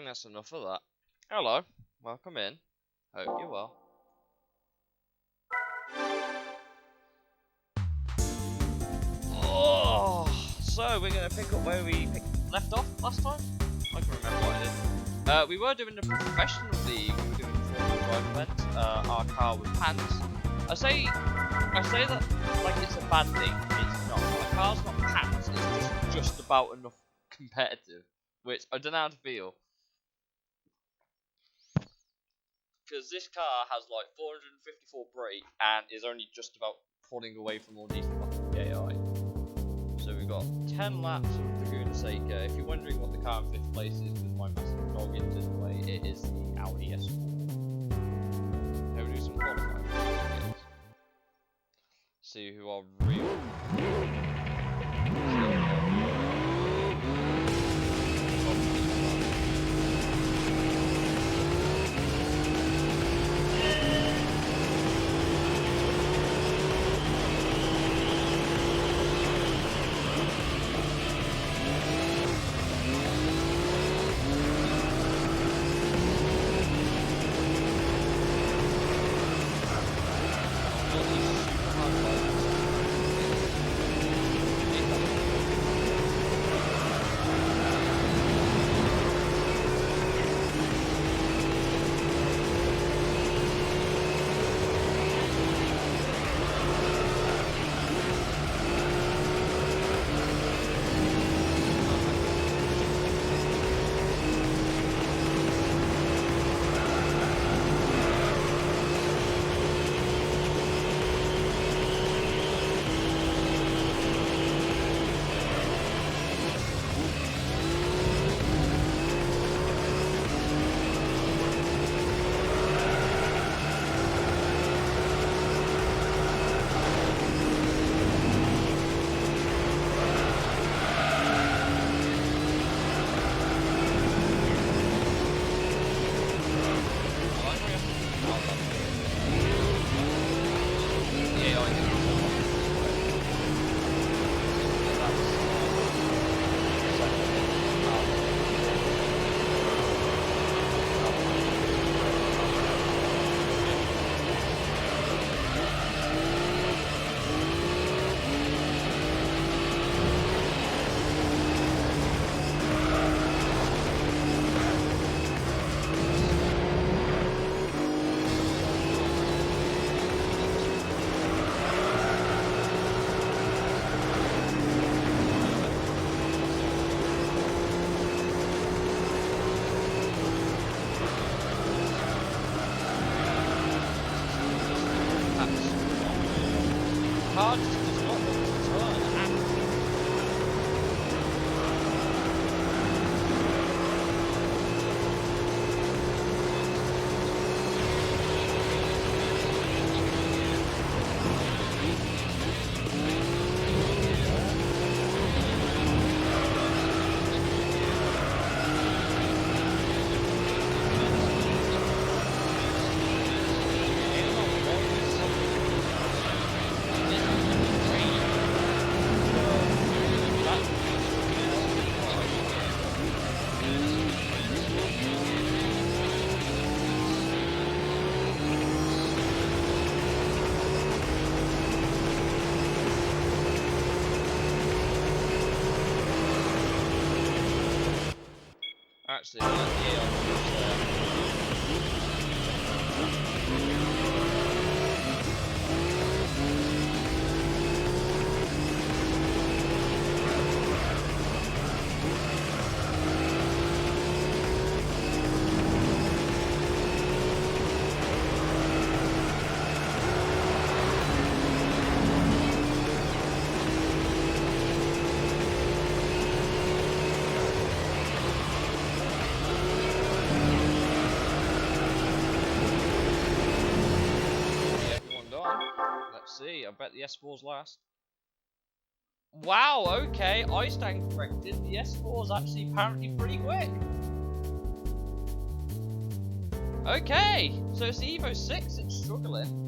that's enough of that. Hello, welcome in. Hope you're well. Oh, so we're gonna pick up where we left off last time. I can remember what I did. We were doing the professional league. We were doing the Formula Drive event. Our car with pants. I say that like it's a bad thing. It's not. My car's not pants. It's just about enough competitive, which I don't know how to feel. Because this car has like 454 brake and is only just about pulling away from all these fucking AI. So we've got 10 laps of Laguna Seca. If you're wondering what the car in 5th place is with my massive dog into the way, it is the Audi S4. Okay, we'll do some qualifying. See who are real. Car just does not want to turn at all. Actually, see, I bet the S4's last. Wow, okay, I stand corrected. The S4's actually apparently pretty quick. Okay, so it's the Evo 6, it's struggling.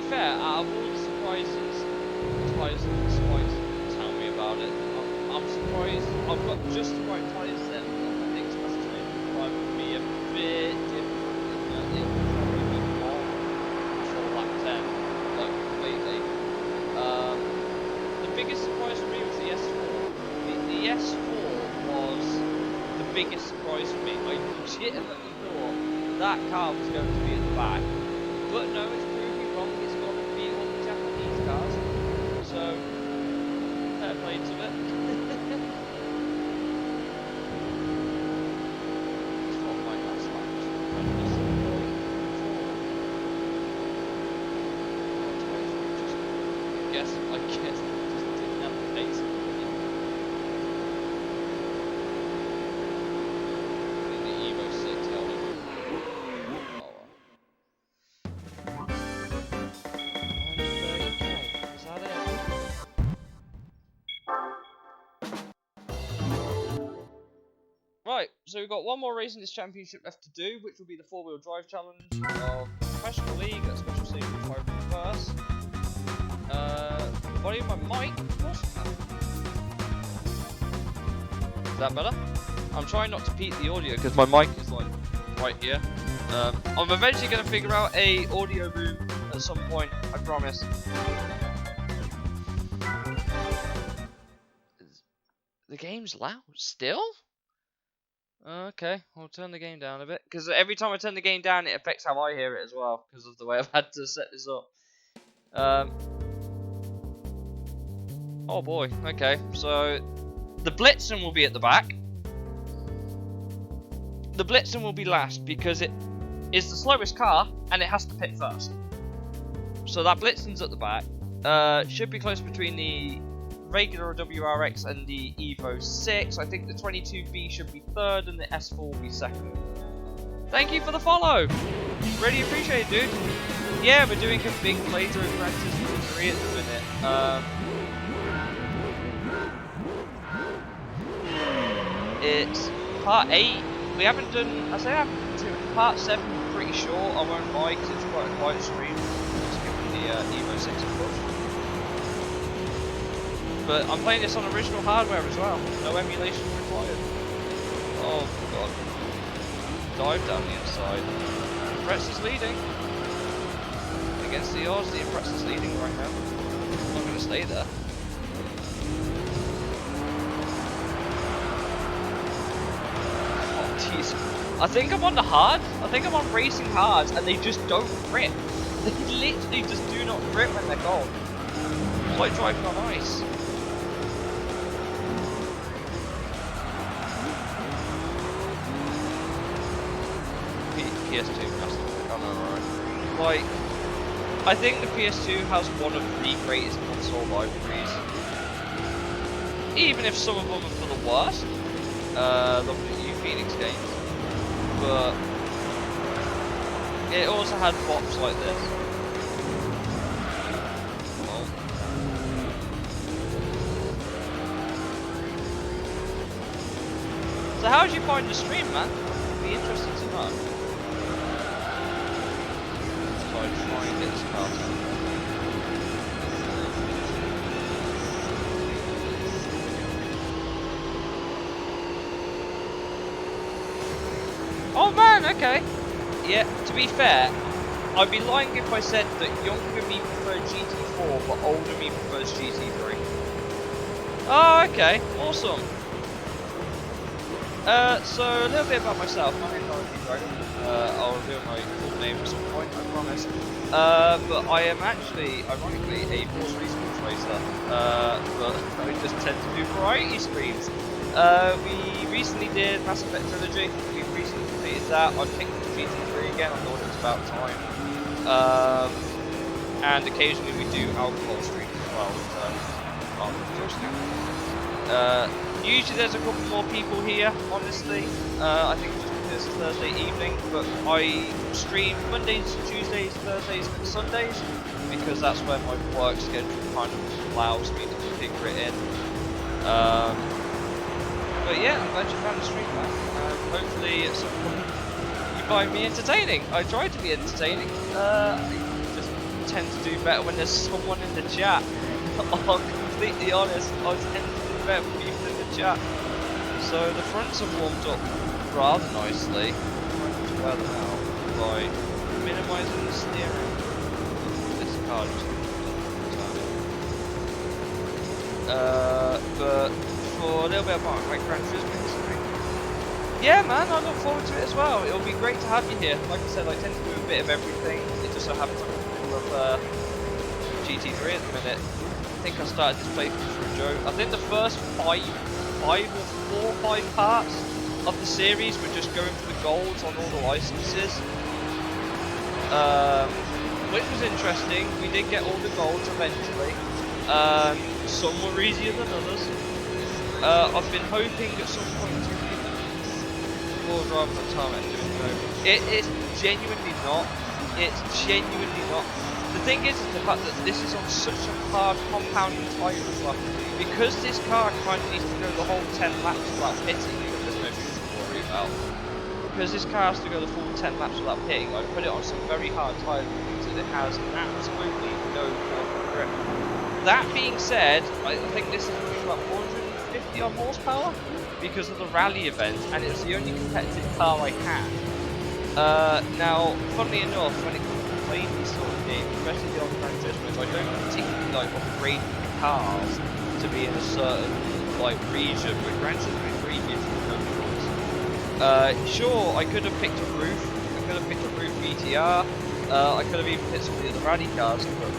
fair, out of all the surprises, tyres despite tell me about it. I'm surprised. I've got just the right tyres then. I think it's driving me a bit different. It will probably be more before lap 10, like completely. The biggest surprise for me was the S4. The S4 was the biggest surprise for me. I legitimately thought that car was going to be at the back, but no, it's proved me wrong. It's going to be all the Japanese cars. So, fair play to it. It's not my last lap. I guess it just didn't have the pace. The Evo 6 held it. Oh well. 130k, is that it? Right, so we've got one more race in this championship left to do, which will be the 4-wheel drive challenge of Professional League at Special Series 5 Reverse. Volume my mic. Is that better? I'm trying not to peak the audio because my mic is like right here. I'm eventually going to figure out a audio room at some point, I promise. The game's loud still? Okay, I'll turn the game down a bit because every time I turn the game down, it affects how I hear it as well because of the way I've had to set this up. Oh boy, okay, so the Blitzen will be at the back. The Blitzen will be last because it is the slowest car and it has to pit first. So that Blitzen's at the back. Should be close between the regular WRX and the Evo 6. I think the 22B should be third and the S4 will be second. Thank you for the follow! Really appreciate it, dude. Yeah, we're doing a big playthrough of Gran Turismo 3 at the minute. It's part 8. We haven't done. I say I haven't done 2. Part 7 is pretty short. I won't lie because it's quite a quiet stream. Just giving the Evo 6 a push. But I'm playing this on original hardware as well. No emulation required. Oh god. Dive down the inside. Impress is leading. Against the odds, the Impress is leading right now. I'm not going to stay there. I think I'm on the hard. I think I'm on racing hards, and they just don't grip. They literally just do not grip when they're cold. It's like driving on ice. PS2 master. Oh no, right. Like, I think the PS2 has one of the greatest console libraries. Even if some of them are for the worst. Looking at you, Phoenix games. But it also had bops like this. Oh. So how did you find the stream, man? It'd be interesting to know. So I try and get this car down. Oh man, okay. Yeah, to be fair, I'd be lying if I said that younger me prefers GT4, but older me prefers GT3. Oh, okay, awesome. So a little bit about myself. My name's I'll reveal my full name at some point, I promise. But I am actually, ironically, a horse racing racer. But I just tend to do variety streams. We recently did Mass Effect Trilogy. We recently completed that. I picked up GT3 again. I thought it was about time. And occasionally we do alcohol streams as well. Usually there's a couple more people here, honestly. I think just because it's Thursday evening, but I stream Mondays, Tuesdays, Thursdays, and Sundays because that's when my work schedule kind of allows me to figure it in. But yeah, I'm glad you found the stream back. Hopefully at some point you find me entertaining. I try to be entertaining. I just tend to do better when there's someone in the chat. I'm completely honest, I tend to do better with people in the chat. So the fronts have warmed up rather nicely. I'm trying to wear them out by minimising the steering. This car just but for a little bit about like Gran Turismo history. Yeah, man, I look forward to it as well. It'll be great to have you here. Like I said, I tend to do a bit of everything. It just so happens I'm in the middle of GT3 at the minute. I think I started this playthrough for a joke. I think the first five or 5 parts of the series were just going for the golds on all the licenses. Which was interesting. We did get all the golds eventually. Some were easier than others. I've been hoping at some point to more drive on tarmac doing no. It's genuinely not. It's genuinely not. The thing is the fact that this is on such a hard compounding tyre as well. Because this car kind of needs to go the whole 10 laps without pitting, there's no thing to worry about. Because this car has to go the full 10 laps without pitting, I put it on some very hard tyres because it has absolutely no grip. That being said, I think this is running about 450 odd horsepower because of the rally event, and it's the only competitive car I had. Now, funnily enough, when it comes to playing these sort of games, especially the old Gran Turismo, I don't particularly like upgrading cars to be in a certain like region. With Gran Turismo 3 gives you no choice. Sure, I could have picked a roof. I could have picked a roof BTR. I could have even picked some of the other rally cars, but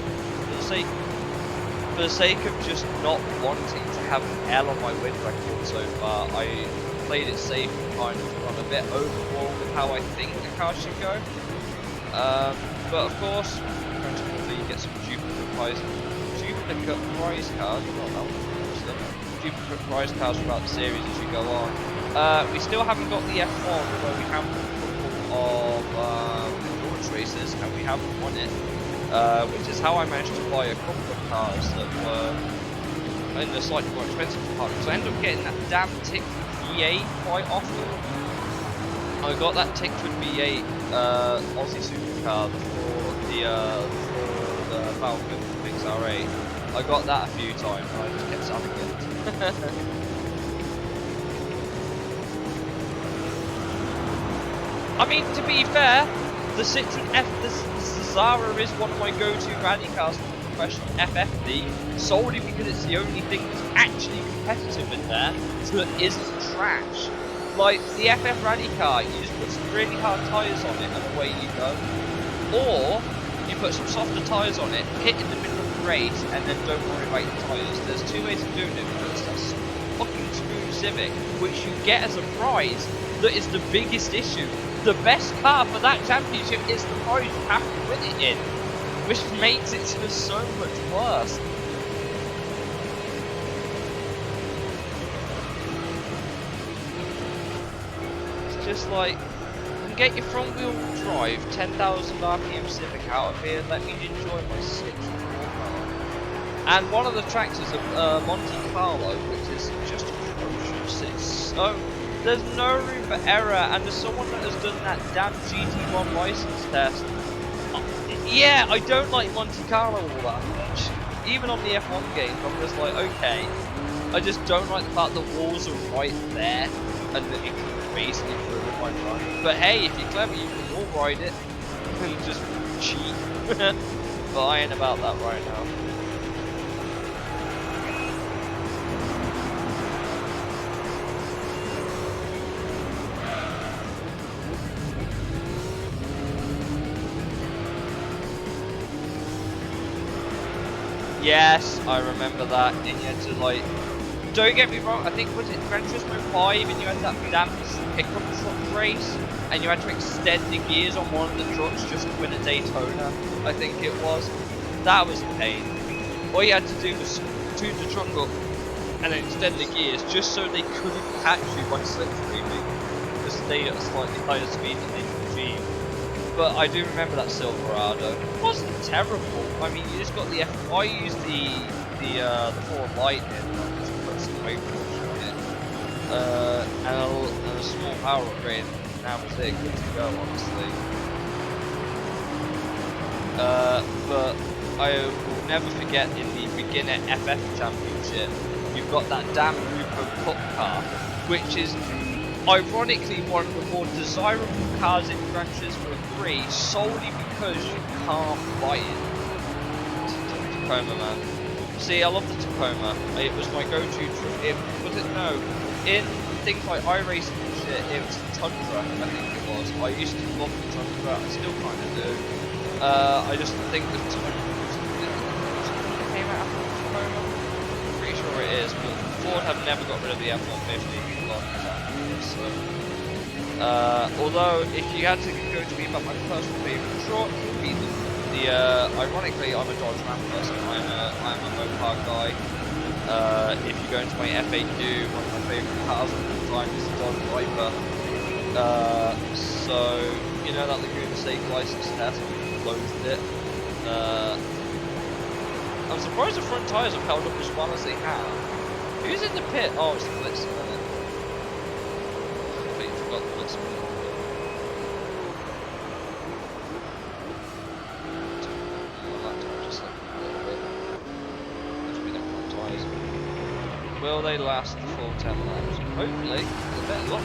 for the sake of just not wanting to have an L on my win record so far, I played it safe and kind of gone a bit overboard with how I think the car should go. But of course, I'm going to hopefully get some duplicate prize cars. Duplicate prize cars throughout the series as you go on. We still haven't got the F1, although we have a couple of endurance races, and we haven't won it. Which is how I managed to buy a couple of cars that were in the slightly more expensive department. So I ended up getting that damn tick with V8 quite often. I got that ticked with V8 Aussie supercar for the Falcon XR8. I got that a few times and I just kept selling it. I mean, to be fair, the Citroen Zara is one of my go-to rally cars for the professional FF League, solely because it's the only thing that's actually competitive in there that isn't trash. Like, the FF rally car, you just put some really hard tyres on it and away you go. Or, you put some softer tyres on it, hit in the middle of the race, and then don't worry about your tyres. There's 2 ways of doing it, because that's fucking smooth Civic, which you get as a prize that is the biggest issue. The best car for that championship is the prize you have to win it in, which makes it just so much worse. It's just like, you can get your front wheel drive 10,000 RPM Civic out of here and let me enjoy my 6 And one of the tracks is Monte Carlo, which is just atrocious. It's so... There's no room for error, and there's someone that has done that damn GT1 license test. Yeah, I don't like Monte Carlo all that much. Even on the F1 games, I'm just like, okay. I just don't like the fact the walls are right there, and that you can basically improve my run. But hey, if you're clever, you can all ride it, and just cheat. But I ain't about that right now. Yes, I remember that, and you had to like, don't get me wrong, I think was it Gran Turismo 5 and you had that damn pickup truck race, and you had to extend the gears on one of the trucks just to win a Daytona, I think it was. That was a pain. All you had to do was tune the truck up and then extend the gears just so they couldn't catch you by slipstreaming, to stay at a slightly higher speed than they could achieve. But I do remember that Silverado. It wasn't terrible. I mean, you just got the I used the Ford Lightning, and just put some weight on it, and a small power upgrade. That was it. Good to go, honestly. But I will never forget in the beginner FF Championship, you've got that damn Rupo Cup car, which is ironically one of the more desirable cars in Gran Turismo 3 solely because you can't buy it. Tacoma, man. See, I love the Tacoma. It was my go-to. In things like iRacing and shit, it was the Tundra, I think it was. I used to love the Tundra, I still kind of do. I just think the Tundra came out after the Tacoma. Pretty sure it is, but Ford have never got rid of the F-150. So, although if you had to go to me about my personal favourite truck, it would be ironically, I'm a Dodge Ram person. I'm a Mopar guy. If you go into my FAQ, one of my favourite cars of all time is the Dodge Viper. So you know that Laguna Seca license test, we closed it. I'm surprised the front tyres have held up as well as they have. Who's in the pit? Oh, it's the Blitzen, isn't it? Completely forgot the Blitzen. Will they last the full 10 laps? Hopefully, with a bit of luck.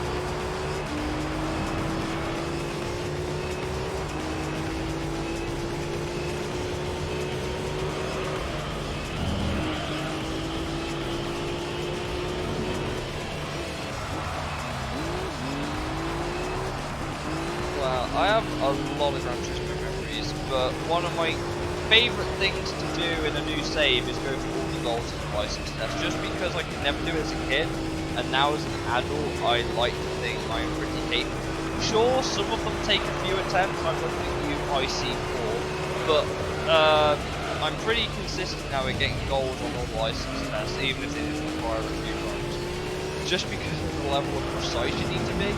Well, I have a lot of Gran Turismo memories, but one of my favourite things to do in a new save is go for all the goals in the license test, just because I could never do it as a kid, and now as an adult I like to think I'm pretty capable. Sure, some of them take a few attempts, I'm looking at you IC4, but I'm pretty consistent now at getting goals on all the license tests, even if they didn't require a few runs, just because of the level of precise you need to be.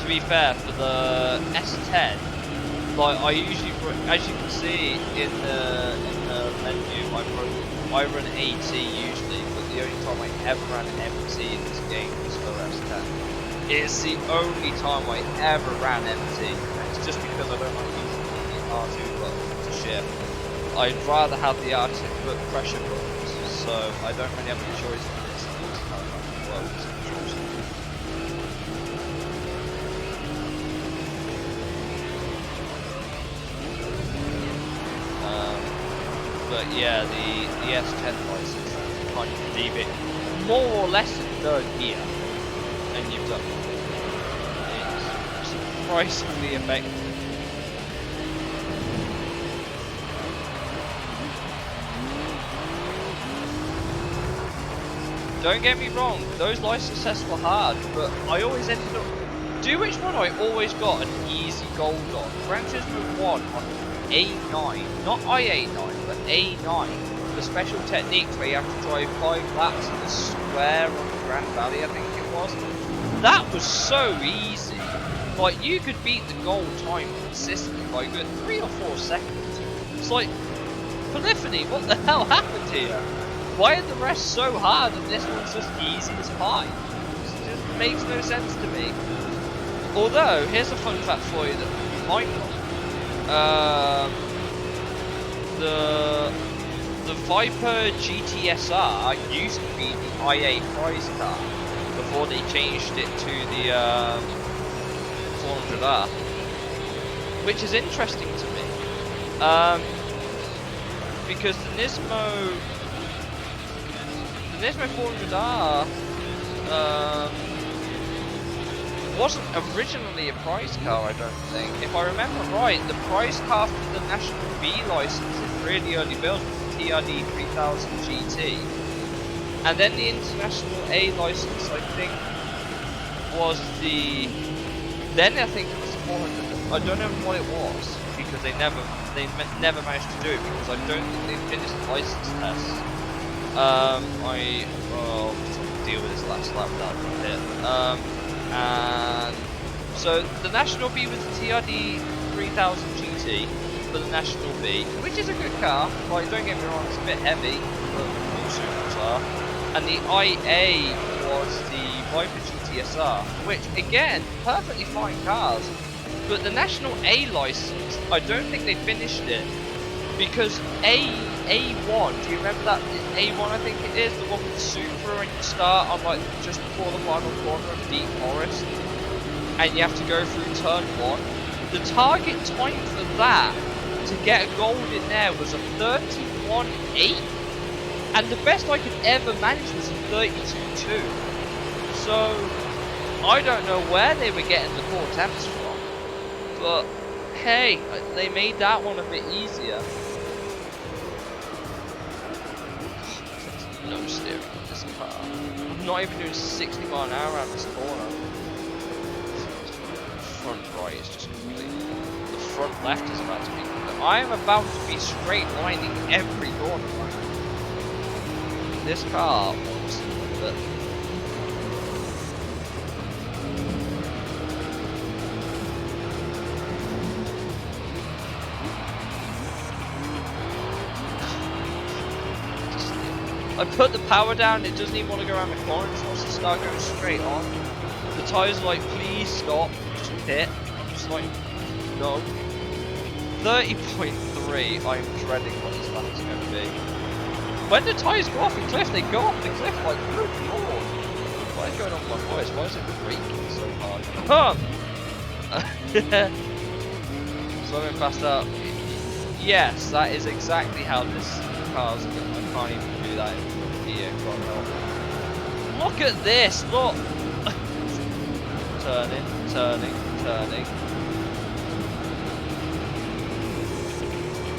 To be fair, for the S10, like I usually, as you can see in the menu, I run AT usually, but the only time I ever ran an MT in this game was for S10. It's the only time I ever ran MT. It's just because I don't like using the R2 button to shift. I'd rather have the R2 pressure buttons, so I don't really have a choice in this. That's how it works. But yeah, the S10 license kind of leave it more or less in third gear, and you've done it. It's surprisingly effective. Don't get me wrong, those license tests were hard, but I always ended up. Do which one I always got an easy gold on? Gran Turismo 1 on A9, not IA9, but A9. The special techniques where you have to drive 5 laps in the square on the Grand Valley, I think it was. That was so easy. Like, you could beat the goal time consistently by a good 3 or 4 seconds. It's like, Polyphony, what the hell happened here? Why are the rest so hard and this one's just easy as pie? It just makes no sense to me. Although, here's a fun fact for you that you might not. The Viper GTSR used to be the IA prize car before they changed it to the 400R, which is interesting to me because the Nismo 400R wasn't originally a prize car, I don't think. If I remember right, the prize car for the National B license in really early build was the TRD 3000 GT. And then the International A license, I think, was the... Then I think it was the 400. I don't know what it was, because they never managed to do it, because I don't think they finished the license tests. I'll deal with this last lap without a hit. And so the National B was the TRD 3000 GT for the National B, which is a good car. Like, don't get me wrong, it's a bit heavy, but all supers are. And the IA was the Viper GTSR, which again, perfectly fine cars. but the National A license, I don't think they finished it. Because A1, do you remember that? A1 I think it is, the one with the Supra, and you start on like just before the final corner of Deep Forest, and you have to go through turn 1. The target time for that, to get a gold in there, was a 31.8, and the best I could ever manage was a 32.2. So, I don't know where they were getting the core temps from, but hey, they made that one a bit easier. No steering on this car. I'm not even doing 60 mile an hour around this corner. Front right is just completely. The front left is about to be. I am about to be straight lining every corner. This car wants but I put the power down, it doesn't even want to go around the corner, it just wants to start going straight on. The tyres are like, please stop, just hit. I'm just like, no. 30.3, I'm dreading what this lap is going to be. When the tyres go off the cliff, they go off the cliff like, good lord. What is going on with my voice? Why is it braking so hard? Slowing fast up. Yes, that is exactly how this car's going. I can't even do that in here. God help. Look at this, look! Turning, turning, turning.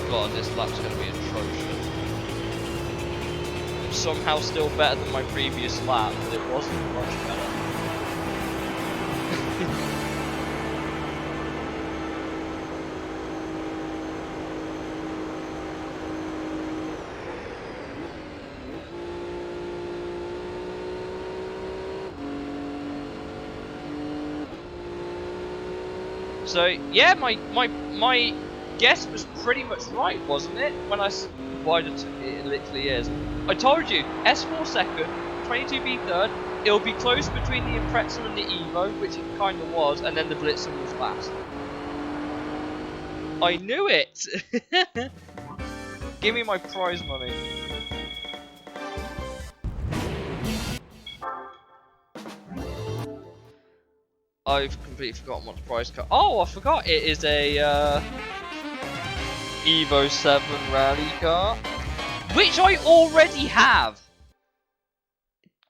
God, this lap's going to be atrocious. Somehow still better than my previous lap, but it wasn't much better. So yeah, my guess was pretty much right, wasn't it? When I it literally is. I told you, S4 second, 22B third. It'll be close between the Impreza and the Evo, which it kind of was, and then the Blitzen was last. I knew it. Give me my prize money. I've completely forgotten what the prize car. Oh, I forgot. It is a Evo 7 rally car, which I already have.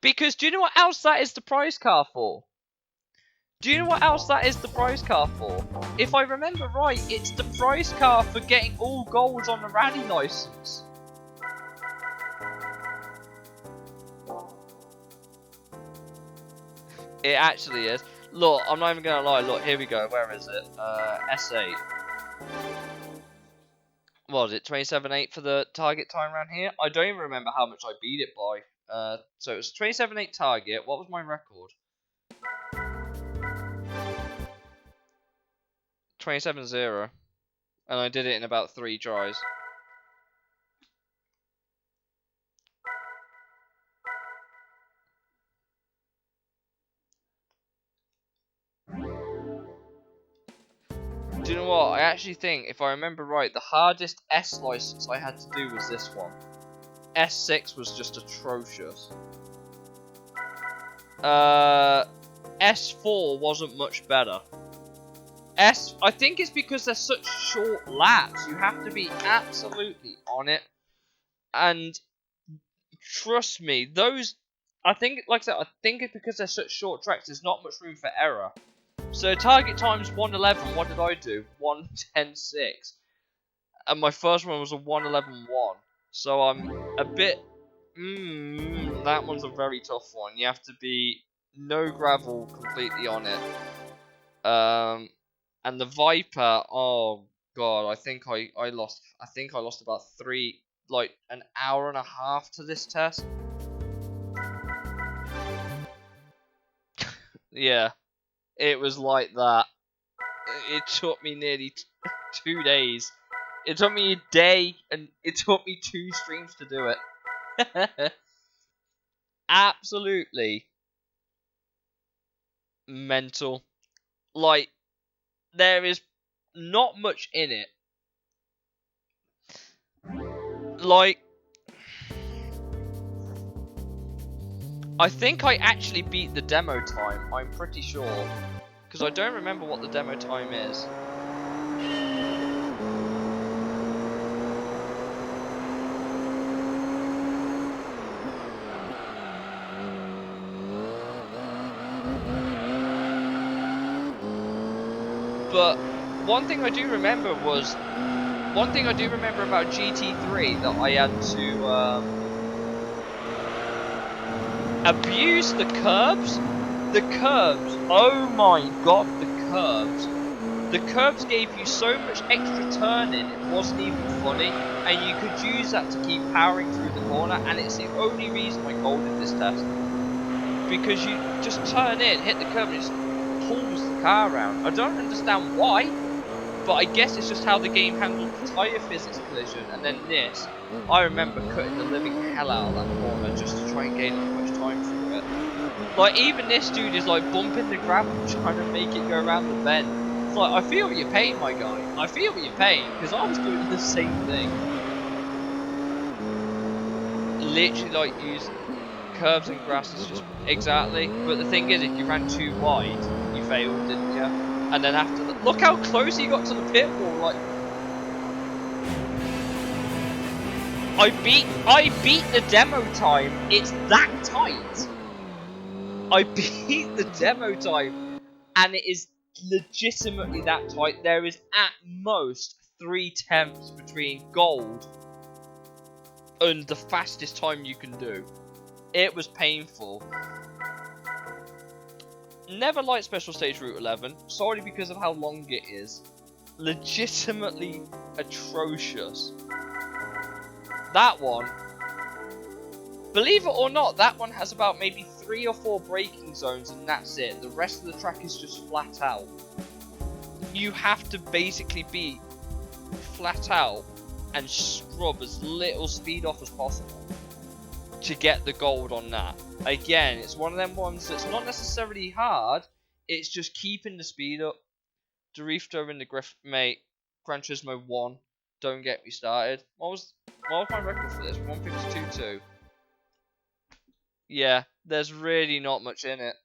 Because do you know what else that is the prize car for? Do you know what else that is the prize car for? If I remember right, it's the prize car for getting all golds on the rally license. It actually is. Look, I'm not even gonna lie. Look, here we go. Where is it? S8. What was it? 27.8 for the target time around here? I don't even remember how much I beat it by. So it was 27.8 target. What was my record? 27.0. And I did it in about 3 tries. Do you know what? I actually think, if I remember right, the hardest S license I had to do was this one. S6 was just atrocious. S4 wasn't much better. I think it's because they're such short laps. You have to be absolutely on it. And trust me, those... I think, like I said, I think it's because they're such short tracks, there's not much room for error. So target time's 1:11. What did I do? 1:10.6. And my first one was a 1:11.1. So I'm a bit... that one's a very tough one. You have to be no gravel completely on it. And the Viper, oh god, I think I lost about an hour and a half to this test. Yeah, it was like that. It took me nearly 2 days. It took me a day, and it took me 2 streams to do it. Absolutely mental. Like, there is not much in it. Like, I think I actually beat the demo time, I'm pretty sure. Because I don't remember what the demo time is. But one thing I do remember about GT3 that I had to abuse the curbs. The curbs, oh my god, the curbs. The curbs gave you so much extra turning, it wasn't even funny, and you could use that to keep powering through the corner, and it's the only reason I golded this test. Because you just turn in, hit the curb, and it just pulls the car around. I don't understand why, but I guess it's just how the game handled the tyre physics collision, and then this. I remember cutting the living hell out of that corner just to try and gain as much time through it. Like, even this dude is like bumping the gravel trying to make it go around the bend. It's like, I feel your pain, my guy. I feel your pain, because I was doing the same thing. Literally, like, use curbs and grasses just exactly. But the thing is, if you ran too wide, you failed, didn't you? And then after that, look how close he got to the pit wall. Like, I beat the demo time. It's that tight. I beat the demo time, and it is legitimately that tight. There is at most 3 tenths between gold and the fastest time you can do. It was painful. Never liked Special Stage Route 11, solely because of how long it is. Legitimately atrocious. That one, believe it or not, that one has about maybe 3 or 4 braking zones and that's it. The rest of the track is just flat out. You have to basically be flat out and scrub as little speed off as possible to get the gold on that. Again, it's one of them ones that's not necessarily hard, it's just keeping the speed up. Dorifto in the mate, Gran Turismo 1, don't get me started. What was my record for this? 152.2. Yeah, there's really not much in it.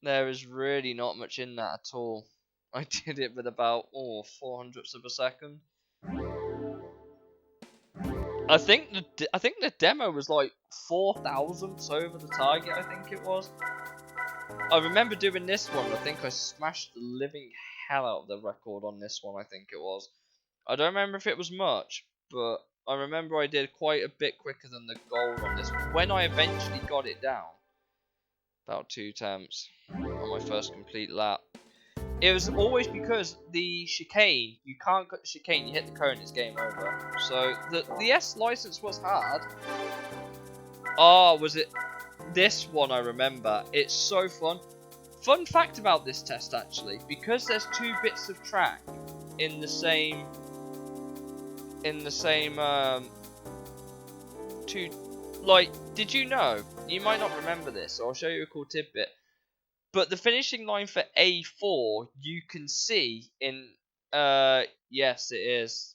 There is really not much in that at all. I did it with about 400ths of a second. I think the demo was like 4 thousandths over the target. I think it was. I remember doing this one. I think I smashed the living hell out of the record on this one. I think it was. I don't remember if it was much, but I remember I did quite a bit quicker than the gold on this one. When I eventually got it down, about 2 tenths on my first complete lap. It was always because the chicane, you can't cut the chicane, you hit the cone, it's game over. So the S license was hard. Oh, was it this one? I remember. It's so fun. Fun fact about this test actually, because there's 2 bits of track in the same two, like, did you know? You might not remember this, so I'll show you a cool tidbit. But the finishing line for A4, you can see in, yes it is.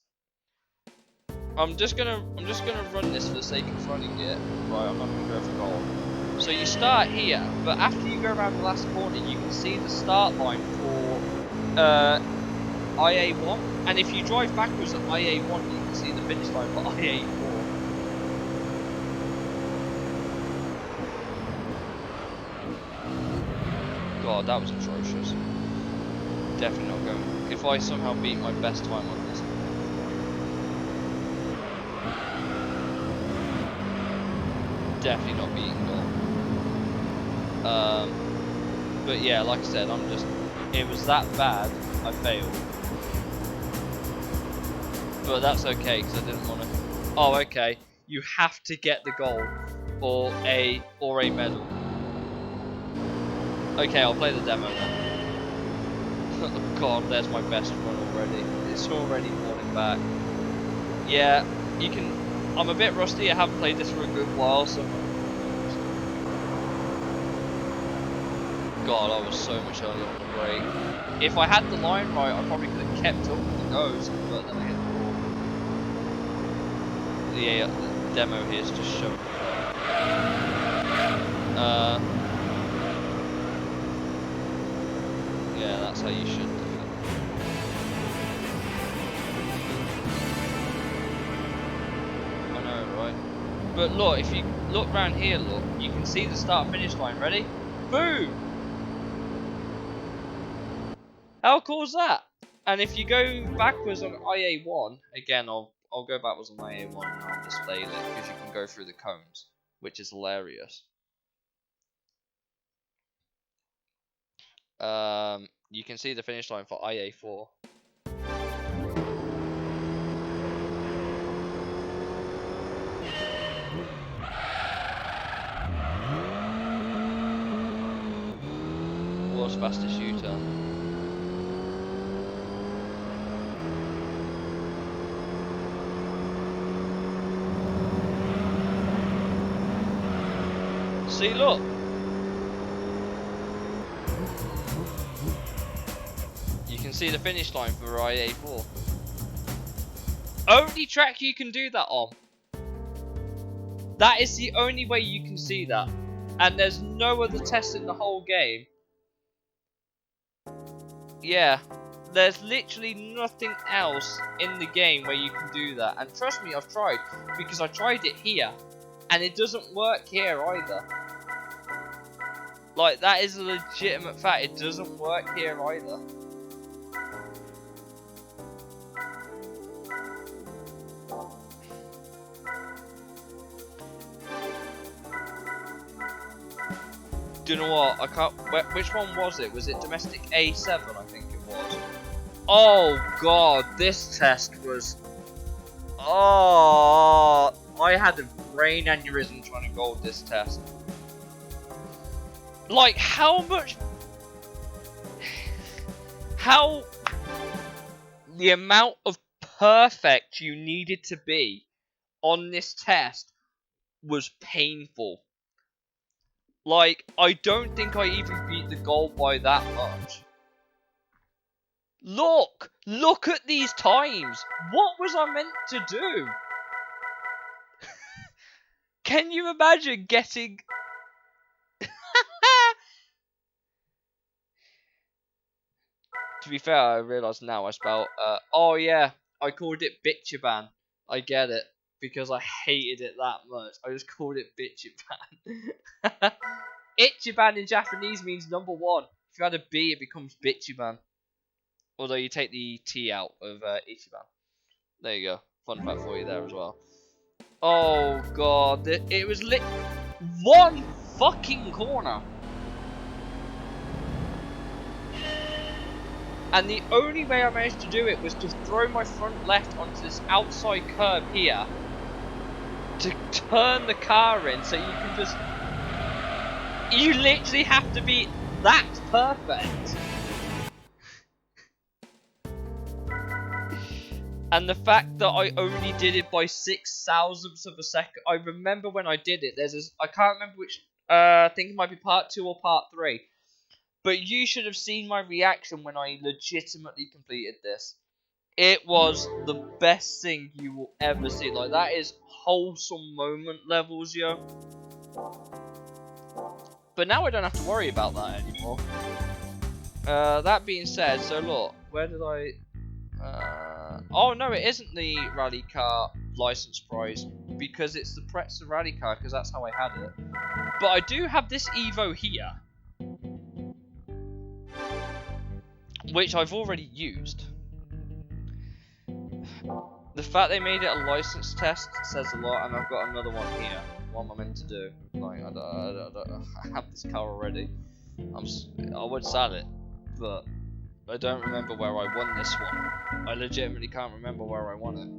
I'm just gonna run this for the sake of running it. Right, I'm not gonna go for gold. So you start here, but after you go around the last corner, you can see the start line for, IA1. And if you drive backwards at IA1, you can see the finish line for IA4. God, that was atrocious. Definitely not going. If I somehow beat my best time on this, definitely not beating goal. But yeah, like I said, it was that bad, I failed. But that's okay, because I didn't want to. Oh, okay. You have to get the goal or a medal. Okay, I'll play the demo then. Oh God, there's my best run already. It's already falling back. Yeah, you can. I'm a bit rusty. I haven't played this for a good while, so. God, I was so much earlier on the break. If I had the line right, I probably could have kept up with the goes, but then I hit the demo here is just showing. Yeah, that's how you should do it. I know, right? But look, if you look around here, look, you can see the start-finish line. Ready? Boom! How cool is that? And if you go backwards on IA1, again, I'll go backwards on IA1 and I'll display it because you can go through the cones, which is hilarious. You can see the finish line for IA4. World's fastest U-turn. See, look. You can see the finish line for IA4. Only track you can do that on. That is the only way you can see that. And there's no other test in the whole game. Yeah. There's literally nothing else in the game where you can do that. And trust me, I've tried. Because I tried it here. And it doesn't work here either. Like, that is a legitimate fact. It doesn't work here either. Do you know what? I can't. Which one was it? Was it domestic A7? I think it was. Oh god, this test was. Oh, I had a brain aneurysm trying to gold this test. Like, how much. How. The amount of perfect you needed to be on this test was painful. Like, I don't think I even beat the goal by that much. Look! Look at these times! What was I meant to do? Can you imagine getting... To be fair, I realise now I spelled... oh yeah, I called it Bitchaban. I get it. Because I hated it that much. I just called it Bitchaban. Ichiban in Japanese means number one. If you add a B, it becomes Bitchiban. Although you take the T out of Ichiban. There you go. Fun fact for you there as well. Oh god, it was lit one fucking corner. And the only way I managed to do it was to throw my front left onto this outside curb here. To turn the car in so you can just... You literally have to be that perfect. And the fact that I only did it by 0.006 of a second. I remember when I did it. There's this, I can't remember which. I think it might be part 2 or part 3. But you should have seen my reaction when I legitimately completed this. It was the best thing you will ever see. Like, that is wholesome moment levels, yo. But now I don't have to worry about that anymore. That being said, so look, where did I... oh no, it isn't the rally car license prize, because it's the Pretzel rally car, because that's how I had it. But I do have this Evo here, which I've already used. The fact they made it a license test says a lot, and I've got another one here. What am I meant to do? Like, I have this car already. I would sell it, but I don't remember where I won this one. I legitimately can't remember where I won it.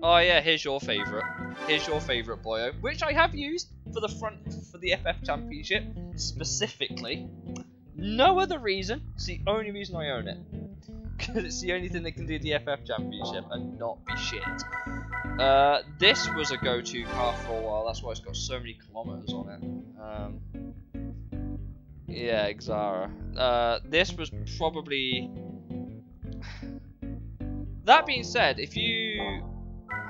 Oh yeah, here's your favourite. Here's your favourite boyo, which I have used for the FF Championship specifically. No other reason. It's the only reason I own it. Because it's the only thing that can do the FF Championship and not be shit. This was a go-to car for a while. That's why it's got so many kilometers on it. Yeah, Xara. This was probably... That being said, if you...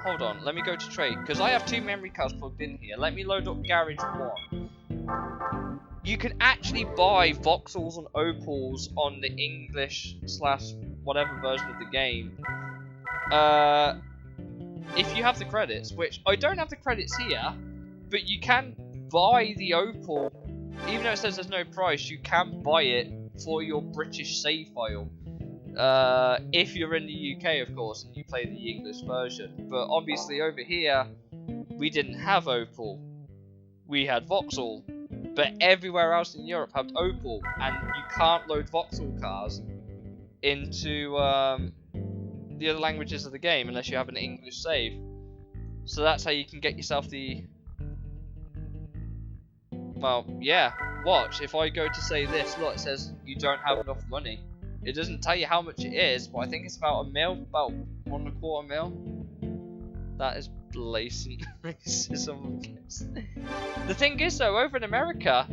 Hold on, let me go to trade, because I have 2 memory cards plugged in here. Let me load up Garage 1. You can actually buy voxels and opals on the English slash whatever version of the game. If you have the credits, which I don't have the credits here, but you can buy the opal, even though it says there's no price, you can buy it for your British save file. If you're in the UK, of course, and you play the English version. But obviously over here, we didn't have opal. We had voxel. But everywhere else in Europe had opal, and you can't load voxel cars into the other languages of the game unless you have an English save. So that's how you can get yourself the... Well, yeah, watch. If I go to say this, look, it says you don't have enough money. It doesn't tell you how much it is, but I think it's about $1 mil, about 1.25 mil. That is blatant racism, I guess. The thing is, though, over in America,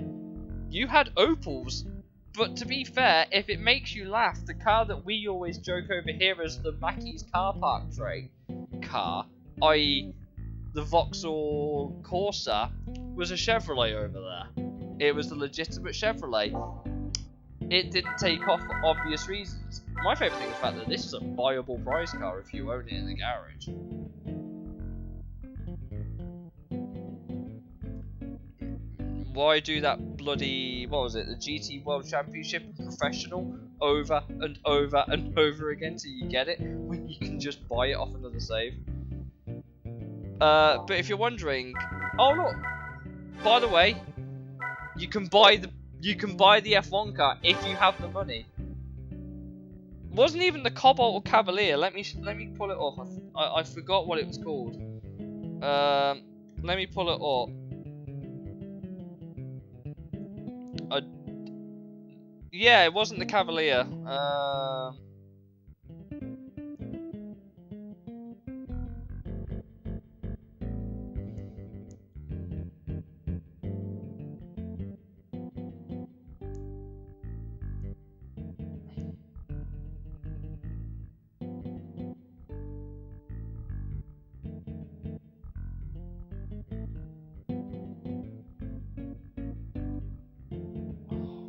you had opals. But to be fair, if it makes you laugh, the car that we always joke over here as the Mackey's car park trait car, i.e. the Vauxhall Corsa, was a Chevrolet over there. It was the legitimate Chevrolet. It didn't take off for obvious reasons. My favourite thing is the fact that this is a viable prize car if you own it in the garage. Why do that bloody, what was it, the GT World Championship Professional over and over and over again till you get it, when you can just buy it off another save? But if you're wondering, oh look, by the way, you can buy the F1 car if you have the money. It wasn't even the Cobalt or Cavalier. Let me pull it up. I forgot what it was called. Let me pull it up. Yeah, it wasn't the Cavalier.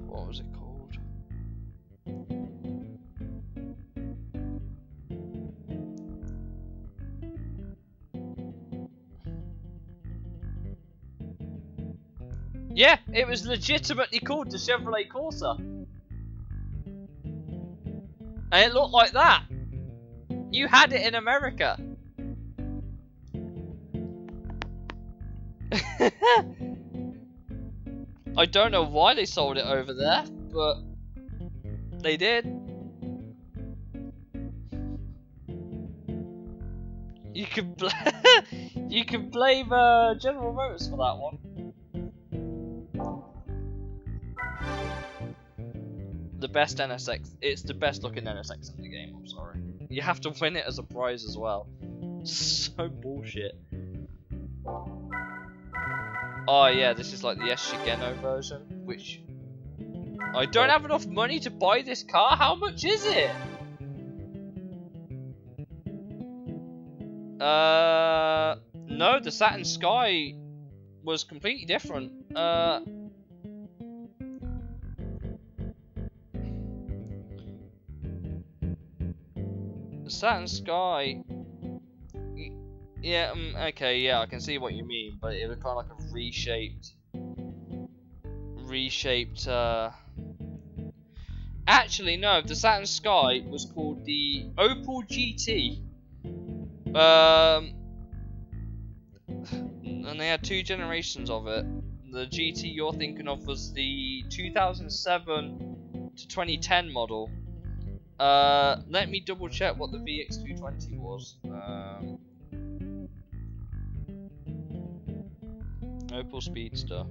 What was it called? Yeah, it was legitimately called the Chevrolet Corsa. And it looked like that. You had it in America. I don't know why they sold it over there, but they did. You can you can blame General Motors for that one. The best NSX. It's the best looking NSX in the game. I'm sorry. You have to win it as a prize as well. So bullshit. Oh yeah, this is like the S Shigeno version, which I don't have enough money to buy this car. How much is it? No, the Saturn Sky was completely different. The Saturn Sky. Yeah, okay, yeah, I can see what you mean, but it was kind of like a reshaped. Actually, no, the Saturn Sky was called the Opel GT. And they had 2 generations of it. The GT you're thinking of was the 2007 to 2010 model. Let me double check what the VX220 was. Opel Speedster.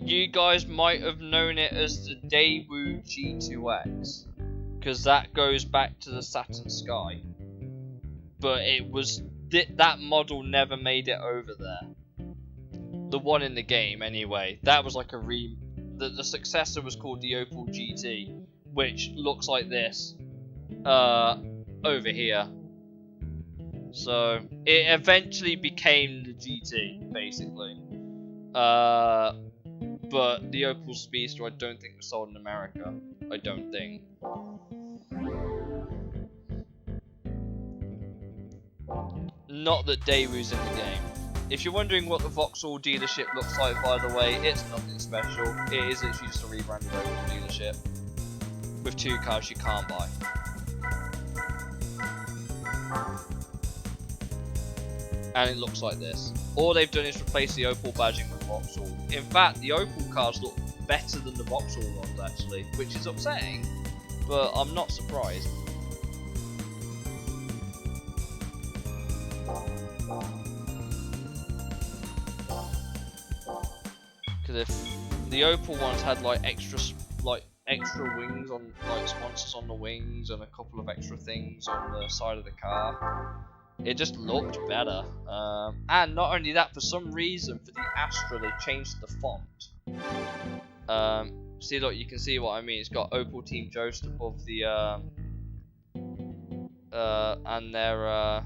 You guys might have known it as the Daewoo G2X, because that goes back to the Saturn Sky. But it was that model never made it over there. The one in the game, anyway. That was like a the successor was called the Opel GT, which looks like this over here. So it eventually became the GT, basically. But the Opel Speedster, I don't think was sold in America. I don't think. Not that Daewoo's in the game. If you're wondering what the Vauxhall dealership looks like, by the way, it's nothing special. It is literally just a rebranded Opel dealership with 2 cars you can't buy. And it looks like this. All they've done is replace the Opel badging with Vauxhall. In fact, the Opel cars look better than the Vauxhall ones, actually, which is upsetting, but I'm not surprised. Because if the Opel ones had like extra wings on, like sponsors on the wings and a couple of extra things on the side of the car, it just looked better. And not only that, for some reason for the Astra they changed the font. See, look, you can see what I mean. It's got Opel Team Jost above the and their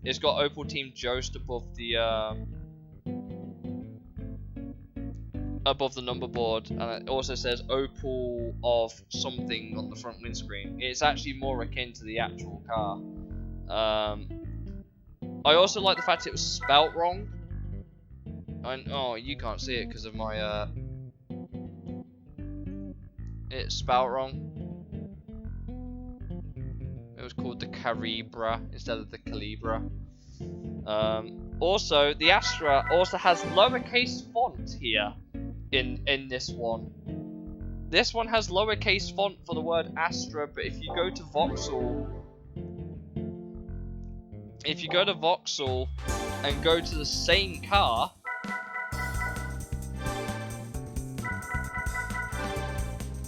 it's got Opel Team Jost above the number board, and it also says Opel of something on the front windscreen. It's actually more akin to the actual car. I also like the fact it was spelt wrong. Oh, you can't see it because of my it's spelt wrong. It was called the Calibra instead of the Calibra. Also, the Astra also has lowercase font here in this one. This one has lowercase font for the word Astra, but if you go to Vauxhall, and go to the same car,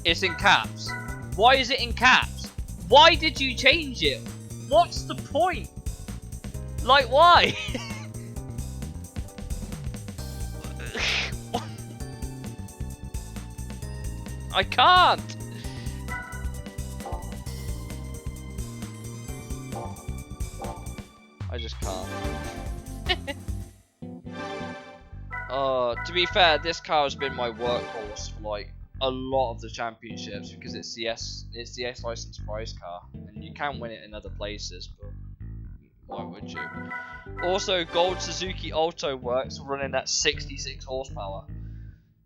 it's in caps. Why is it in caps? Why did you change it? What's the point? Like, why? I can't. I just can't. To be fair, this car has been my workhorse for like a lot of the championships because it's the S license prize car, and you can win it in other places, but why would you? Also, Gold Suzuki Alto Works running at 66 horsepower.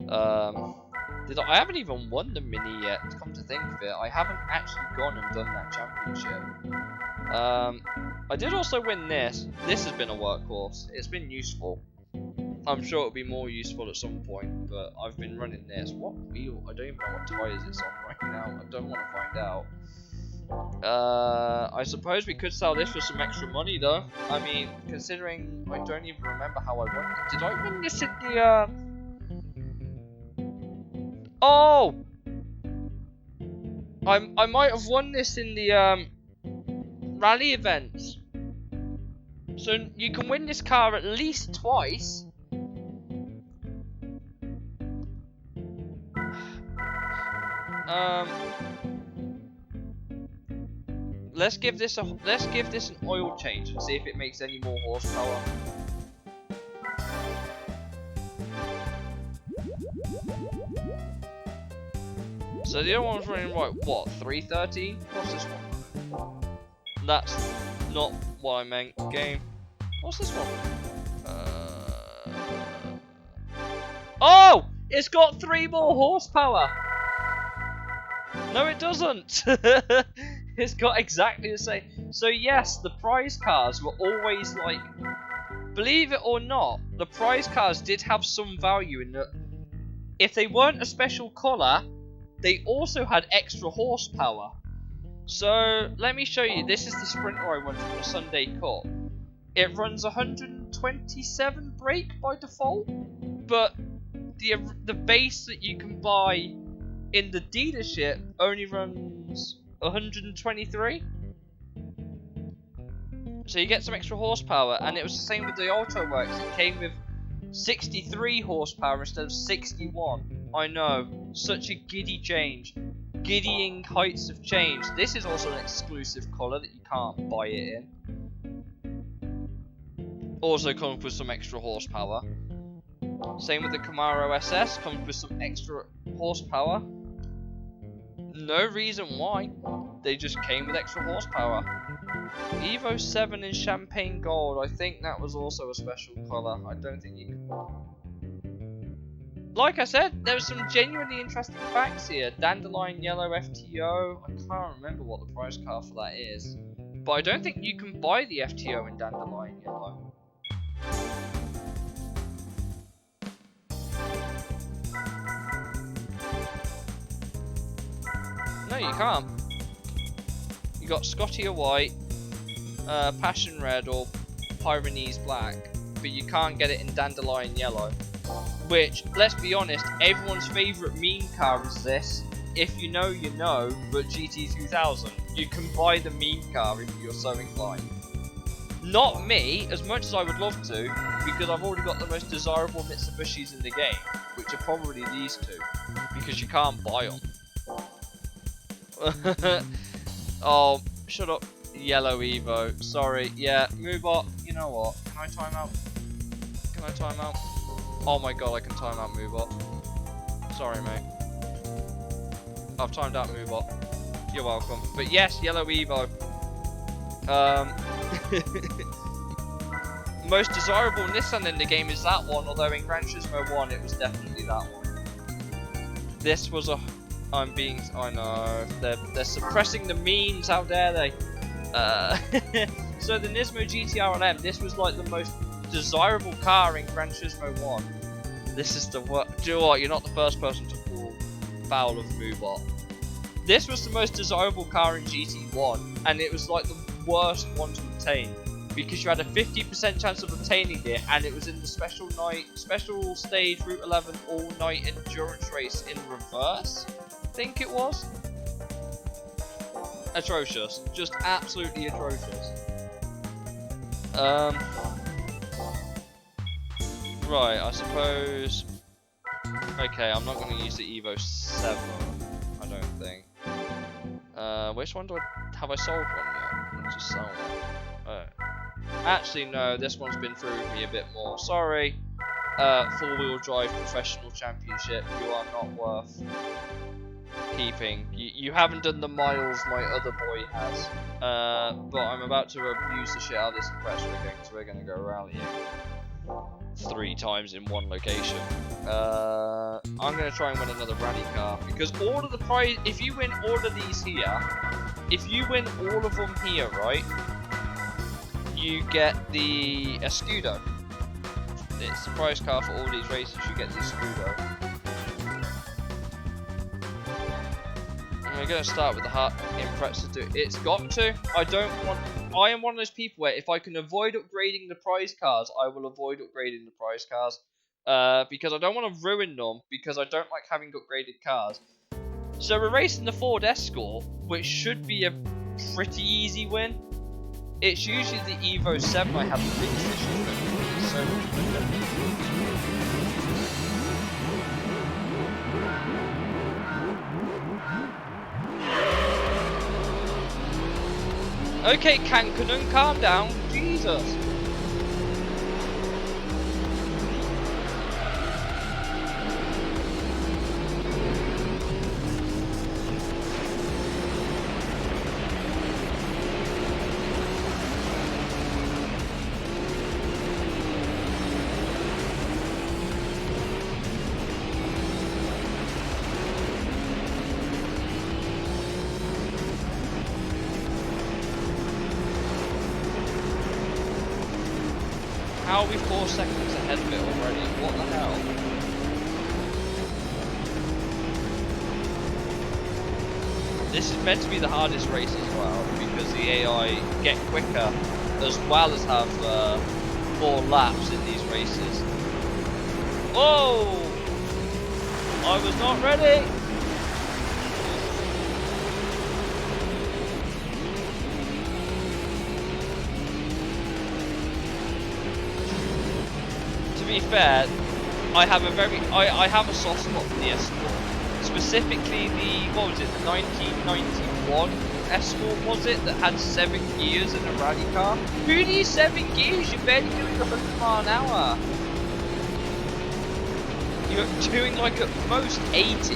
I haven't even won the Mini yet, come to think of it. I haven't actually gone and done that championship. I did also win this. This has been a workhorse. It's been useful. I'm sure it'll be more useful at some point, but I've been running this. What wheel? I don't even know what tyres it's on right now. I don't want to find out. I suppose we could sell this for some extra money, though. I mean, considering I don't even remember how I won. Did I win this in the Oh! I might have won this in the rally events. So you can win this car at least twice. Let's give this an oil change and see if it makes any more horsepower. So the other one's running right, what, 313? What's this one? That's not what I meant, game. What's this one? Oh! It's got 3 more horsepower! No, it doesn't! It's got exactly the same. So yes, the prize cars were always like... Believe it or not, the prize cars did have some value in that. If they weren't a special colour, they also had extra horsepower. So, let me show you. This is the Sprinter I won from the Sunday Cup. It runs 127 brake by default, but the base that you can buy in the dealership only runs 123. So you get some extra horsepower, and it was the same with the Auto Works. It came with 63 horsepower instead of 61. I know, such a giddy change. Giddying heights of change. This is also an exclusive colour that you can't buy it in. Also comes with some extra horsepower. Same with the Camaro SS, comes with some extra horsepower. No reason why, they just came with extra horsepower. Evo 7 in Champagne Gold, I think that was also a special colour. I don't think you can... Like I said, there's some genuinely interesting facts here. Dandelion Yellow FTO, I can't remember what the price card for that is. But I don't think you can buy the FTO in Dandelion Yellow. No, you can't. You got Scotia White, Passion Red, or Pyrenees Black, but you can't get it in Dandelion Yellow. Which, let's be honest, everyone's favourite meme car is this. If you know, you know, but GT2000. You can buy the meme car if you're so inclined. Not me, as much as I would love to, because I've already got the most desirable Mitsubishis in the game, which are probably these two, because you can't buy them. Oh, shut up, Yellow Evo. Sorry, yeah, Moobot, you know what? Can I time out? Can I time out? Oh my god, I can time out Moobot. Sorry, mate. I've timed out Moobot. You're welcome. But yes, Yellow Evo. Most desirable Nissan in the game is that one, although in Gran Turismo 1 it was definitely that one. This was a... I know. They're suppressing the memes, how dare they? So the Nismo GTR LM, this was like the most desirable car in Gran Turismo 1. This is the worst. Do you know what? You're not the first person to fall foul of Moobot. This was the most desirable car in GT1, and it was like the worst one to obtain because you had a 50% chance of obtaining it, and it was in the special stage Route 11 all-night endurance race in reverse. I think it was. Atrocious, just absolutely atrocious. Right, I suppose... Okay, I'm not going to use the Evo 7, I don't think. Which one have I sold one yet? Let's just sell one. Actually, no, this one's been through with me a bit more. Sorry, four-wheel drive professional championship, you are not worth keeping. You haven't done the miles my other boy has. But I'm about to abuse the shit out of this compressor again, so we're going to go rallying 3 times in one location. I'm going to try and win another rally car, because all of the prize, if you win all of these here, if you win all of them here, right, you get the Escudo. It's the prize car for all these races, you get the Escudo. We're going to start with the hut impressive. It's got to. I am one of those people where if I can avoid upgrading the prize cars, I will avoid upgrading the prize cars. Because I don't want to ruin them, because I don't like having upgraded cars. So we're racing the Ford Escort, which should be a pretty easy win. It's usually the Evo 7 I have the biggest issues with. So okay, Cancun, calm down. Jesus. How are we 4 seconds ahead of it already? What the hell? This is meant to be the hardest race as well, because the AI get quicker, as well as have more laps in these races. Oh! I was not ready. To be fair, I have a soft spot for the Escort. Specifically the, what was it, the 1991 Escort, was it, that had 7 gears in a rally car? Who needs 7 gears? You're barely doing 100 mile an hour. You're doing like at most 80.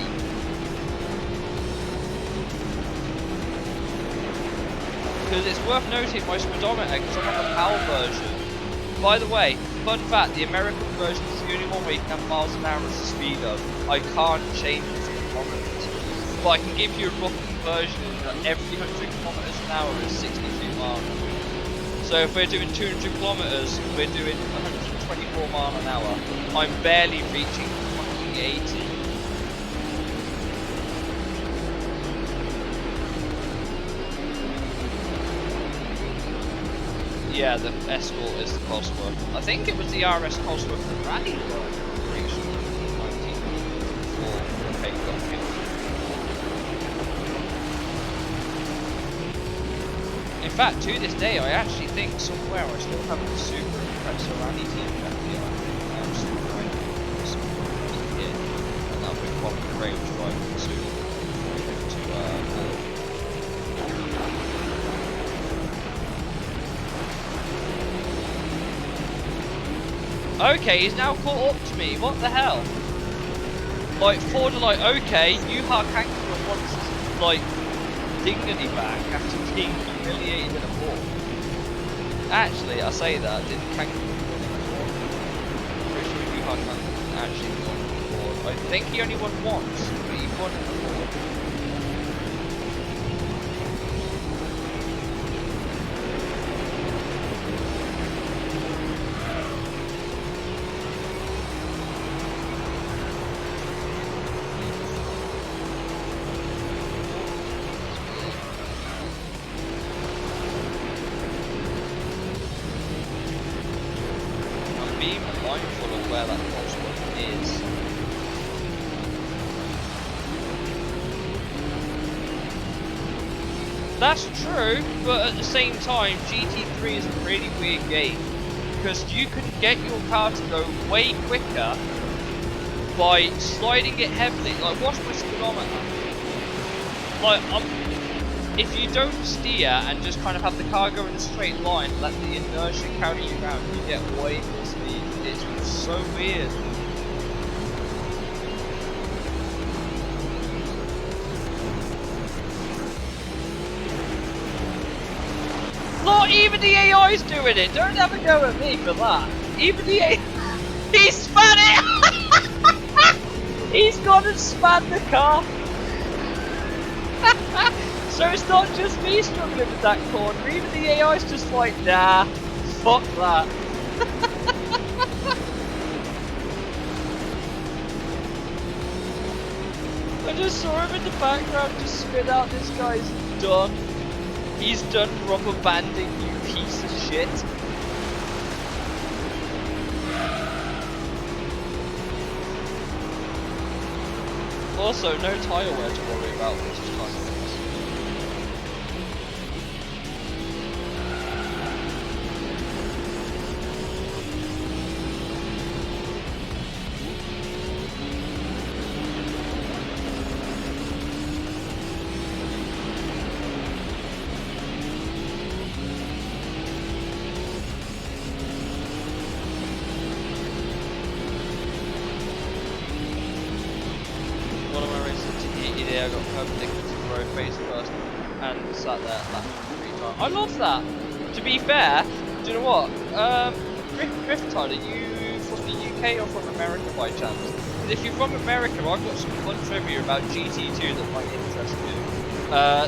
Because it's worth noting my speedometer, because I'm on the power version. By the way, fun fact, the American version is the only one where you can have miles an hour as a speedo. I can't change it to kilometers. But I can give you a rough conversion that every 100 kilometers an hour is 62 miles. So if we're doing 200 kilometers, we're doing 124 miles an hour. I'm barely reaching fucking 80. Yeah, the Escort is the Cosworth. I think it was the RS Cosworth that rallied though. I'm pretty sure it was 1994 when they got killed. In fact, to this day, I actually think somewhere I still have the Super Compressor rally team FBI. I'm still driving the Super here, and I've been following Ray was driving the Super to Okay, he's now caught up to me. What the hell? Like, Ford are like, okay, you are Kangaroo wants his, like, dignity back after being humiliated in a war. Actually, I say that, didn't Kangaroo win in a war? I'm pretty sure Yuha Kangaroo actually won in a war. I think he only won once, but he won in a war. Mindful of where that Cosworth is. That's true, but at the same time, GT3 is a really weird game because you can get your car to go way quicker by sliding it heavily. Like, watch my speedometer. Like, if you don't steer and just kind of have the car go in a straight line, let the inertia carry you around, you get way more speed. It's so weird. Not even the AI's doing it. Don't have a go at me for that. Even the AI, he span it. He's gone and span the car. So it's not just me struggling with that corner. Even the AI's just like, nah, fuck that. I just saw him in the background just spit out, this guy's done. He's done rubber banding, you piece of shit. Also, no tyre wear to worry about, which is kind of nice. I got perpendicular to the road face first and sat there lapping 3 times. I love that. To be fair, do you know what? Griffithard, are you from the UK or from America by chance? Because if you're from America, I've got some fun trivia about GT2 that might interest you.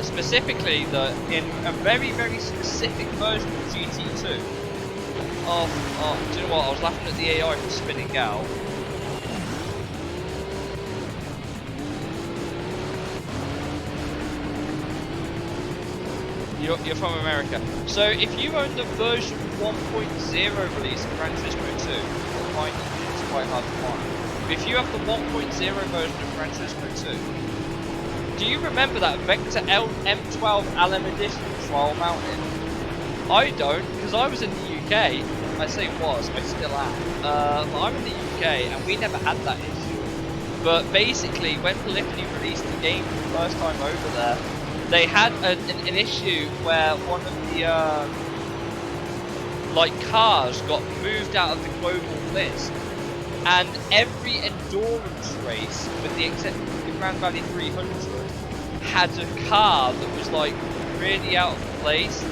Specifically, in a very, very specific version of GT2. Oh, do you know what? I was laughing at the AI for spinning out. You're from America. So if you own the version 1.0 release of Gran Turismo 2, you'll find it's quite hard to find. if you have the 1.0 version of Gran Turismo 2, do you remember that Vector M12 LM Edition trial mounted? I don't, because I was in the UK. I say was, I still am. But I'm in the UK, and we never had that issue. But basically, when Polyphony released the game for the first time over there, they had an issue where one of the cars got moved out of the global list, and every endurance race, with the exception of the Grand Valley 300, had a car that was like really out of place.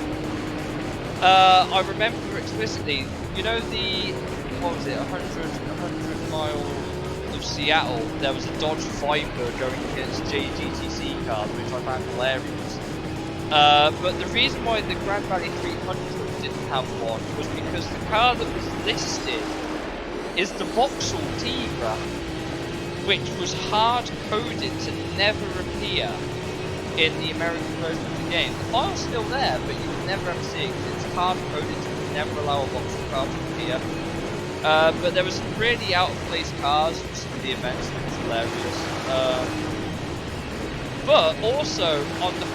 I remember explicitly, you know the, what was it, 100 miles of Seattle, there was a Dodge Viper going against JGTC cars, which I found hilarious. But the reason why the Grand Valley 300 didn't have one was because the car that was listed is the Vauxhall Tigra, which was hard-coded to never appear in the American version of the game. The file's still there, but you can never ever see it because it's hard-coded to never allow a Vauxhall car to appear. But there were some really out-of-place cars for some of the events, which was hilarious. But also on the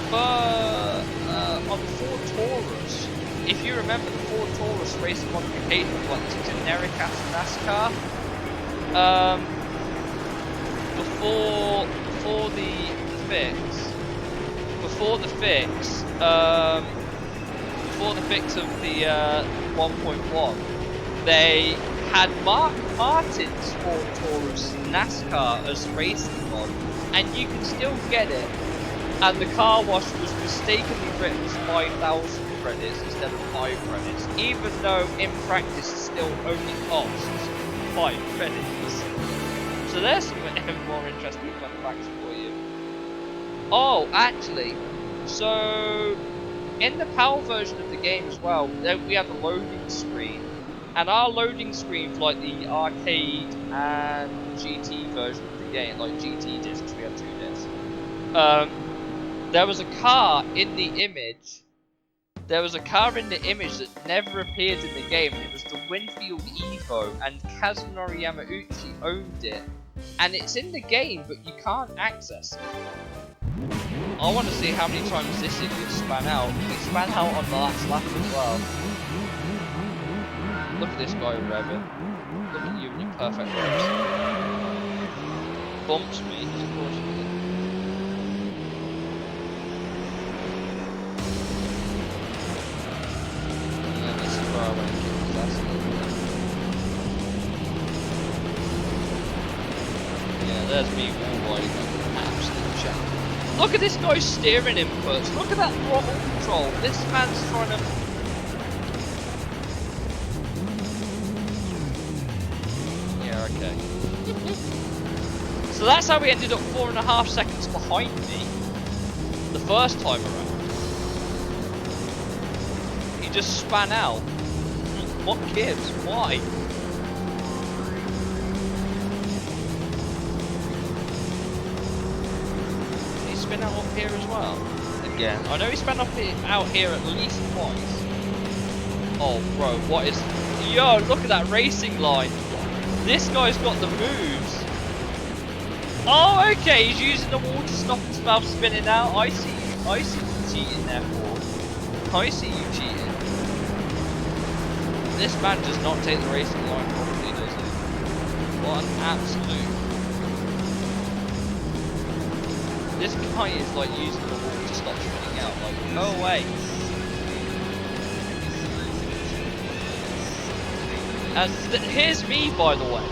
Ford Taurus, if you remember, the Ford Taurus racing modification was like this generic ass NASCAR. Before the fix of the 1.1, they had Martin's Ford Taurus NASCAR as racing mod, and you can still get it. And the car wash was mistakenly written as 5,000 credits instead of 5 credits, even though in practice it still only costs 5 credits. So there's some more interesting fun facts for you. Oh, actually, so in the PAL version of the game as well, we have a loading screen, and our loading screen for like the arcade and GT version of the game, like GT discs, we had 2 discs. There was a car in the image. There was a car in the image that never appeared in the game, and it was the Winfield Evo, and Kazunori Yamauchi owned it. And it's in the game, but you can't access it. I want to see how many times this idiot span out. He span out on the last lap as well. Look at this guy revving. Look at you and your perfect revs. Bumps me, of course he did. Yeah, this is where I want to kick his ass a little bit. Yeah, there's me wall riding an absolute champ. Look at this guy's steering inputs. Look at that throttle control. This man's trying to... Yeah, okay. So that's how we ended up 4.5 seconds behind me the first time around. He just span out. What gives? Why? Spin out up here as well. Again, I know he's spun out here at least twice. Oh, bro, what is? Yo, look at that racing line. This guy's got the moves. Oh, okay, he's using the wall to stop his mouth spinning out. I see you cheating there, Ford. I see you cheating. This man does not take the racing line properly, does he? What an absolute. This guy is like using the wall to stop spinning out, like, go away. Here's me, by the way.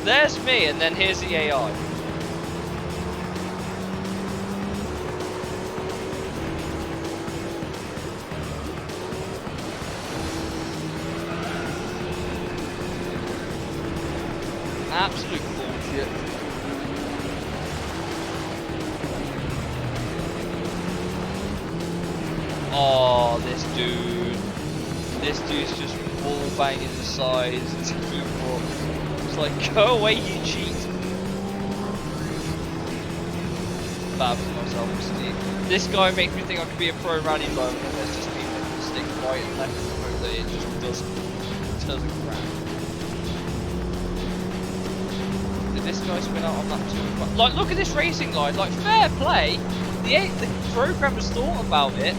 There's me, and then here's the AI. Absolute bullshit. Oh, this dude's just wall banging the sides to keep up. It's like, go away, you cheat. Bad for my self-esteem. This guy makes me think I could be a pro rally driver, but there's just been a mistake. stick right and left and hope that it just doesn't crash. Did this guy spin out on that too? Like, look at this racing line. Like, fair play. The programmers thought about it.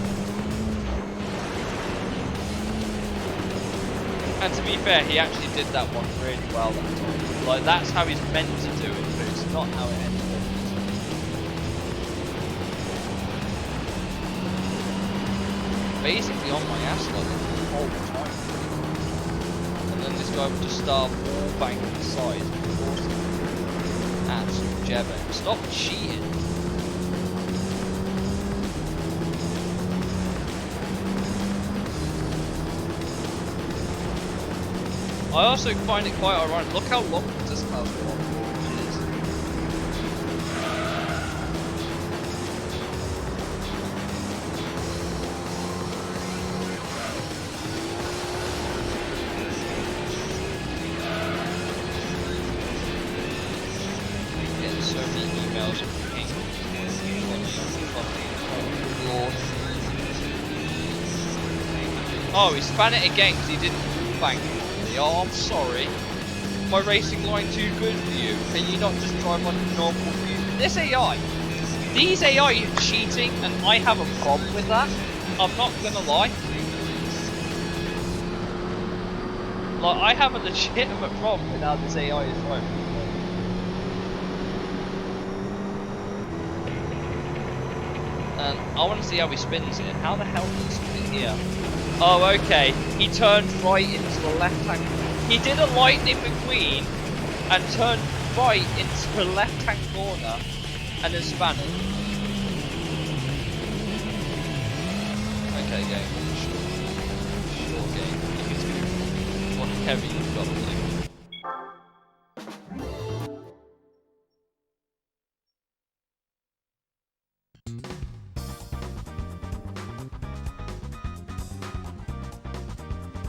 And to be fair, he actually did that one really well that time. Like, that's how he's meant to do it, but it's not how it ended up. Basically on my ass like the whole time. And then this guy would just start wall banging the side. Absolute jabber. Stop cheating. I also find it quite ironic. Look how long this car's got. Getting so many emails of oh, he span it again because he didn't bank. Oh, I'm sorry. My racing line too good for you? Can you not just drive on normal view? This AI, these AI are cheating, and I have a problem with that. I'm not gonna lie. Like, I have a legitimate problem with how this AI is driving. And I want to see how he spins it. How the hell did he spin it here? Oh, okay. He turned right into the left hand. He did a Lightning McQueen and turned right into the left hand corner and then span it. Okay, game. Short game. Whatever you've got to do.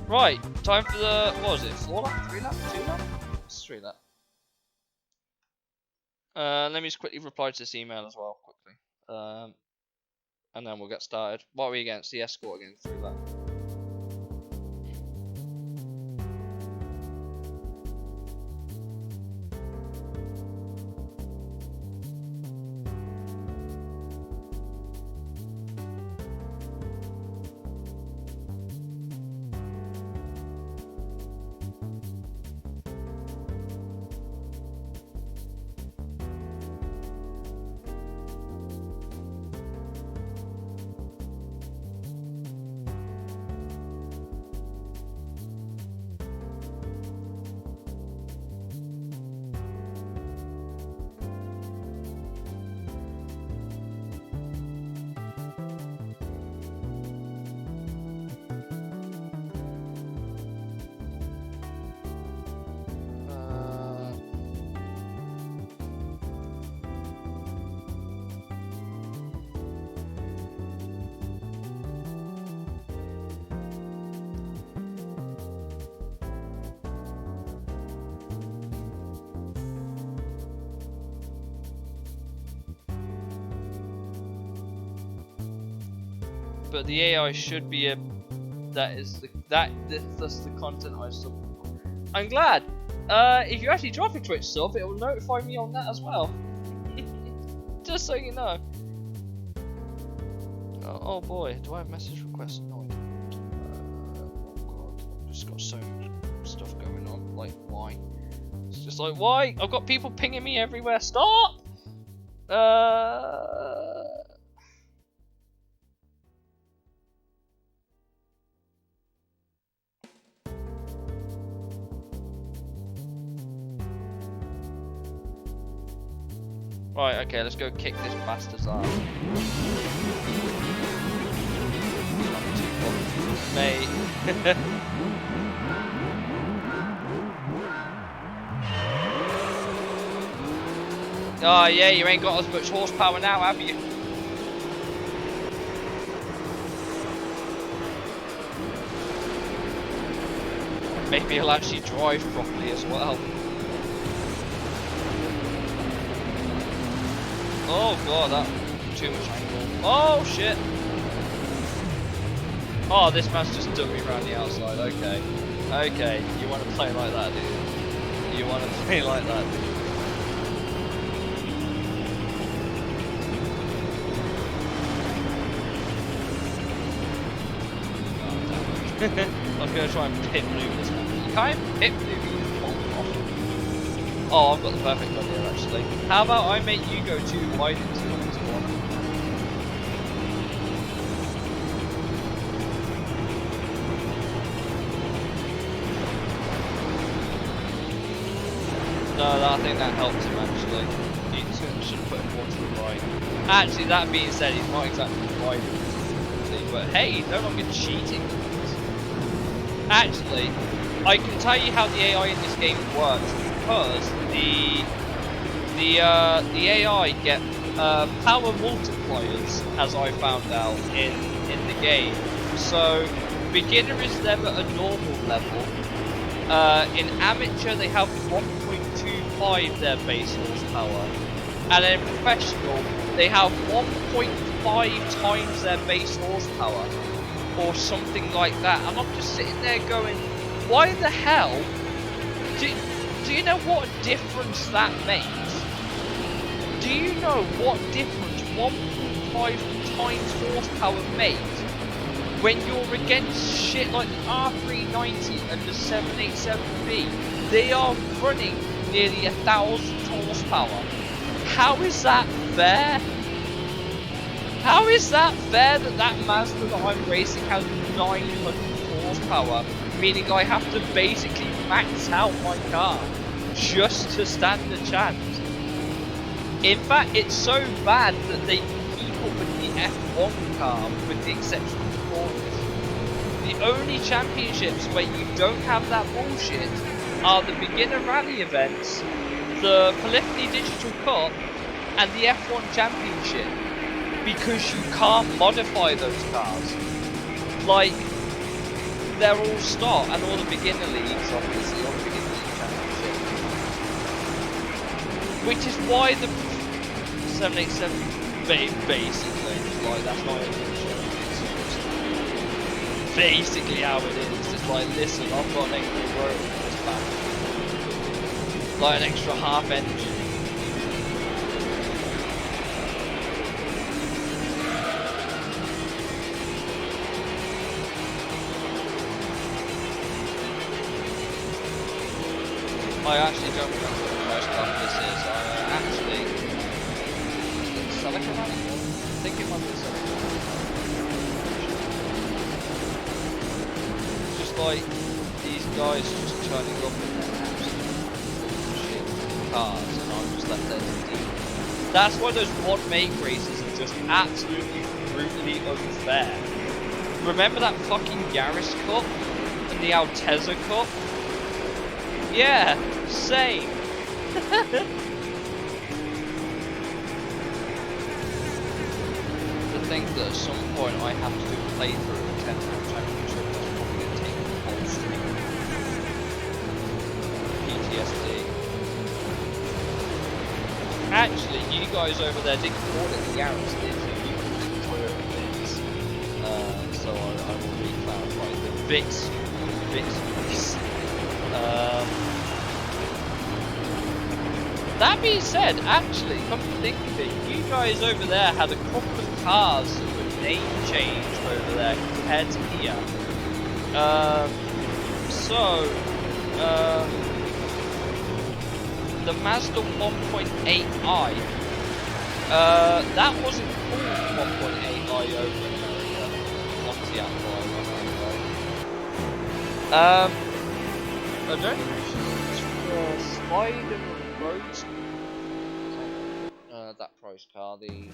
Right, time for the, what was it, 4 lap, 3 lap, 2 lap? It's 3 lap. Let me just quickly reply to this email as well, quickly. And then we'll get started. What are we against? The Escort again, 3 lap. But the AI should be a. That's the content I sub. I'm glad. If you actually drop a Twitch sub, it will notify me on that as well. Just so you know. Oh boy, do I have message requests? No. Oh god, I've just got so much stuff going on. Like, why? It's just like, why? I've got people pinging me everywhere. Stop. Right, okay, let's go kick this bastard's ass. Mate. Oh yeah, you ain't got as much horsepower now, have you? Maybe he'll actually drive properly as well. Oh god, that too much angle. Oh shit! Oh, this man's just dumped me around the outside. Okay. Okay, you want to play like that, dude? You want to play like that, dude? I was going to try and pit maneuver this one. You can't even pit maneuver, you just bolt off. Oh, I've got the perfect idea actually. How about I make you go too wide into this corner? No, I think that helps him actually. You should put him more to the right. Actually, that being said, he's not exactly wide, but hey, he's no longer cheating. Actually, I can tell you how the AI in this game works because the AI get power multipliers, as I found out in the game. So beginner is never a normal level. In amateur they have 1.25 their base horsepower, and in professional they have 1.5 times their base horsepower. Or something like that, and I'm just sitting there going, why the hell? Do you know what difference that makes? Do you know what difference 1.5 times horsepower makes when you're against shit like the R390 and the 787B? They are running nearly 1,000 horsepower. How is that fair? How is that fair that Mazda that I'm racing has 900 horsepower, meaning I have to basically max out my car just to stand a chance? In fact, it's so bad that they keep up with the F1 car, with the exception of performance. The only championships where you don't have that bullshit are the beginner rally events, the Polyphony Digital Cup, and the F1 Championship. Because you can't modify those cars. Like, they're all stock, and all the beginner leagues, obviously, all the beginner league championship. Which is why the 787 basically, like, that's not even it's basically how it is. It's like, listen, I've got an extra rotor in this back. Like an extra half engine. I actually don't remember what the most car this is. Actually, is it Celica Rally? I think it might be Celica Rally. It's just like these guys just turning up in their absolute shit cars, and I'm just left there to deal. That's why those mod make races are just absolutely brutally unfair. Remember that fucking Yaris Cup and the Altezza Cup? Yeah, same. To think that at some point I have to do a playthrough of a 10-round championship that's probably going to take the whole stream. PTSD. Actually, you guys over there didn't call it the Yaris, did you? You called it the Toyota Vitz. So I will re-clarify the Vitz. That being said, actually, come to think of it, you guys over there had a couple of cars that were name changed over there compared to here. The Mazda 1.8i, that wasn't called 1.8i over in America. I don't know if it's the Spider Road. That price car, the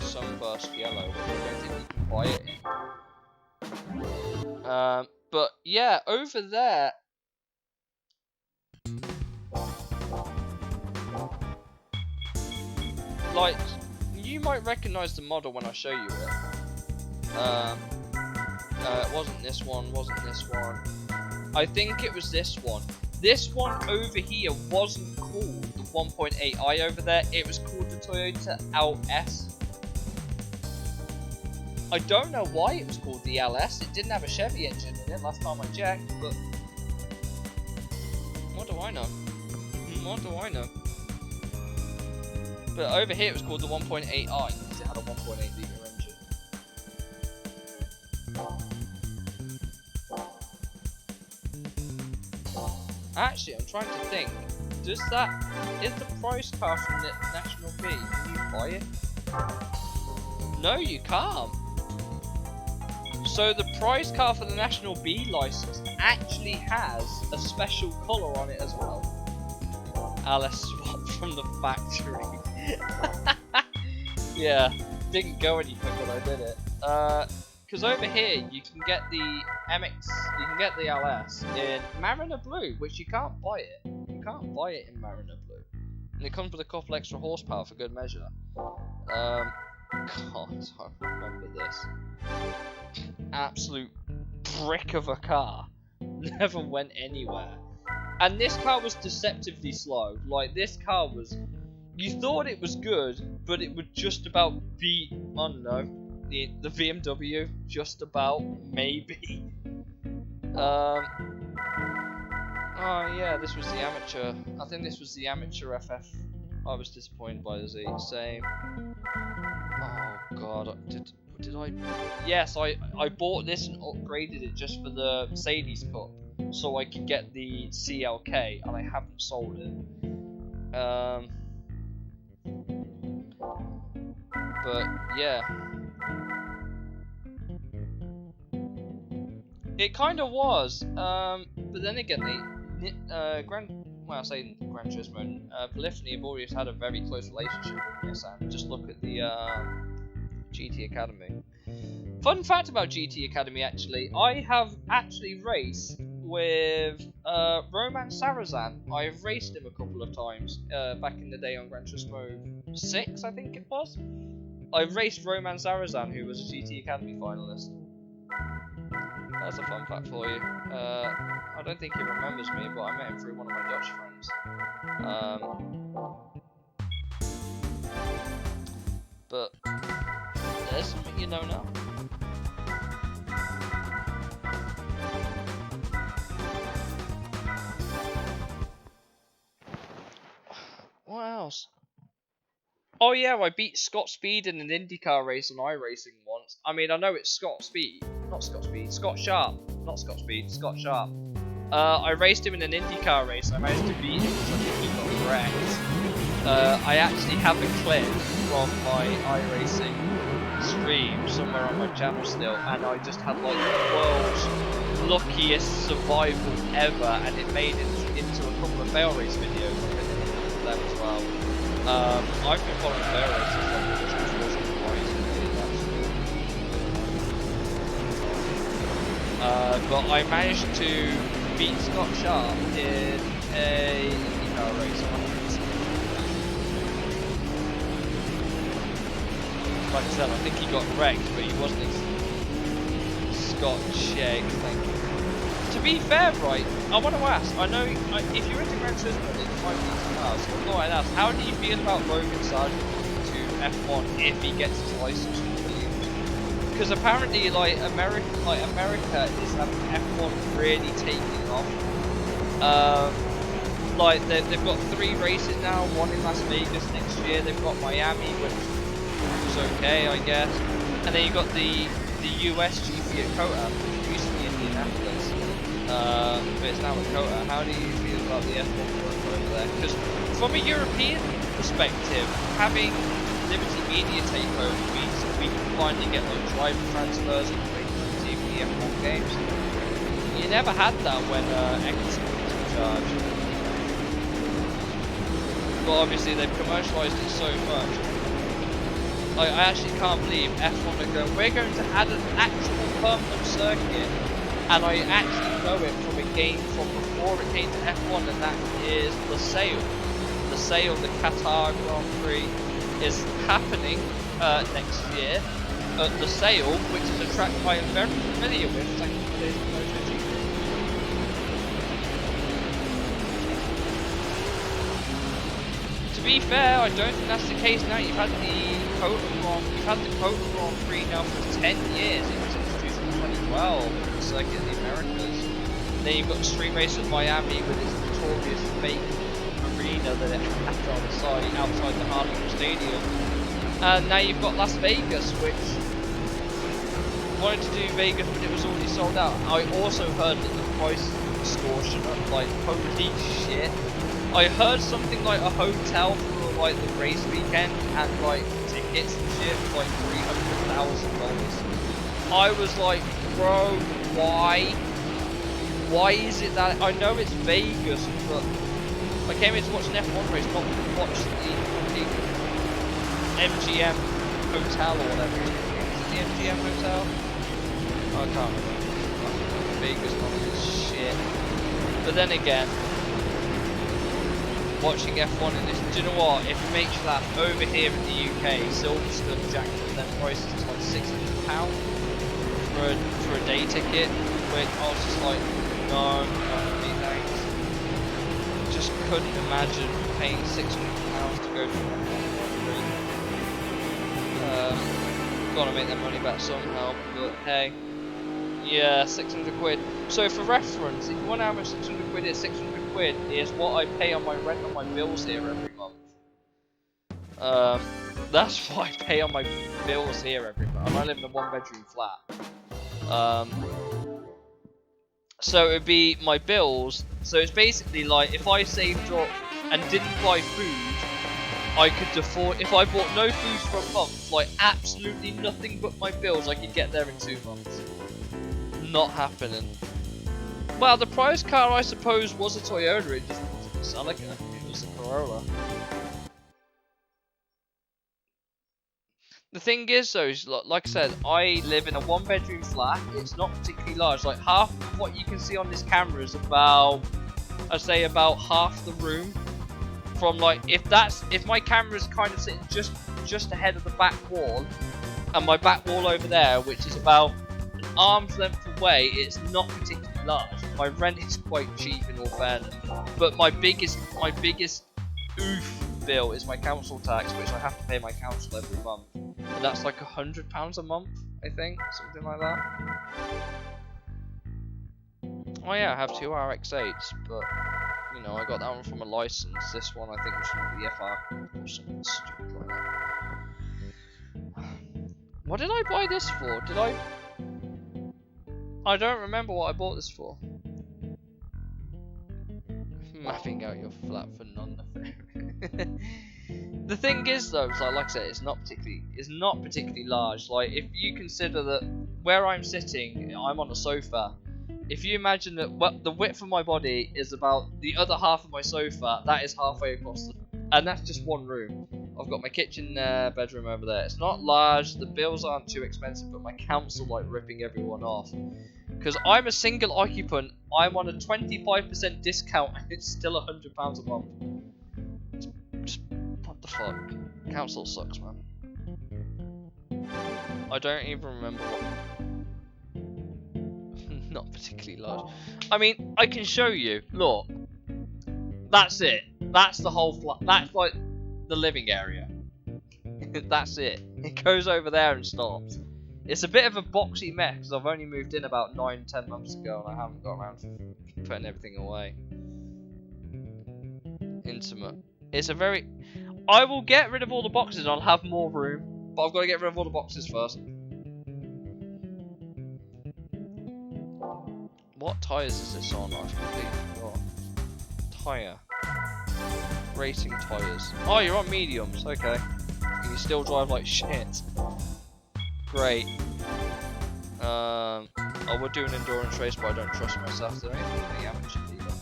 Sunburst Yellow, which I don't think you can buy it in. But yeah, over there. Like, you might recognise the model when I show you it. It wasn't this one, I think it was this one. This one over here wasn't called the 1.8i over there, it was called the Toyota LS. I don't know why it was called the LS. It didn't have a Chevy engine in it last time I checked, but what do I know? What do I know? But over here it was called the 1.8i because it had a 1.8 litre engine. Actually, I'm trying to think. Is the price car from the National B? Can you buy it? No, you can't. So the prize car for the National B license actually has a special colour on it as well. LS swap from the factory. Yeah, didn't go any quicker when I did it. Because over here you can get the MX, you can get the LS in Mariner Blue, which you can't buy it. You can't buy it in Mariner Blue, and it comes with a couple extra horsepower for good measure. God, I remember this. Absolute brick of a car. Never went anywhere. And this car was deceptively slow. Like, this car was... You thought it was good, but it would just about beat, I don't know, the BMW. Just about, maybe. Oh yeah, this was the amateur. I think this was the amateur FF. I was disappointed by the Z. Same. Oh god, did I? Yes, I bought this and upgraded it just for the Mercedes Cup, so I could get the CLK, and I haven't sold it. But yeah, it kind of was. But then again, Gran Turismo and Polyphony have always had a very close relationship with Nissan. Just look at the GT Academy. Fun fact about GT Academy, actually, I have actually raced with Roman Sarazan. I've raced him a couple of times back in the day on Gran Turismo 6, I think it was. I raced Roman Sarazan, who was a GT Academy finalist. That's a fun fact for you. I don't think he remembers me, but I met him through one of my Dutch friends. But there's something you know now. What else? Oh yeah, I beat Scott Speed in an IndyCar race on iRacing once. I mean, I know it's Scott Speed. Not Scott Speed. Scott Sharp. Not Scott Speed. Scott Sharp. I raced him in an IndyCar race. I managed to beat him because I think he got wrecked. I actually have a clip from my iRacing stream somewhere on my channel still, and I just had like the world's luckiest survival ever, and it made it into a couple of fail race videos for them as well. I've been following fail races from just wasn't quite but I managed to beat Scott Sharp in a IndyCar race. Like I said, I think he got wrecked, but he wasn't Scott Shake, thank you. To be fair, right, I want to ask, I know, if you're into Gran Turismo, then you might need to ask, I thought I'd ask, how do you feel about Logan Sargent to F1 if he gets his license from Williams? Because apparently, like, America is having F1 really taking off. Like, they've got 3 races now, one in Las Vegas next year, they've got Miami, which is okay, I guess. And then you've got the US GP at COTA, which used to be Indianapolis. But it's now at COTA. How do you feel about the F1 over there? Because from a European perspective, having Liberty Media take over means that we can finally get like driver transfers and frequency for the F1 games. You never had that when Eccleston was in charge. But obviously they've commercialised it so much. I actually can't believe F1 are going, we're going to add an actual permanent circuit, and I actually know it from a game from before it came to F1, and that is the Sale. The Sale, the Qatar Grand Prix, is happening next year at the Sale, which is a track I am very familiar with, thanks to MotoGP. To be fair, I don't think that's the case now. You've had the had the Coda Grand Prix now for 10 years, since 2012, in the circuit of the Americas. Then you've got the Street Race of Miami with its notorious fake arena that it had on the side outside the Harlem Stadium. And now you've got Las Vegas, which wanted to do Vegas, but it was already sold out. I also heard that the price was extortionate, like holy shit. I heard something like a hotel for like the race weekend and like tickets and shit for like $300,000. I was like, bro, why? Why is it that? I know it's Vegas, but I came here to watch an F1 race, not to watch the MGM hotel or whatever. Is it the MGM hotel? I can't remember. Vegas is shit. But then again, watching F1 in this, do you know what? If it makes you laugh, over here in the UK, Silverstone Jackson, their price is like £600 for a day ticket. Which I was just like, no, thanks. Just couldn't imagine paying £600 to go to an F1 gotta make that money back somehow, but hey. Yeah, 600 quid. So for reference, if you want to know how much 600 quid is, 600 quid is what I pay on my rent on my bills here every month. That's what I pay on my bills here every month. I live in a 1-bedroom flat. So it would be my bills. So it's basically like if I saved up and didn't buy food, I could afford, if I bought no food for a month, like absolutely nothing but my bills, I could get there in 2 months. Not happening. Well, the prize car I suppose was a Toyota, it just wasn't a Celica, it was a Corolla. The thing is though, is, like I said, I live in a 1-bedroom flat, it's not particularly large, like half of what you can see on this camera is about, I'd say about half the room. From like, if my camera's kind of sitting just ahead of the back wall, and my back wall over there, which is about an arm's length away, it's not particularly large. My rent is quite cheap in all fairness, but my biggest oof bill is my council tax, which I have to pay my council every month, and that's like £100 a month, I think, something like that. Oh yeah, I have 2 RX-8s, but you know, I got that one from a license. This one I think was from the FR or something stupid like that. What did I buy this for? I don't remember what I bought this for. Mapping out your flat for non-affair. The thing is though, like I said, it's not particularly large. Like if you consider that where I'm sitting, I'm on a sofa. If you imagine that the width of my body is about the other half of my sofa, that is halfway across and that's just one room. I've got my kitchen bedroom over there. It's not large, the bills aren't too expensive, but my council like ripping everyone off. Because I'm a single occupant, I'm on a 25% discount and it's still £100 a month. Just what the fuck? Council sucks, man. I don't even remember what. Not particularly large. I mean, I can show you. Look, that's it. That's the whole flat. That's like the living area. That's it. It goes over there and stops. It's a bit of a boxy mess because I've only moved in about 9-10 months ago and I haven't got around to putting everything away. Intimate. It's a very. I will get rid of all the boxes and I'll have more room, but I've got to get rid of all the boxes first. What tyres is this on? I've completely forgot. Tyre. Racing tyres. Oh, you're on mediums. Okay. You still drive like shit. Great. I would do an endurance race, but I don't trust myself today. The amateur leader.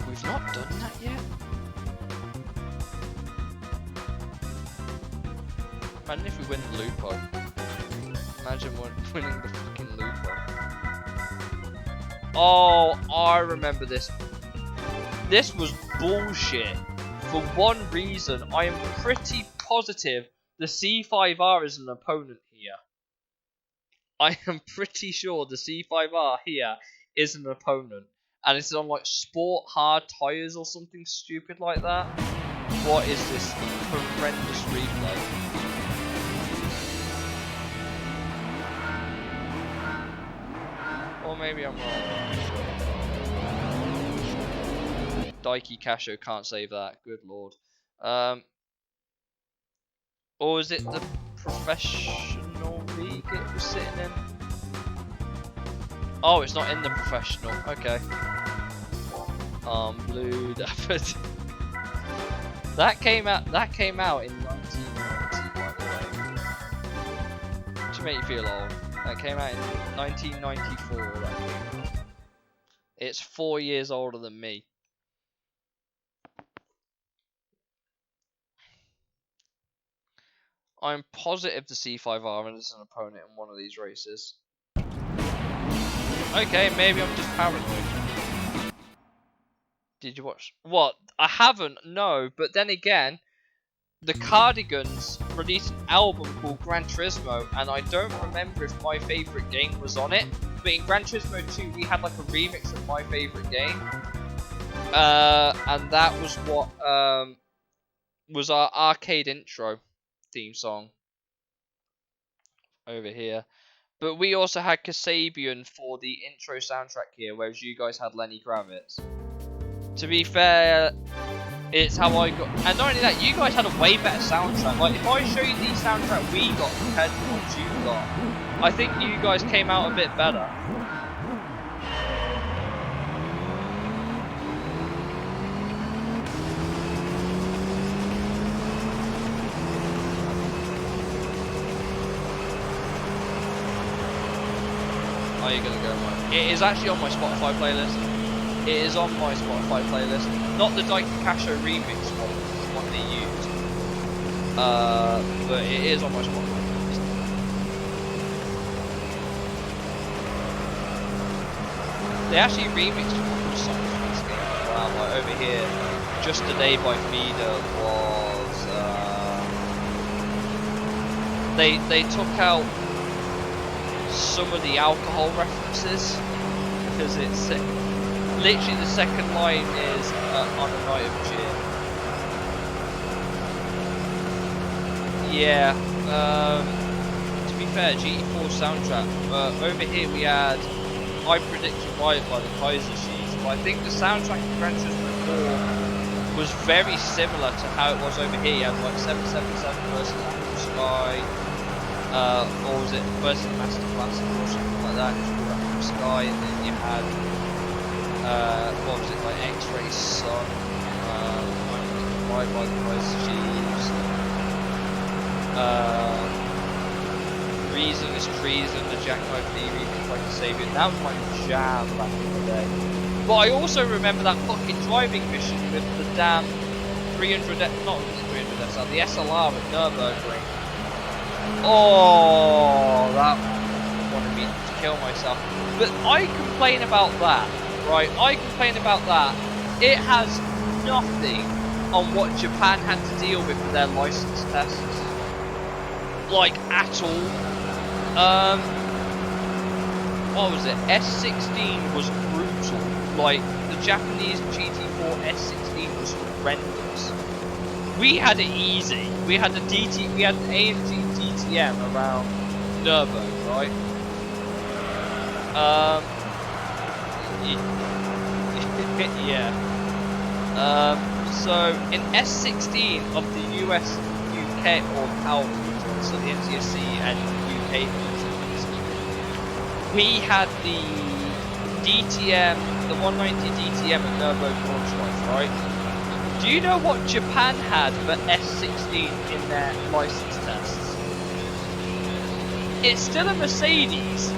We've not done that yet. Imagine if we win the Lupo. Imagine winning the fucking Lupo. Oh, I remember this. This was bullshit. For one reason, I am pretty positive the C5R is an opponent here. I am pretty sure the C5R here is an opponent. And it's on like sport hard tyres or something stupid like that. What is this horrendous replay? Or maybe I'm wrong. Daiki Casho can't save that. Good lord. Or is it the professional league it was sitting in? Oh, it's not in the professional. Okay. Blue Dapper. That came out in 1990, by the way. To make you feel old. That came out in 1994. That came out. It's 4 years older than me. I'm positive the C5R is an opponent in one of these races. Okay, maybe I'm just paranoid. Did you watch? What? I haven't, no. But then again, the Cardigans released an album called Gran Turismo, and I don't remember if my favourite game was on it. But in Gran Turismo 2, we had like a remix of my favourite game. And that was what was our arcade intro theme song over here. But we also had Kasabian for the intro soundtrack here, whereas you guys had Lenny Kravitz. To be fair, it's how I got... And not only that, you guys had a way better soundtrack. Like, if I show you the soundtrack we got compared to what you got, I think you guys came out a bit better. Are you gonna go on? It is actually on my Spotify playlist. It is on my Spotify playlist. Not the Daiki Casho remix one, which is one they used. But it is on my Spotify playlist. They actually remixed a couple of songs for this game as well. Like over here, Just a Day by Mida was they took out some of the alcohol references because it's literally the second line is on a night of gin. Yeah. To be fair, GT4 soundtrack. Over here we had I Predicted Right by the Kaiser Chiefs, but I think the soundtrack in Gran Turismo 4 was very similar to how it was over here. You had like 777 versus Apple Sky. Or was it versus Master Classic or something like that? Just called Apple Sky, and then you had what was it, like X-Ray Sun, Right by the Kaiser Chiefs, Reason is Treason, the Jackknife Lee remix by Kasabian. That was my jam back in the day. But I also remember that fucking driving mission with the damn 300, not the 300 SL, the SLR with Nürburgring. Oh, that wanted me to kill myself. But I complain about that, right? I complain about that. It has nothing on what Japan had to deal with for their license tests. Like, at all. What was it? S16 was brutal. Like, the Japanese GT4 S16 was horrendous. We had it easy. We had an AMG DTM around Nürburgring, right? Yeah. So in S16 of the US, UK, or PAL regions, so the NTSC and UK regions, we had the DTM, the 190 DTM at Nürburgring launch, right? Do you know what Japan had for S16 in their license tests? It's still a Mercedes,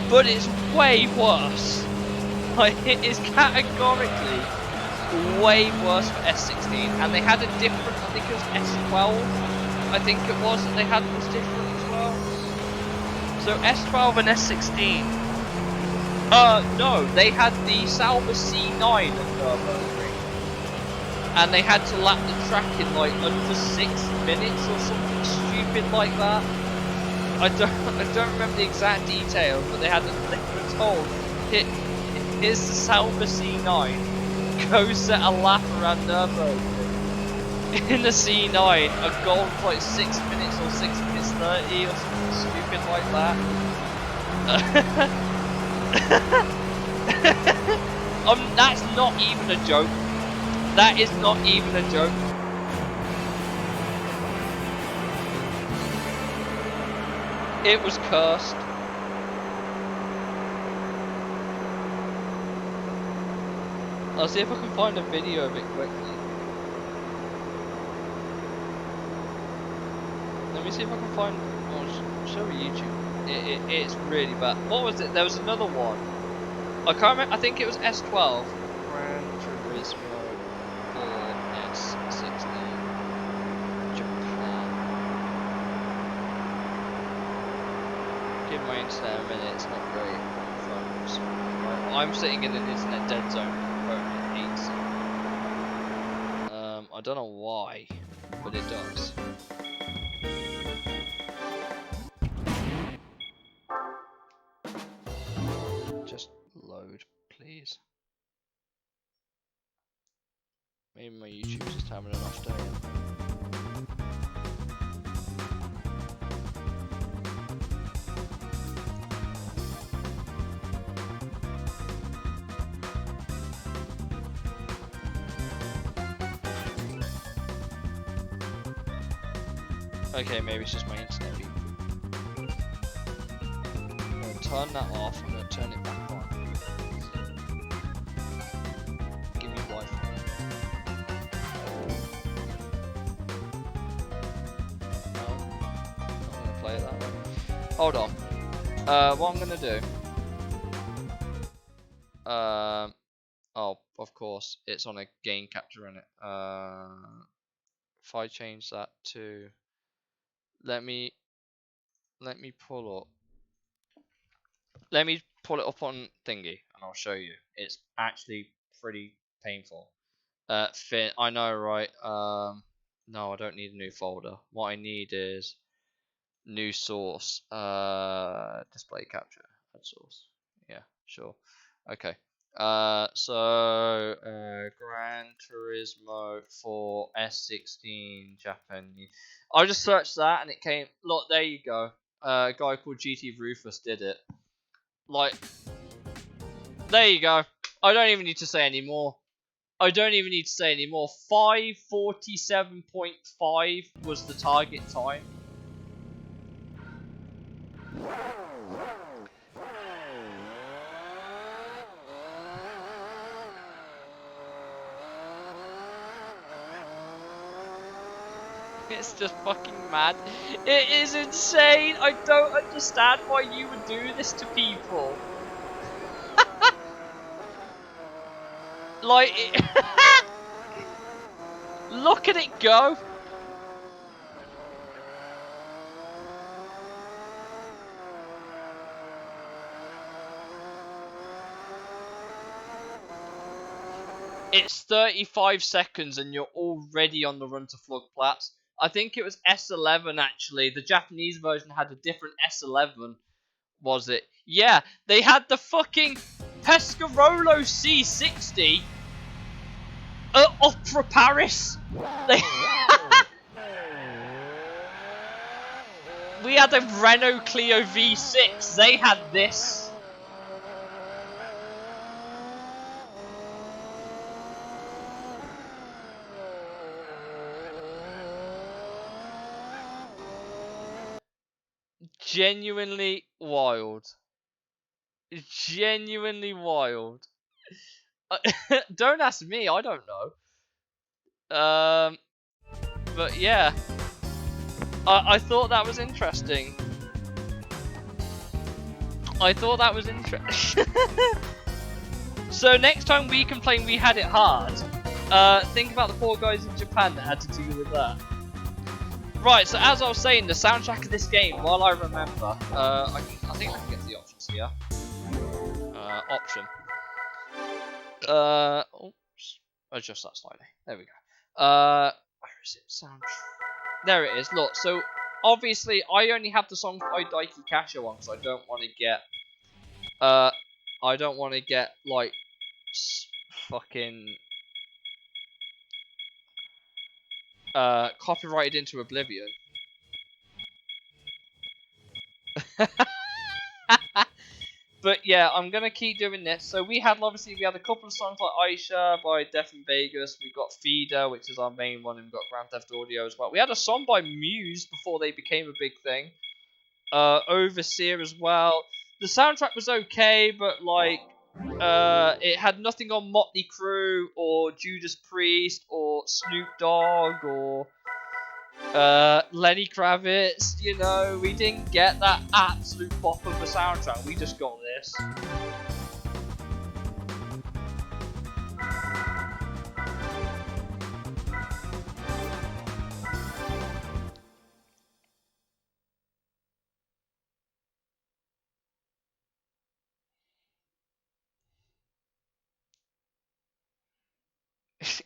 but it's way worse. Like, it is categorically way worse for S16, and they had a different, I think it was S12, I think it was, that they had was different as well. So S12 and S16, no, they had the Sauber C9 at Nürburgring, and they had to lap the track in like under 6 minutes or something stupid like that. I don't remember the exact details, but they were told, here's the Sauber C9, go set a lap around Nürburgring. in the C9, a goal of like 6 minutes or 6 minutes 30 or something stupid like that. That's not even a joke. That is not even a joke. It was cursed. I'll see if I can find a video of it quickly. Let me see if I can find. I'll show you YouTube. It's really bad. What was it? There was another one. I can't remember. I think it was S12. Gran Turismo or S16. Japan. Give my internet a minute. It's not great. Phones. I'm sitting in an internet dead zone. It hates it. I don't know why, but it does. Just load, please. Maybe my YouTube's just having an off day. Okay, maybe it's just my internet. I'm gonna turn that off. I'm gonna turn it back on. Give me Wi-Fi. No, I'm gonna play it that way. Hold on. What I'm gonna do. Oh, of course, it's on a gain capture in it. If I change that to, let me pull up. Let me pull it up on thingy, and I'll show you. It's actually pretty painful. I know, right? No, I don't need a new folder. What I need is new source. Display capture. Add source. Yeah, sure. Okay. Gran Turismo for S16 Japanese. I just searched that and it came. Look, there you go. A guy called GT Rufus did it. Like, there you go. I don't even need to say any more. 5:47.5 was the target time. It's just fucking mad. It is insane. I don't understand why you would do this to people. Like, look at it go. It's 35 seconds and you're already on the run to Flugplatz. I think it was S11 actually. The Japanese version had a different S11. Was it? Yeah, they had the fucking Pescarolo C60 at Opera Paris. We had a Renault Clio V6. They had this. Genuinely wild. Genuinely wild. Don't ask me, I don't know. But yeah. I thought that was interesting. So next time we complain we had it hard, think about the poor guys in Japan that had to deal with that. Right, so as I was saying, the soundtrack of this game, while I remember, I think I can get to the options here. Option. Oops. Adjust that slightly. There we go. Where is it? Soundtrack. There it is. Look, so obviously I only have the song by Daiki Kasha on, so I don't want to get like fucking copyrighted into oblivion. But yeah, I'm gonna keep doing this. So we had a couple of songs like Aisha by Def and Vegas. We've got Feeder, which is our main one, and we've got Grand Theft Audio as well. We had a song by Muse before they became a big thing. Overseer as well. The soundtrack was okay, but like, it had nothing on Motley Crue or Judas Priest or Snoop Dogg or Lenny Kravitz. You know, we didn't get that absolute bop of a soundtrack. We just got this.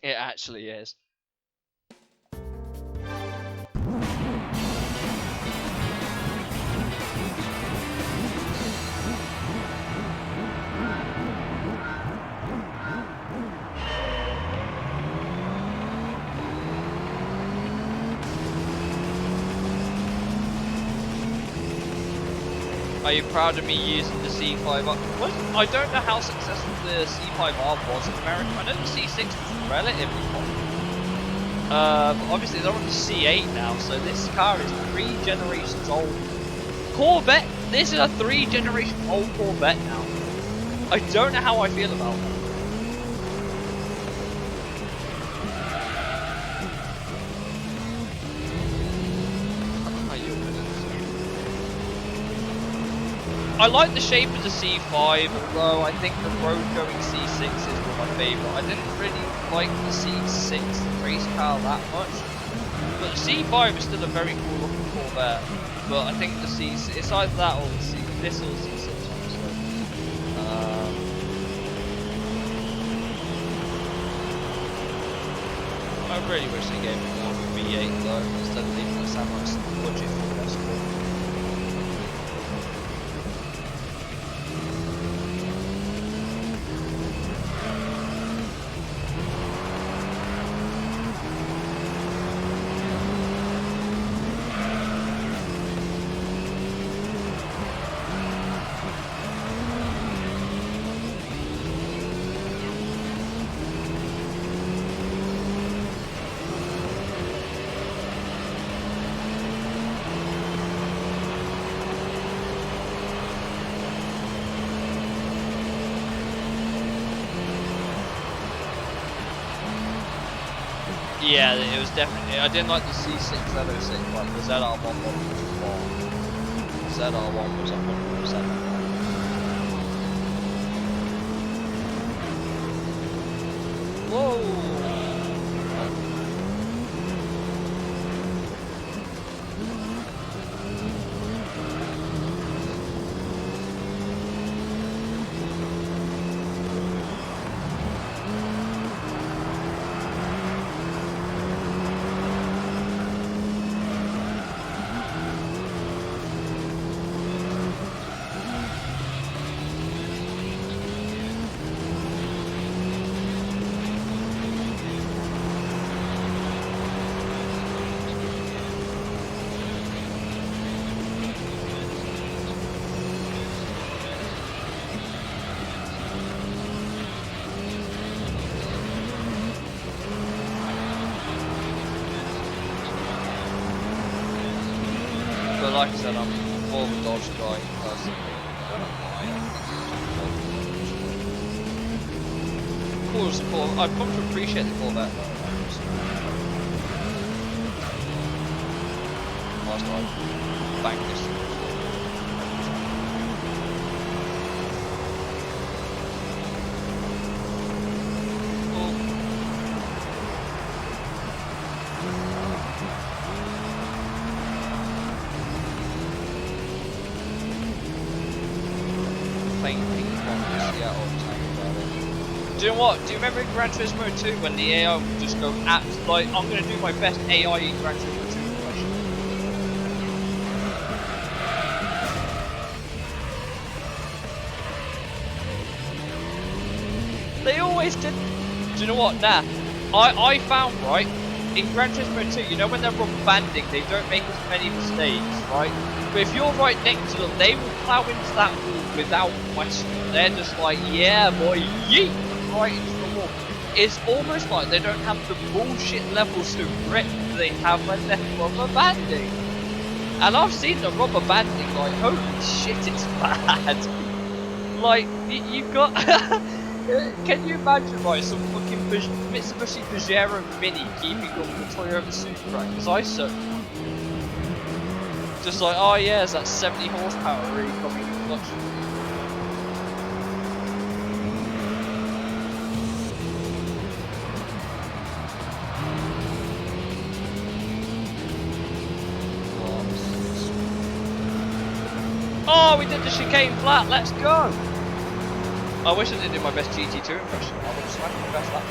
It actually is. Are you proud of me using the C5R? Well, I don't know how successful the C5R was in America. I know the C6 was relatively popular. But obviously they're on the C8 now, so this car is 3 generations old. Corvette! This is a 3 generation old Corvette now. I don't know how I feel about that. I like the shape of the C5, although I think the road-going C6 is one of my favourite. I didn't really like the C6 race car that much, but the C5 is still a very cool looking Corvette. But I think the C6, it's either that or the C, this or the C6, honestly. I really wish they gave me more of a V8 though, instead of leaving the Samurai's budget for the rest of it. Yeah, it was definitely. I didn't like the C6 Z06, but the ZR1 one was far. The ZR1 was 100%. Whoa! But like I said, I'm more of a Dodge guy personally. I don't know why. Cool as a Corvette. I've come to appreciate the Corvette though. Last time, banked this. Do you know what? Do you remember in Gran Turismo 2 when the AI would just go like, I'm going to do my best AI in Gran Turismo 2 impression? They always did. Do you know what? Nah. I found, right, in Gran Turismo 2, you know when they're rubber banding, they don't make as many mistakes, right? But if you're right next to them, they will plow into that wall without question. They're just like, yeah, boy, yeet, right into the wall. It's almost like they don't have the bullshit levels of grip they have when they're rubber banding. And I've seen the rubber banding, like, holy shit, it's bad. Like, you've got... Can you imagine, right, some fucking Mitsubishi Pajero Mini keeping up with Toyota Supra? Because I certainly just like, oh yeah, is that 70 horsepower really coming in clutch? Oh, we did the chicane flat, let's go! I wish I didn't do my best GT2 impression. I would have smacked my best lap.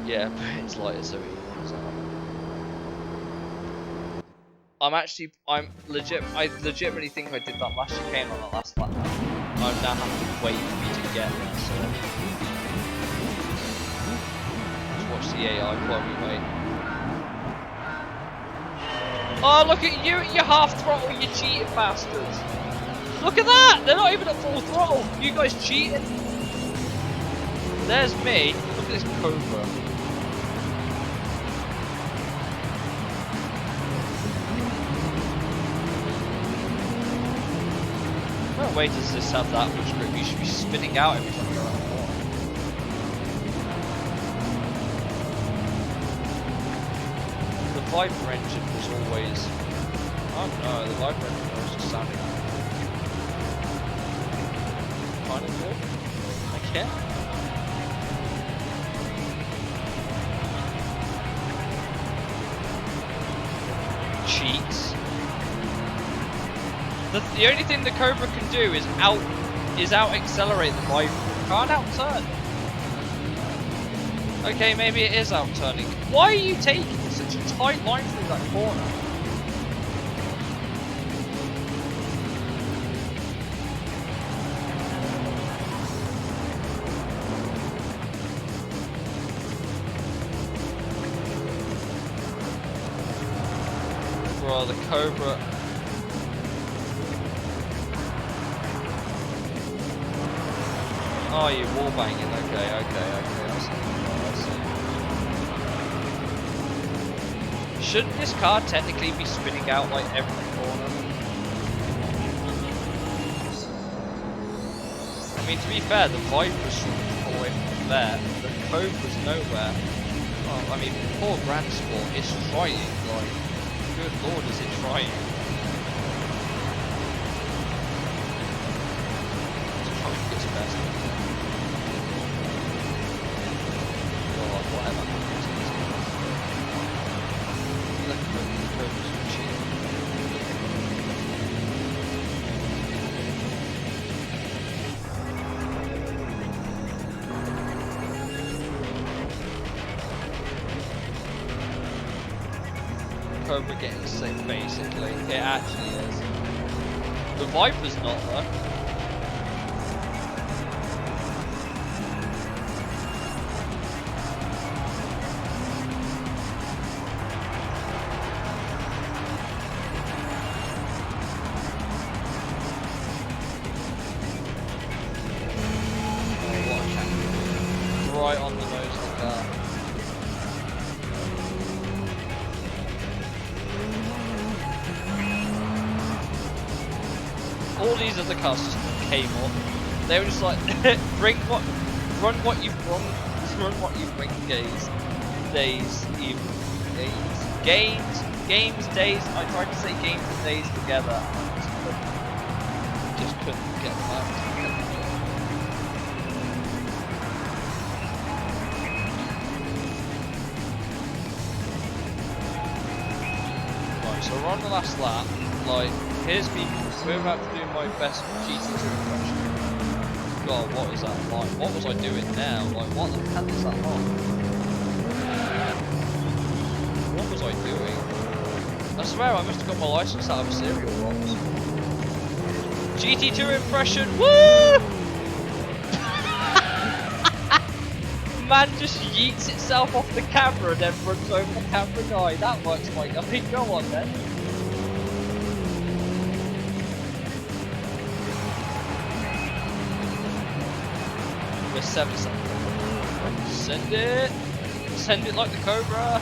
Yeah, but it's lighter, so he comes out. I legitimately think I did that last chicane on that last lap. I'm now having to wait for me to get there, so just watch the AI while we wait. Oh, look at you at your half throttle, you cheating bastards! Look at that! They're not even at full throttle! You guys cheating! There's me. Look at this Cobra. No way does this have that much grip. You should be spinning out every time you're around the corner. The Viper engine was always... Oh no, the Viper engine was just sounding kind of good, I guess. Cheats. The only thing the Cobra can do is out accelerate the Viper. Can't out turn. Okay, maybe it is out turning. Why are you taking such a tight line through that corner? Bro, the Cobra. Oh, you're wallbanging. Okay, I see. Shouldn't this car technically be spinning out like every corner? I mean, to be fair, the Viper's sort of all the way from there. The Cobra's nowhere. Oh, I mean, poor Grand Sport is trying. Like, good lord, is it trying? It's trying to get its best. Cobra getting sick, basically. It actually is. The Viper's not though. Oh, what a champion. Right on the nose of the car. All these other cars just came up. They were just like, run what you've wrong, run what you've wrong games, days. I tried to say games and days together. I just couldn't get them out together. Right, Right, so we're on the last lap. Like, here's me. We're about to do my best GT2 impression. God, what is that like? What was I doing now? Like, what the hell is that like? What was I doing? I swear I must have got my license out of cereal box. GT2 impression, woo! Man just yeets itself off the camera and then runs over the camera guy. That works fine. I think go on then. We're 7 seconds. Send it. Send it like the Cobra.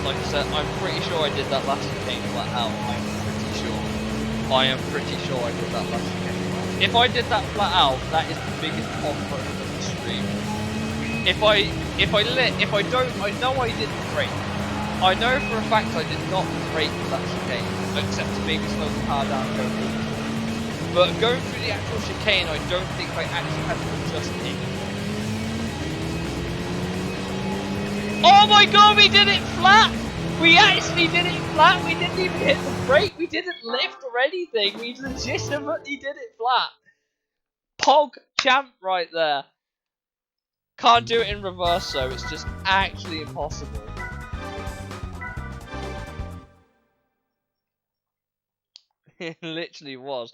Like I said, I'm pretty sure I did that last game flat out. I'm pretty sure. I am pretty sure I did that last game. If I did that flat out, that is the biggest off-road of the stream. If I don't, I know I didn't brake. I know for a fact I did not brake for that chicane, except to maybe slow the car down and go forward. But going through the actual chicane, I don't think I actually had to adjust anything. Oh my god, we did it flat! We actually did it flat! We didn't even hit the brake, we didn't lift or anything, we legitimately did it flat! Pog champ right there. Can't do it in reverse though, it's just actually impossible. It literally was.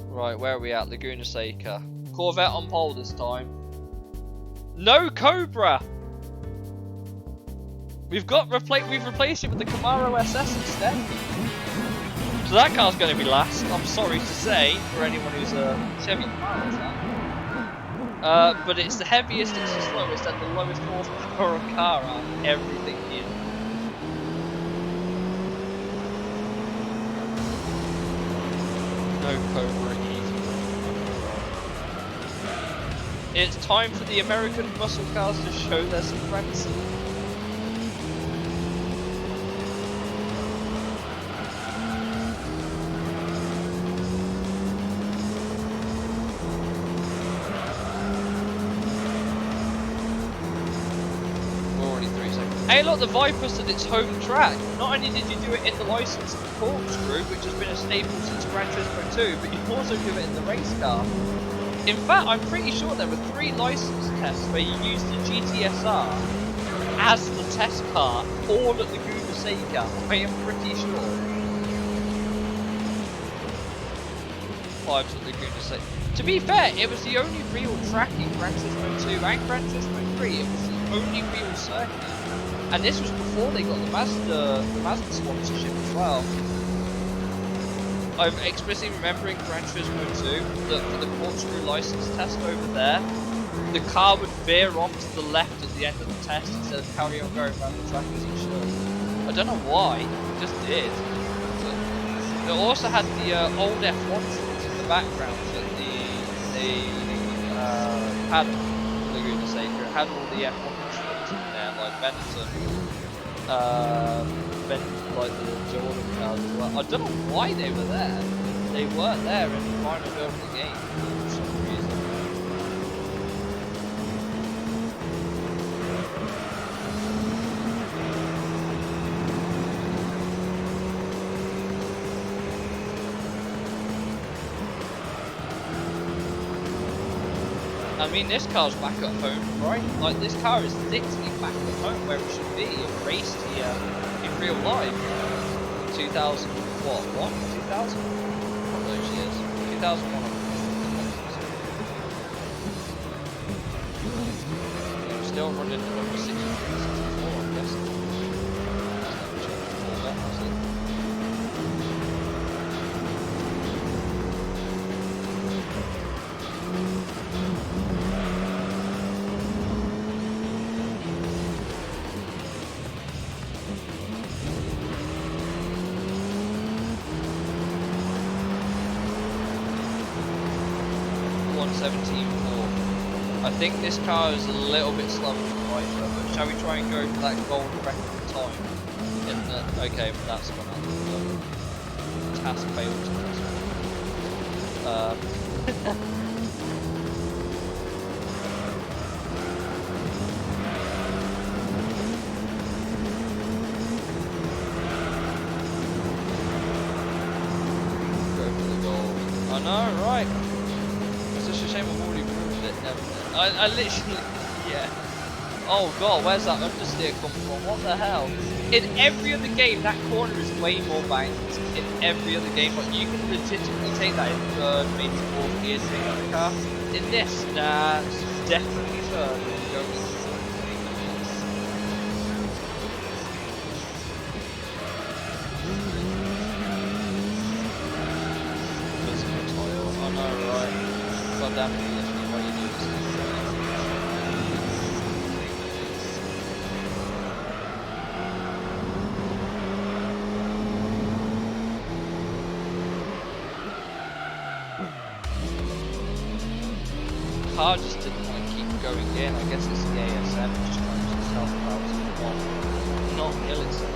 Right, where are we at? Laguna Seca. Corvette on pole this time. No Cobra! We've replaced it with the Camaro SS instead. So that car's going to be last, I'm sorry to say, for anyone who's a Chevy Camaro fan. But it's the heaviest, it's the slowest, and the lowest horsepower of car out of everything here. No Cobra easy. It's time for the American muscle cars to show their supremacy. Hey look, the Viper said its home track. Not only did you do it in the license of the corkscrew, which has been a staple since Gran Turismo 2, but you also do it in the race car. In fact, I'm pretty sure there were 3 license tests where you used the GTSR as the test car, all at Laguna Seca. I am pretty sure. 5's at Laguna Seca. To be fair, it was the only real track in Gran Turismo 2 and Gran Turismo 3. It was the only real circuit. And this was before they got the Mazda sponsorship as well. I'm explicitly remembering Gran Turismo 2 that for the corkscrew license test over there, the car would veer off to the left at the end of the test instead of carry on going around the track as it should. I don't know why, it just did. But it also had the old F1 trucks in the background at the paddock, Laguna Seca. It had all the F1 like Benetton, like the Jordan cars as well. I don't know why they were there. They weren't there in the final build of the game for some reason. I mean, this car's back at home, right? Like, this car is literally back at home where it should be. It raced here in real life. 2000, what? 2000? What those years? 2001. I'm still running the number 64, I'm guessing. That was it. 117.4. I think this car is a little bit slower than the Viper, but shall we try and go for that gold record time? Okay, that's gone out. Task failed. Go for the gold. I know, right? It's just a shame I've already proved it. I literally, yeah. Oh god, where's that understeer come from? What the hell? In every other game, that corner is way more banked. In every other game, but you can legitimately take that in third, maybe fourth gear, take out the car. In this, nah, it's definitely third. I know, right? God damn it, why you do this? Car just didn't want to keep going in. I guess it's the ASM just trying to self out not kill itself.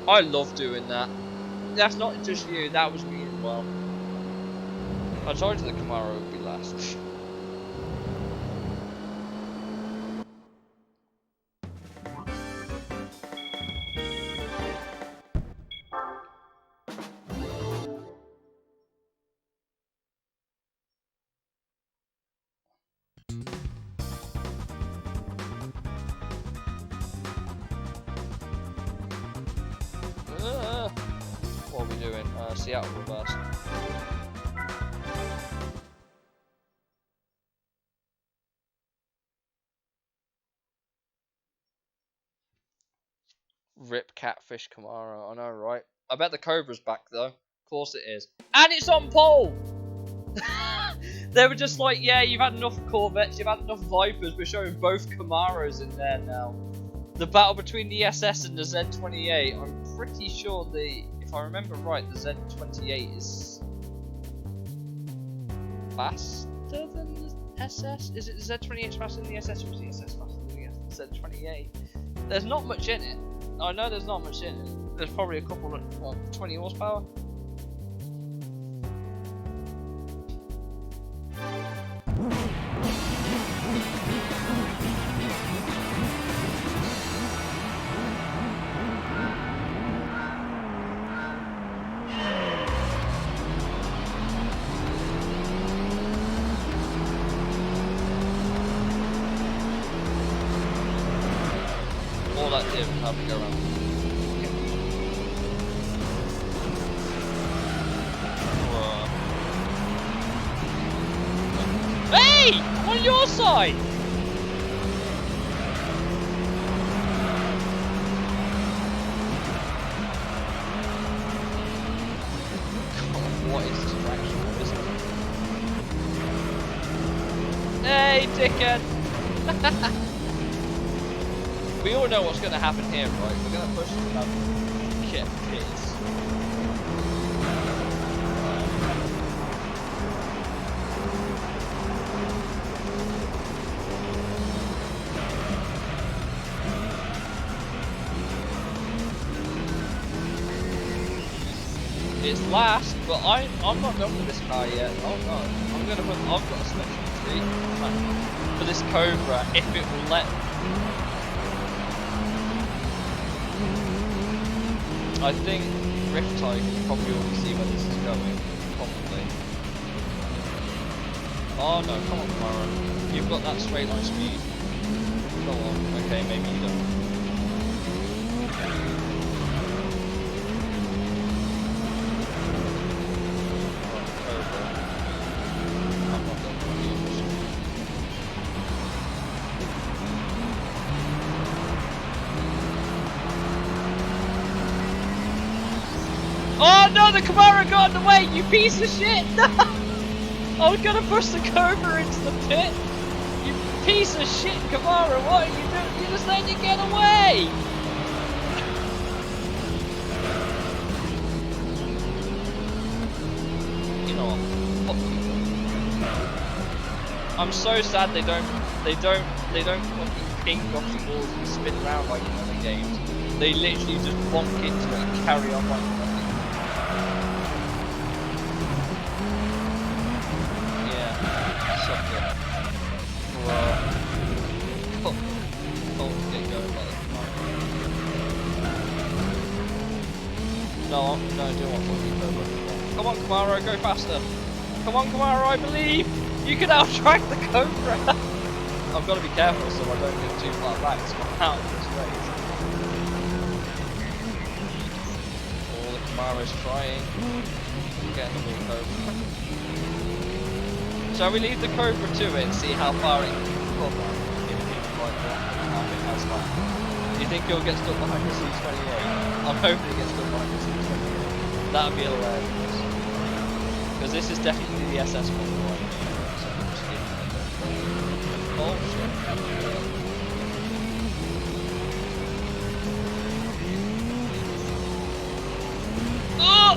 I love doing that. That's not just you, that was me as well. I told you the Camaro would be last. What are we doing? Seattle reverse. Rip Catfish Camaro, I know, right? I bet the Cobra's back though. Of course it is. And it's on pole! They were just like, yeah, you've had enough Corvettes, you've had enough Vipers, we're showing both Camaros in there now. The battle between the SS and the Z28, I'm pretty sure if I remember right, the Z28 is faster than the SS? Is it the Z28 faster than the SS, or is the SS faster than the Z28? There's not much in it. I know there's not much in it. There's probably a couple of, what, 20 horsepower? All that did was have to go around. Hey! I'm on your side! God, what is this traction? Hey, dickhead! We all know what's going to happen here, right? We're going to push them up. Shit, kids. It's last, but I'm not done with this car yet. Oh no, I've got a special treat for this Cobra if it will let me. I think Riptide can probably already see where this is going. Probably. Oh no, come on, Camaro. You've got that straight line speed. Come on. Okay, maybe you don't. Oh no, the Camaro got in the way, you piece of shit! No! I was gonna push the Cobra into the pit! You piece of shit, Kamara, what are you doing? You just letting it get away! You know what? I'm so sad they don't fucking ping off the balls and spin around like in other games. They literally just bonk into it and carry on like nothing. Yeah, suck it. Oh, get going by the No, I do want fucking Cobra. Come on, Kamara, go faster. Come on, Kamara, I believe you can outtrack the Cobra. I've got to be careful so I don't get too far back, so I'm out of this race. Oh, the Kamara's trying. Getting the little Cobra. Shall we leave the Cobra to it and see how far it can cover? Do you think he'll get stuck behind the C28? I'm hoping he gets stuck behind the C28. That would be hilarious. Because this is definitely the SS one. So I'm just giving it a go. Oh shit. Oh!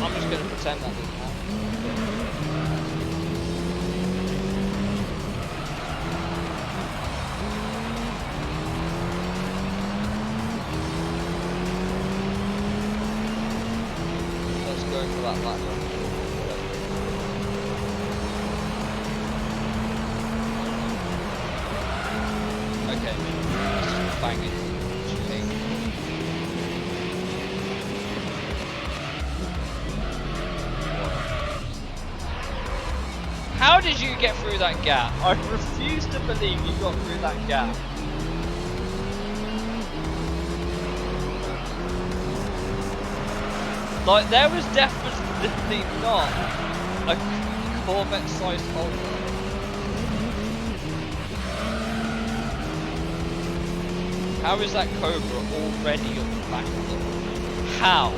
I'm just going to pretend that didn't happen. Going for that lap. Okay, let's just bang it. How did you get through that gap? I refuse to believe you got through that gap. Like, there was definitely not a Corvette-sized hole. How is that Cobra already on the back of them? How?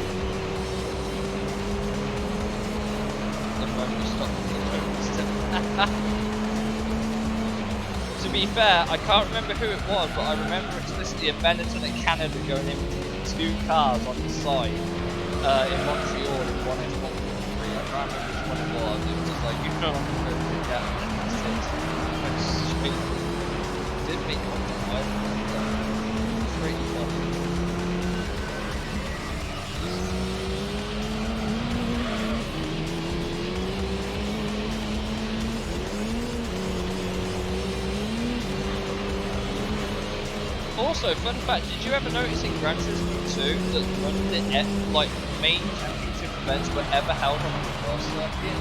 The moment you stop the To be fair, I can't remember who it was, but I remember explicitly a Benetton at Canada going in between two cars on the side. In Montreal in 1F1.3, I can't remember which one it was. It was just like, you know, I'm going to get it. Didn't make contact either, but it's really funny. Also, fun fact, did you ever notice in Gran Turismo 2 that none of the main championship events were ever held on the reverse circuit?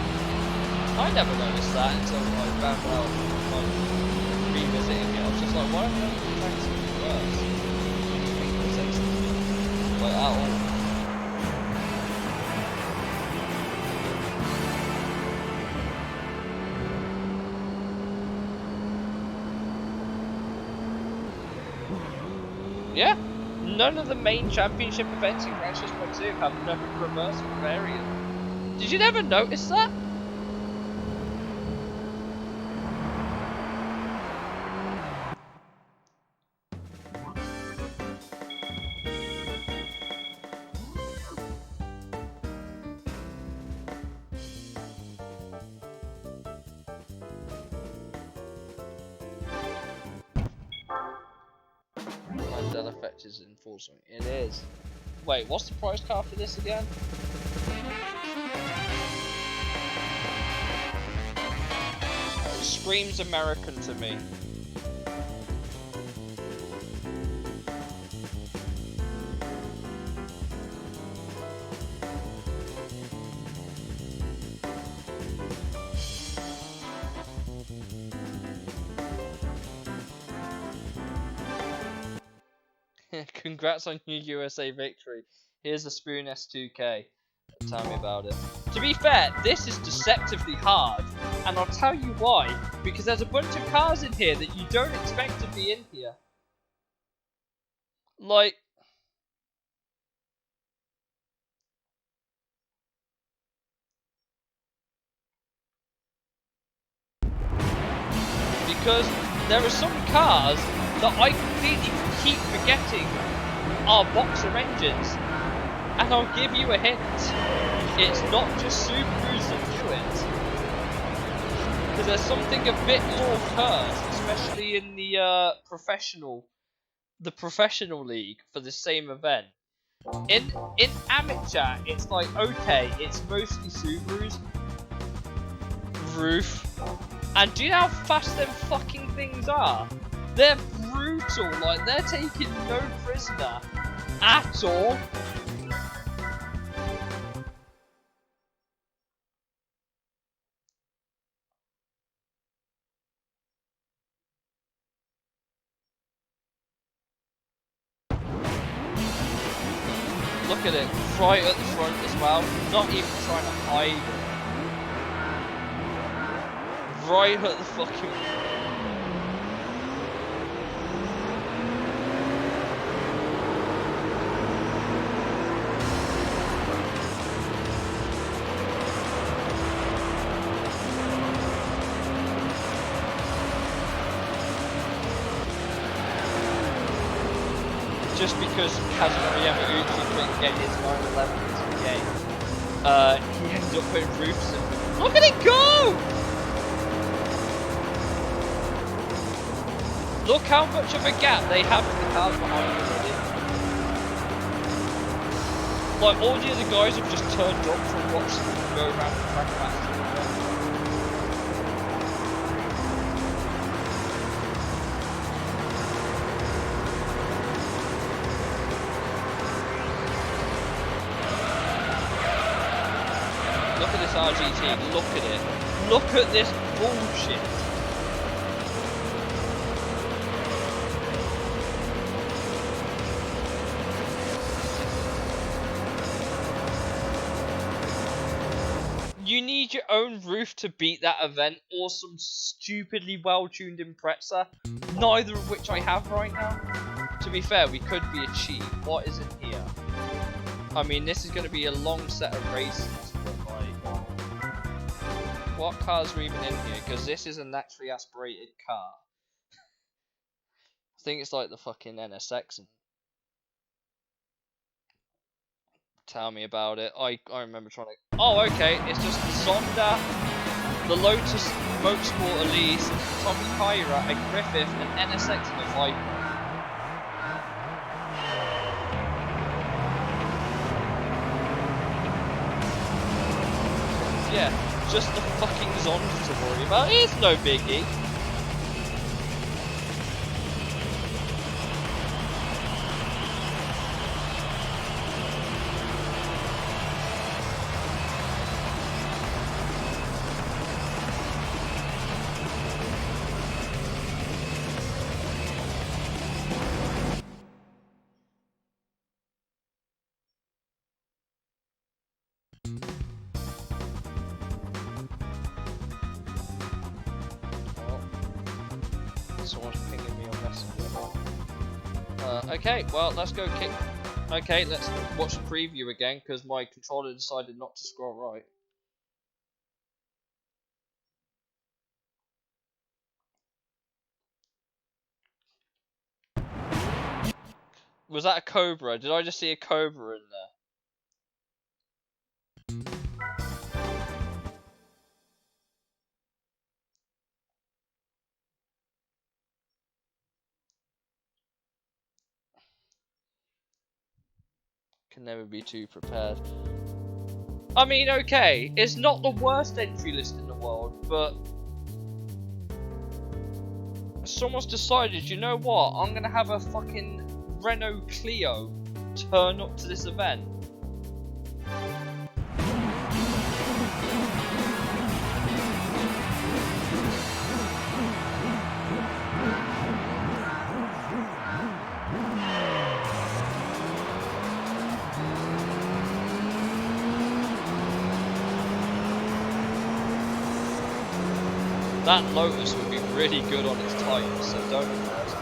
I never noticed that until I found out, revisiting it. I was just like, why are none of the tracks in reverse? It makes no sense to me. Like, at all. Yeah, none of the main championship events in Gran Turismo 2 have no reverse variant. Did you never notice that? Mandela effect is in full swing. It is. Wait, what's the price card for this again? It screams American to me. Congrats on your USA victory. Here's a Spoon S2K. Tell me about it. To be fair, this is deceptively hard, and I'll tell you why. Because there's a bunch of cars in here that you don't expect to be in here. Like... because there are some cars that I completely keep forgetting are boxer engines. And I'll give you a hint, it's not just Subarus that do it. Because there's something a bit more cursed, especially in the professional league for the same event. In amateur, it's like, okay, it's mostly Subarus, roof, and do you know how fast them fucking things are? They're brutal, like they're taking no prisoner at all. Look at it, right at the front as well, not even trying to hide it. Right at the fucking... Just because Kazunori Yamauchi couldn't get his 911 into the game, he ended up putting roofs in. Look at it go! Look how much of a gap they have with the cars behind them already. Like, all the other guys have just turned up to watch them go around the track faster. Look at this RGT, look at it. Look at this bullshit. You need your own roof to beat that event, or some stupidly well-tuned Impreza, neither of which I have right now. To be fair, we could be a cheat. What is in here? I mean, this is going to be a long set of races, but like, what cars are even in here? Because this is a naturally aspirated car. I think it's like the fucking NSX. And tell me about it. I remember trying to... Oh, okay. It's just the Zonda, the Lotus Motorsport Elise, Tommy Kyra, a Griffith, an NSX, and a Viper. Yeah, just the fucking Zonda to worry about. It's no biggie. Someone's pinging me on Messenger. Okay, well, let's go kick. Okay, let's watch the preview again because my controller decided not to scroll right. Was that a Cobra? Did I just see a Cobra in there? Can never be too prepared. I mean, okay, it's not the worst entry list in the world, but someone's decided, you know what, I'm gonna have a fucking Renault Clio turn up to this event. That Lotus would be really good on its tyres, so don't underestimate.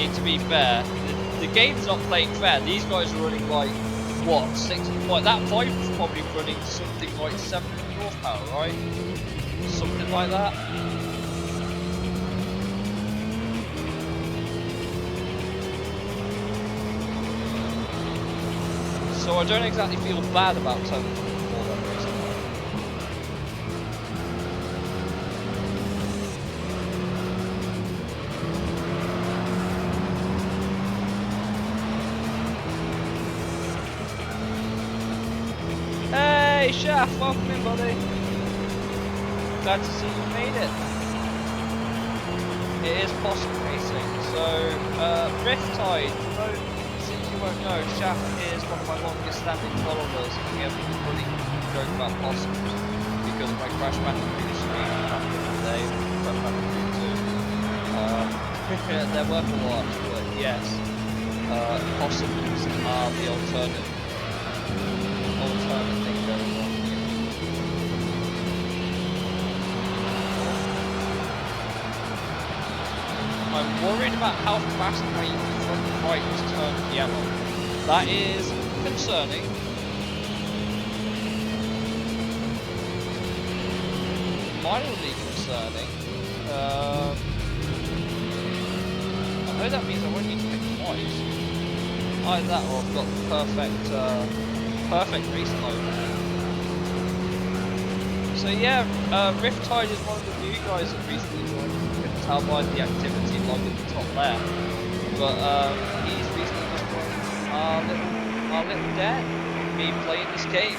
mean, to be fair, the game's not playing fair. These guys are running like, what, 6, like that 5 was probably running something like 700 horsepower, right? Something like that. So I don't exactly feel bad about turning all that racing. Hey, Chef, welcome in, buddy. Glad to see you made it. It is Possum Racing. So, Riptide, since you won't know, Chef is one of my longest standing followers. We have been really joke about possums because of my Crash Bandicoot stream back in the day, Crash Bandicoot 2. They're worth a lot, but yes, possums are the alternate thing going on. I'm worried about how fast my front right has turned yellow. That is concerning. Mildly concerning. I know that means I won't need to pick twice. Either that or I've got the perfect race mode. So yeah, Riptide is one of the new guys that recently joined. You can tell by the activity log at the top there. But he's recently just joined our little dad. Me playing this game.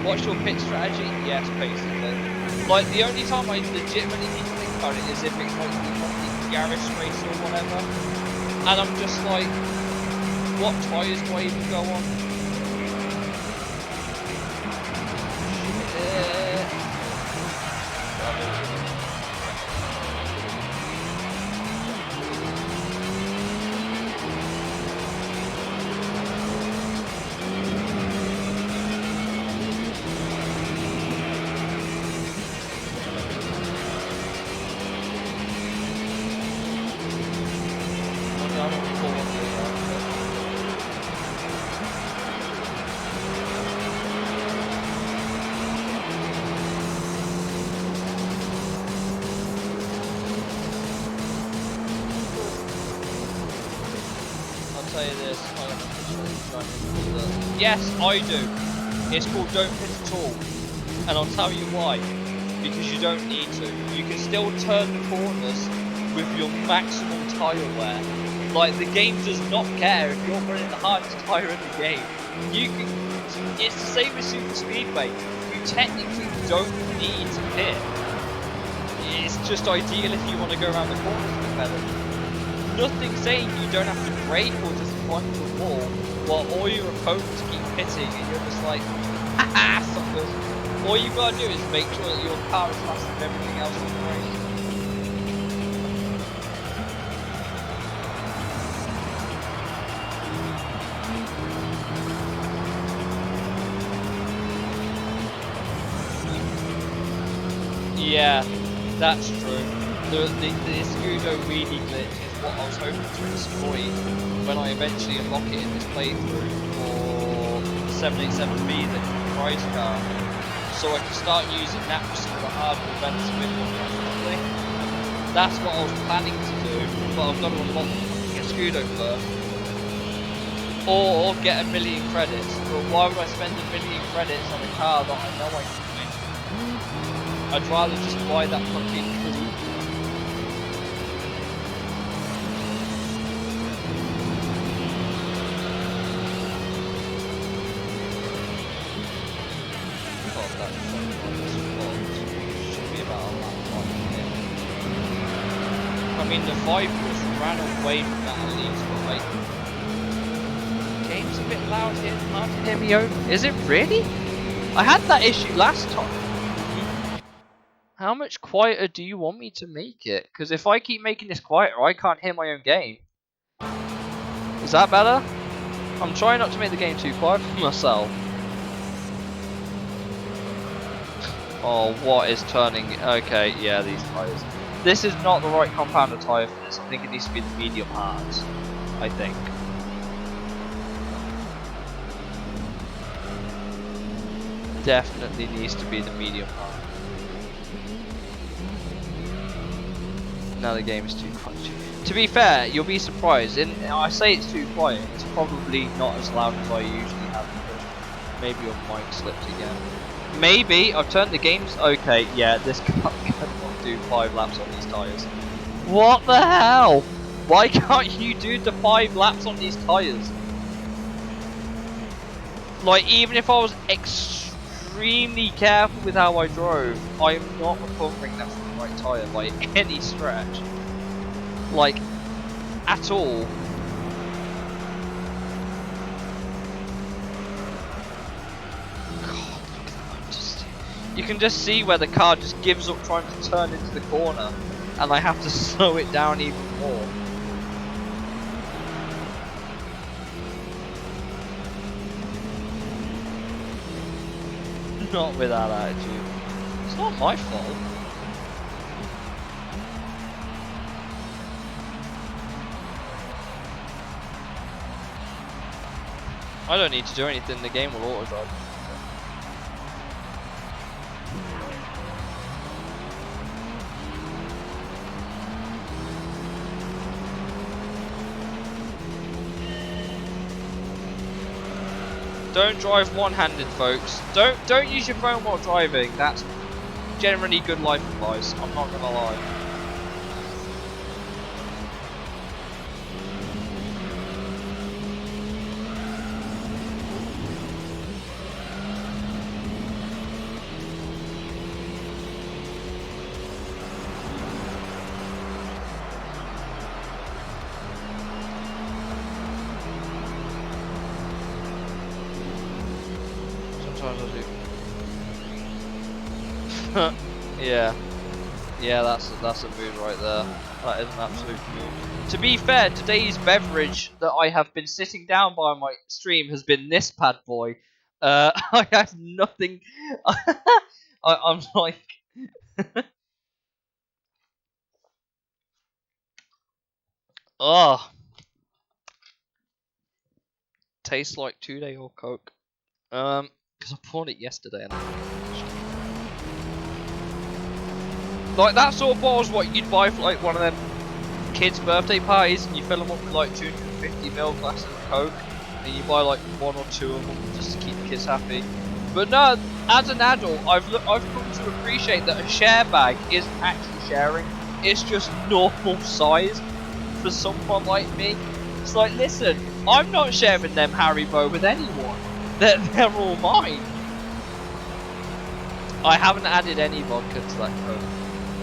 What's your pit strategy? Yes, basically. Like the only time I legitimately need to think about it is if it's like the garage race or whatever. And I'm just like, what tyres do I even go on? Yes, I do. It's called Don't Pit at All. And I'll tell you why. Because you don't need to. You can still turn the corners with your maximum tyre wear. Like, the game does not care if you're running the hardest tyre in the game. You can. It's the same as Super Speedway. You technically don't need to pit. It's just ideal if you want to go around the corners a bit better. Nothing saying you don't have to brake or just run the wall while all your opponents keep pitting and you're just like, haha, suckers. All you gotta do is make sure that your car is faster than everything else in the race. Yeah, that's true. The Escudo wheelie glitch is what I was hoping to exploit when I eventually unlock it in this playthrough for the 787B, the prize car, so I can start using that for some of the harder events with more confidently. That's what I was planning to do, but I've got to unlock the Escudo first. Or get a million credits, but why would I spend a million credits on a car that I know I can win? I'd rather just buy that fucking coupe. I mean, the 5 just ran away from that at least, but like, game's a bit loud here, hard to hear me over. Is it really? I had that issue last time. How much quieter do you want me to make it? Because if I keep making this quieter, I can't hear my own game. Is that better? I'm trying not to make the game too quiet for myself. Oh, what is turning? Okay, yeah, these tyres. This is not the right compounder tyre for this. I think it needs to be the medium hards. I think. Definitely needs to be the medium hard. Now the game is too crunchy. To be fair, you'll be surprised. I say it's too quiet. It's probably not as loud as I usually have. Maybe your mic slipped again. Maybe I've turned the games. Okay, yeah, this car cannot do 5 laps on these tyres. What the hell? Why can't you do the 5 laps on these tyres? Like, even if I was extremely careful with how I drove, I am not recovering that from the right tyre by any stretch. Like, at all. God, look at that. You can just see where the car just gives up trying to turn into the corner, and I have to slow it down even more. Not with that attitude. It's not my fault. I don't need to do anything, the game will auto-drive. Don't drive one-handed, folks. Don't use your phone while driving. That's generally good life advice. I'm not gonna lie. Yeah, that's a mood right there. That is an absolute mood. To be fair, today's beverage that I have been sitting down by on my stream has been this bad boy. I have nothing. I'm like. Oh, tastes like 2-day-old Coke. Because I poured it yesterday and like that sort of bottle's what you'd buy for like one of them kids' birthday parties, and you fill them up with like 250ml glasses of Coke, and you buy like 1 or 2 of them just to keep the kids happy. But no, as an adult, I've come to appreciate that a share bag isn't actually sharing. It's just normal size for someone like me. It's like, listen, I'm not sharing them Haribo with anyone. They're all mine. I haven't added any vodka to that Coke.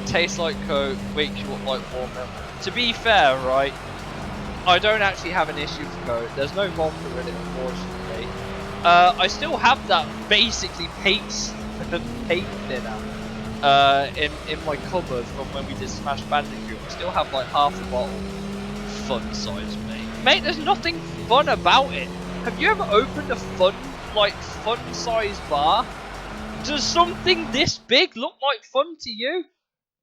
Tastes like Coke, wakes you up like warm milk. To be fair, right, I don't actually have an issue with Coke. There's no vodka in it, unfortunately. I still have that basically paint thinner in my cupboard from when we did Smash Bandicoot. I still have like half the bottle. Fun size, mate. Mate, there's nothing fun about it. Have you ever opened a fun size bar? Does something this big look like fun to you?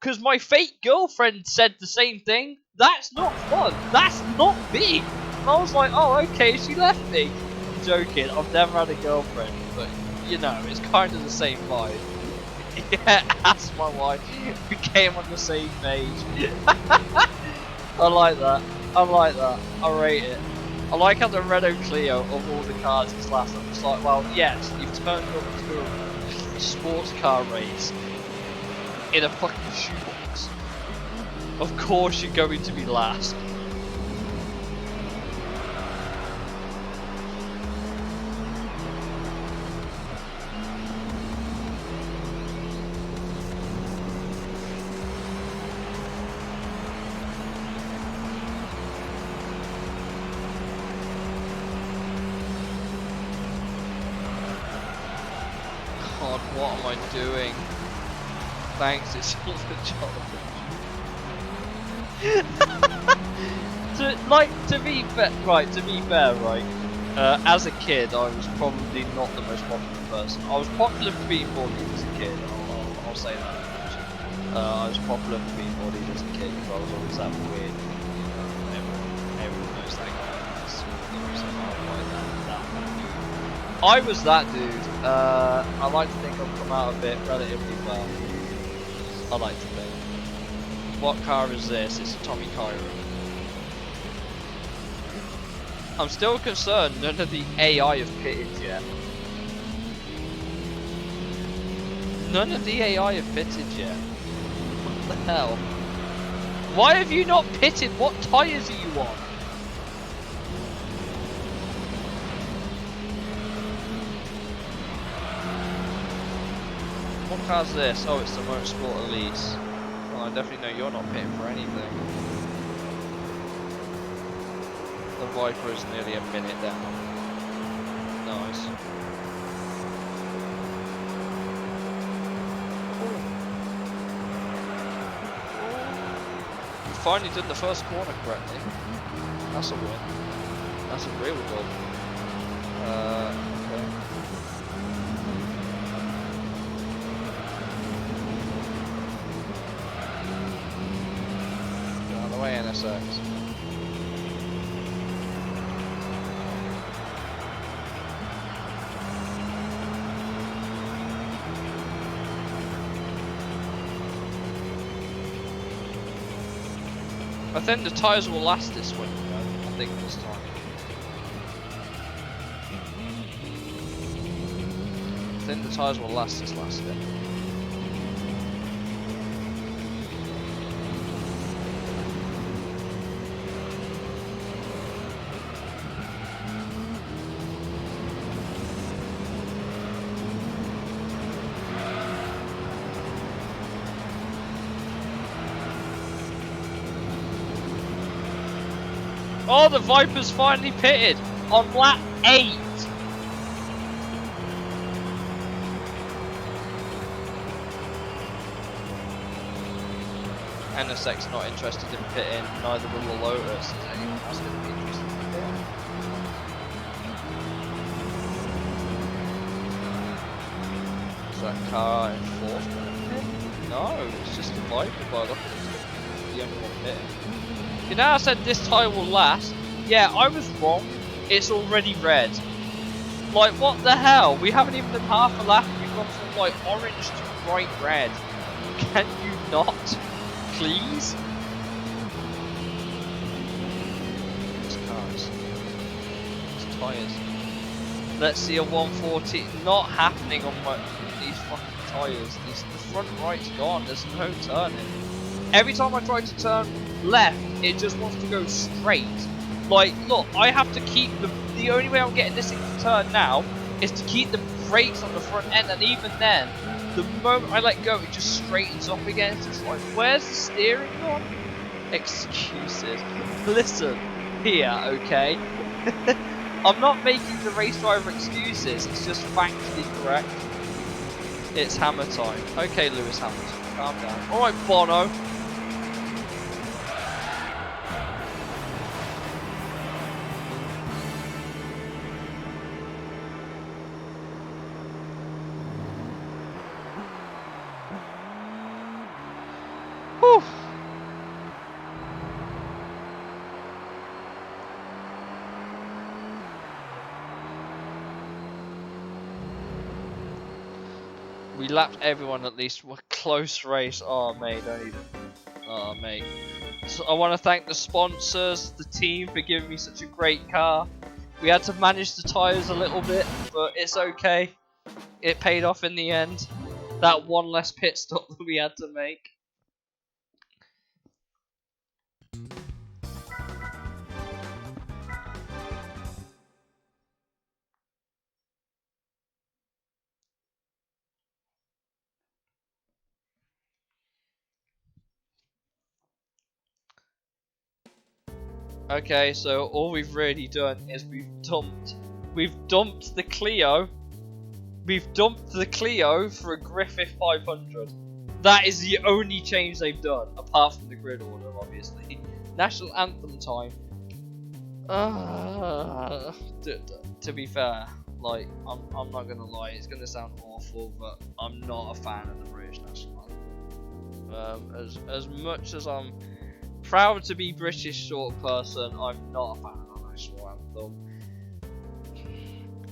Because my fake girlfriend said the same thing. That's not fun. That's not big. And I was like, oh, okay, she left me. I'm joking. I've never had a girlfriend, but you know, it's kind of the same vibe. Yeah, ask my wife. We came on the same page. I like that. I like that. I rate it. I like how the Renault Clio of all the cars is last. I'm just like, well, yes, you've turned up to a sports car race in a fucking shoebox. Of course you're going to be last. God, what am I doing? Thanks, it's all the challenge. to be fair, right? As a kid, I was probably not the most popular person. I was popular for being 14 as a kid. I'll say that. I was popular between bodies as a kid because I was always that weird. Everyone knows that guy. I was that dude. I like to think I've come out of it relatively well. I like to think. What car is this? It's a Tommy Cairo. I'm still concerned none of the AI have pitted yet. None of the AI have pitted yet. What the hell? Why have you not pitted? What tyres are you on? What car's this? Oh, it's the Motorsport Elise. Well, I definitely know you're not pitting for anything. The Viper is nearly a minute down. Nice. You finally did the first corner correctly. That's a win. That's a real goal. Okay. Get out of the way, NSX. I think the tyres will last this winter, though. I think this time. I think the tyres will last this last bit. Oh, the Viper's finally pitted on lap 8. NSX not interested in pitting, neither will the Lotus. Is anyone else going to be interested in pitting? Is that car in 4th going to pit? No, it's just the Viper by the look at it. The only one pitting. You know, I said this tyre will last. Yeah, I was wrong. It's already red. Like, what the hell? We haven't even done half a lap. We've gone from like orange to bright red. Can you not, please? These cars, these tyres. Let's see a 140. Not happening on these fucking tyres. The front right's gone. There's no turning. Every time I try to turn left, it just wants to go straight. Like, look, I have to keep the only way I'm getting this thing to turn now is to keep the brakes on the front end, and even then, the moment I let go, it just straightens up again. It's just like, where's the steering gone? Excuses. Listen, here, okay? I'm not making the race driver excuses, it's just factually correct. It's hammer time. Okay, Lewis Hamilton, calm down. Alright, Bono. Whew. We lapped everyone at least. What a close race. Oh, mate, don't even. Oh, mate. So I want to thank the sponsors, the team for giving me such a great car. We had to manage the tyres a little bit, but it's okay. It paid off in the end. That one less pit stop that we had to make. Okay, so all we've really done is we've dumped the Clio. We've dumped the Clio for a Griffith 500. That is the only change they've done, apart from the grid order, obviously. National Anthem time. To be fair, like, I'm not gonna lie, it's gonna sound awful, but I'm not a fan of the British National Anthem. As much as I'm proud to be British sort of person, I'm not a fan of the national anthem.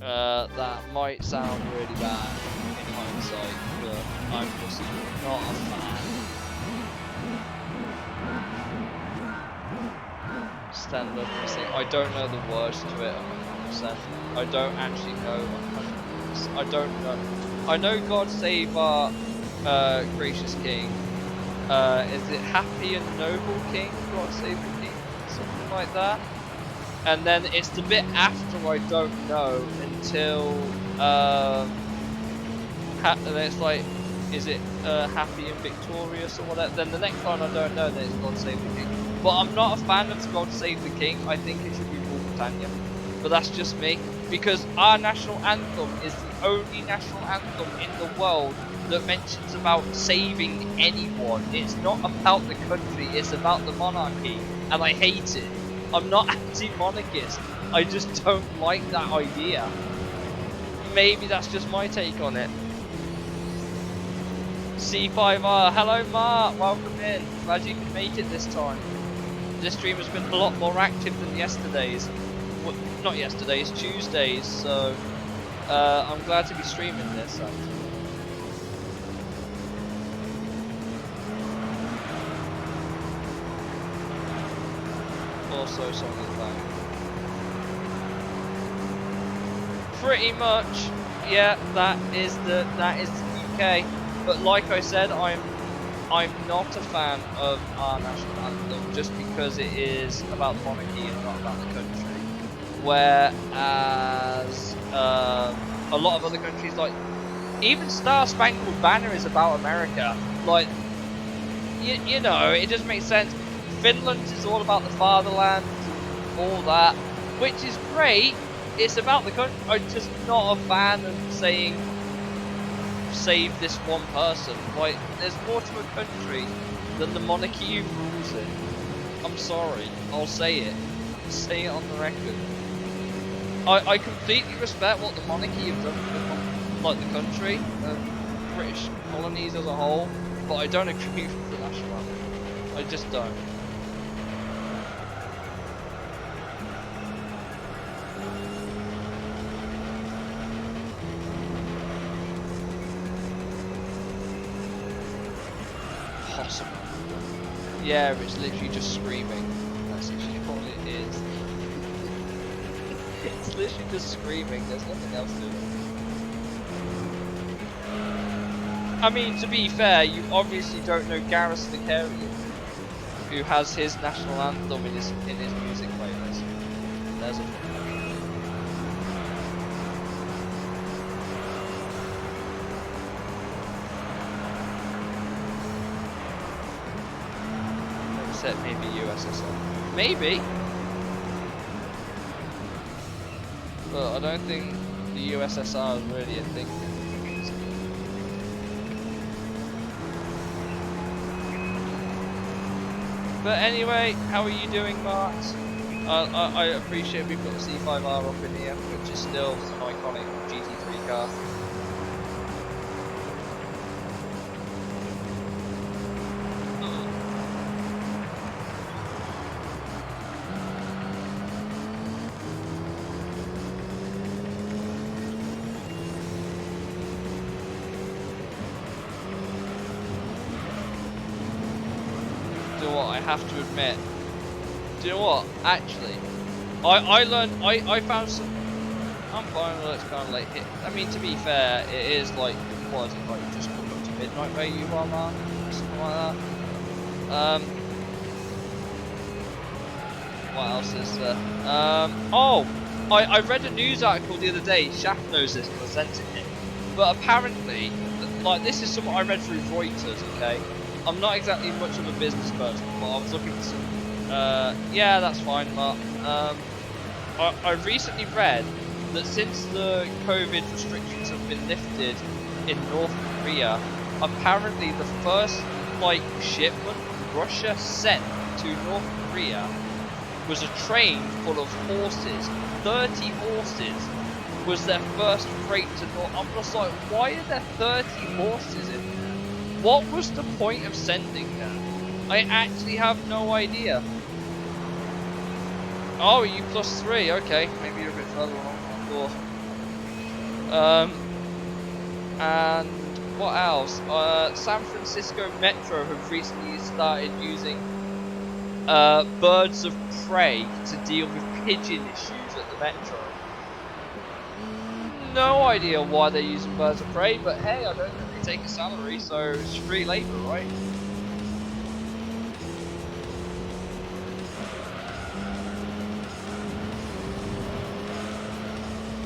That might sound really bad in hindsight, but I'm just not a fan. Stand up and sing. I don't know the words to it 100%. I don't actually know 100%. I don't know. I know God Save Our Gracious King. Is it Happy and Noble King? God Save the King? Something like that. And then it's the bit after I don't know until and it's like, is it Happy and Victorious or whatever? Then the next one I don't know, then it's God Save the King. But I'm not a fan of God Save the King. I think it should be Rule Britannia. But that's just me, because our national anthem is the only national anthem in the world that mentions about saving anyone. It's not about the country, it's about the monarchy, and I hate it. I'm not anti-monarchist, I just don't like that idea. Maybe that's just my take on it. C5R, hello Mark, welcome in. Glad you could make it this time. This stream has been a lot more active than yesterday's. Well, not yesterday's, Tuesdays, so I'm glad to be streaming this actually. Also song is back. Pretty much, yeah, that is the UK. But like I said, I'm not a fan of our national anthem just because it is about the monarchy and not about the country. Whereas a lot of other countries, like even Star Spangled Banner, is about America. Like you know, it doesn't make sense. Finland is all about the fatherland, all that, which is great. It's about the country. I'm just not a fan of saying save this one person. Like, there's more to a country than the monarchy you rules it. I'm sorry, I'll say it. Say it on the record. I completely respect what the monarchy have done for like the country and British colonies as a whole, but I don't agree with the national anthem. I just don't. Possible. Yeah, it's literally just screaming. That's literally what it is. It's literally just screaming, there's nothing else to it. I mean, to be fair, you obviously don't know Gareth Zakarian, who has his national anthem in his music playlist. There's a except maybe USSR. Maybe. But I don't think the USSR is really a thing. But anyway, how are you doing, Mark? I appreciate we've got the C5R up in here, which is still an iconic GT3 car. I have to admit, do you know what? Actually, I learned, I found some. I'm fine with it's kind of late hit. I mean, to be fair, it is like, what is it like? Just come up to midnight where you are, Mark? Something like that. What else is there? Oh, I read a news article the other day. Shaft knows this because I sent it in. But apparently, like this is something I read through Reuters. Okay. I'm not exactly much of a business person, but I was looking for some. Yeah, that's fine, Mark. I recently read that since the COVID restrictions have been lifted in North Korea, apparently the first like shipment Russia sent to North Korea was a train full of horses. 30 horses was their first freight to North. I'm just like, why are there 30 horses in there? What was the point of sending that? I actually have no idea. Oh, you +3, okay. Maybe you're a bit further along than I thought. And what else? San Francisco Metro have recently started using birds of prey to deal with pigeon issues at the Metro. No idea why they're using birds of prey, but hey, I don't really take a salary, so it's free labour, right?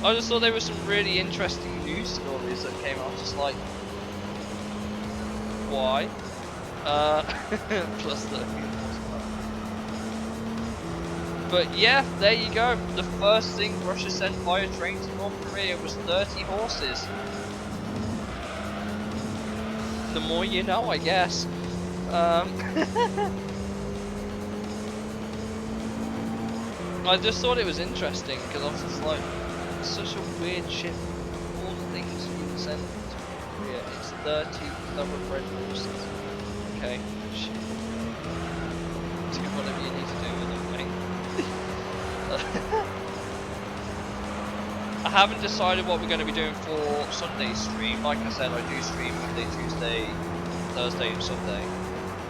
I just thought there were some really interesting news stories that came out, just like, why? Plus 30. But yeah, there you go. The first thing Russia sent via train to North Korea was 30 horses. The more you know, I guess. I just thought it was interesting because I was just like, it's such a weird shift. All the things you sent to Korea, it's 30 thoroughbred horses. Okay, do whatever you need to do with them, mate. I haven't decided what we're going to be doing for Sunday's stream. Like I said, I do stream Monday, Tuesday, Thursday and Sunday.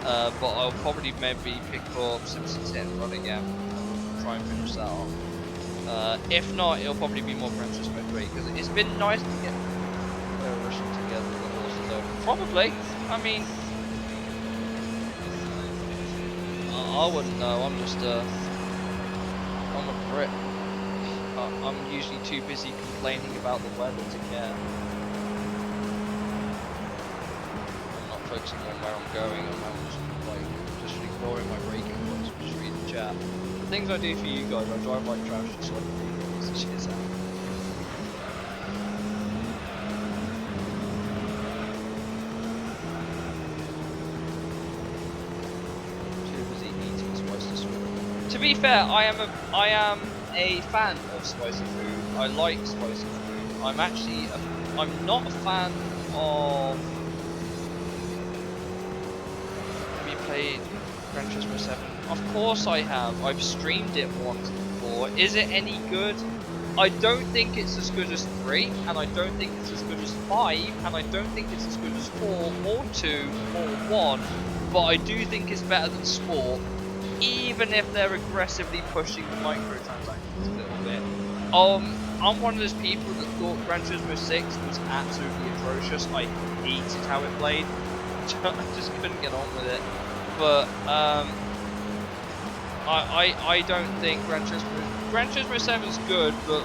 But I'll probably maybe pick up Simpsons Hit and Run again. Try and finish that off. If not, it'll probably be more Gran Turismo 3 because it's been nice to get rushing together with the horses though. Probably. I mean, I wouldn't know. I'm just I'm a Brit. I'm usually too busy complaining about the weather to care. I'm not focusing on where I'm going. I'm just ignoring my braking points and just reading chat. The things I do for you guys, I drive like trash just so I can leave these shits out. Too busy eating spicy food. To be fair, I am a fan of spicy food. I like spicy food. I'm not a fan of. Have you played Gran Turismo 7? Of course I have. I've streamed it once before. Is it any good? I don't think it's as good as 3, and I don't think it's as good as 5, and I don't think it's as good as 4, or 2, or 1, but I do think it's better than Sport, even if they're aggressively pushing the microtransactions a little bit. I'm one of those people that thought Gran Turismo 6 was absolutely atrocious. I hated how it played. I just couldn't get on with it. But I don't think Gran Turismo 7 is good, but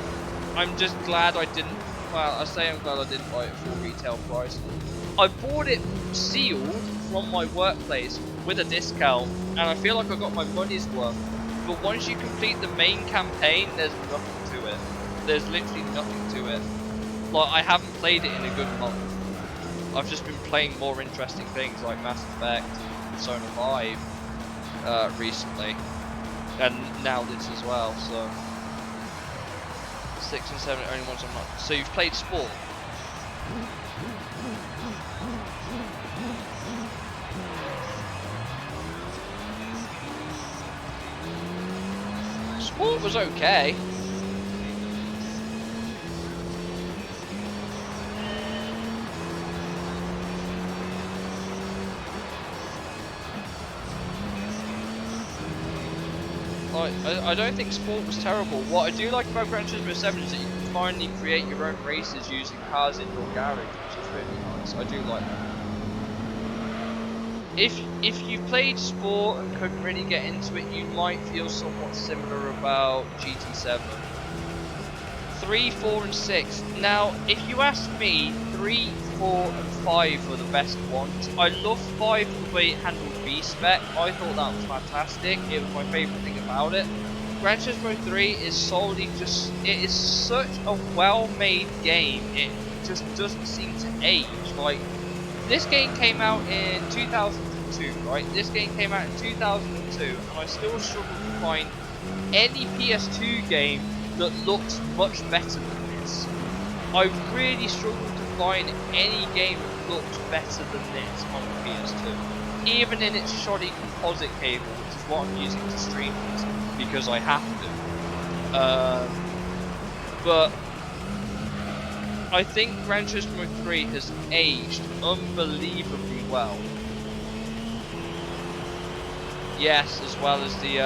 I'm just glad I didn't. Well, I say I'm glad I didn't buy it for retail price. I bought it sealed from my workplace with a discount, and I feel like I got my money's worth. But once you complete the main campaign, there's nothing to it. There's literally nothing to it. Like, I haven't played it in a good month. I've just been playing more interesting things like Mass Effect and Persona 5 recently, and now this as well. So 6 and 7 are the only ones I'm not. So you've played Sport? Sport was okay. I don't think Sport was terrible. What I do like about Gran Turismo 7 is that you can finally create your own races using cars in your garage, which is really nice. I do like that. If you played Sport and couldn't really get into it, you might feel somewhat similar about GT7. 3, 4 and 6. Now, if you ask me, 3, 4 and 5 were the best ones. I love 5 the way it handled V-Spec. I thought that was fantastic. It was my favourite thing about it. Gran Turismo 3 is solely just, it is such a well-made game. It just doesn't seem to age. Like, this game came out in 2002, right? This game came out in 2002, and I still struggle to find any PS2 game that looks much better than this. I really struggle to find any game that looks better than this on the PS2. Even in its shoddy composite cable, which is what I'm using to stream this, because I have to. But I think Gran Turismo 3 has aged unbelievably well. Yes, as well as the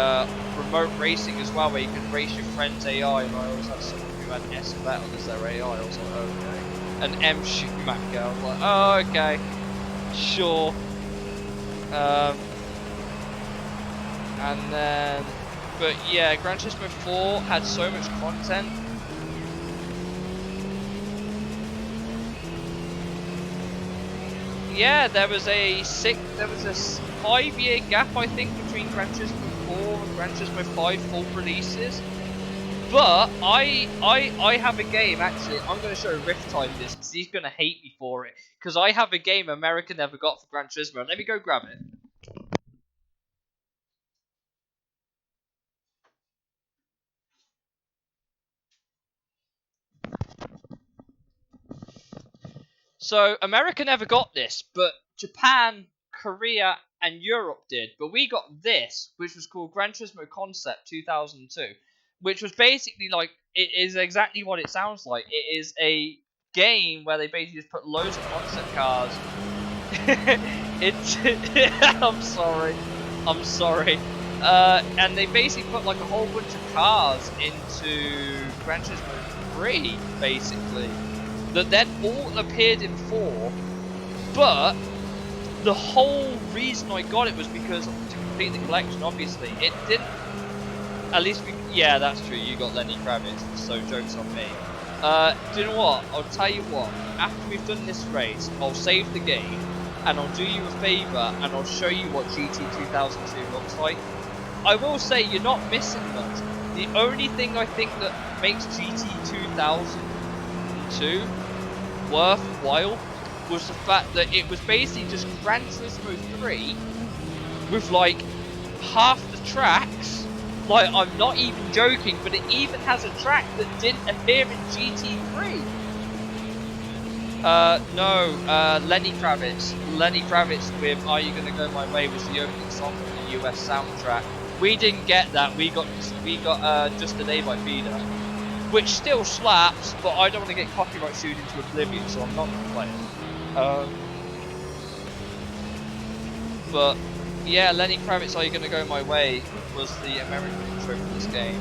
remote racing as well, where you can race your friend's AI, and I always had someone who had S Vettel as their AI. I was like, okay. An M Schumacher. I was like, oh, okay, sure. And then, but yeah, Gran Turismo 4 had so much content. Yeah, there was a 5-year gap, I think, between Gran Turismo 4 and Gran Turismo 5 full releases. But I have a game, actually. I'm going to show Riptide this because he's going to hate me for it. Because I have a game America never got for Gran Turismo. Let me go grab it. So America never got this, but Japan, Korea, and Europe did. But we got this, which was called Gran Turismo Concept 2002, which was basically like, it is exactly what it sounds like. It is a game where they basically just put loads of concept cars. It's I'm sorry. And they basically put like a whole bunch of cars into Gran Turismo 3, basically, that then all appeared in 4, but the whole reason I got it was because to complete the collection, obviously. It didn't, at least yeah, that's true, you got Lenny Kravitz, so joke's on me. Do you know what, I'll tell you what, after we've done this race, I'll save the game, and I'll do you a favour, and I'll show you what GT 2002 looks like. I will say, you're not missing much. The only thing I think that makes GT 2002 worthwhile was the fact that it was basically just Gran Turismo 3 with like half the tracks. Like, I'm not even joking, but it even has a track that didn't appear in GT3. No, Lenny Kravitz. Lenny Kravitz with Are You Gonna Go My Way was the opening song of the US soundtrack. We didn't get that. We got Just a Day by Feeder, which still slaps, but I don't want to get copyright sued into oblivion, so I'm not going to play it. But yeah, Lenny Kravitz, Are You Gonna Go My Way was the American intro for this game,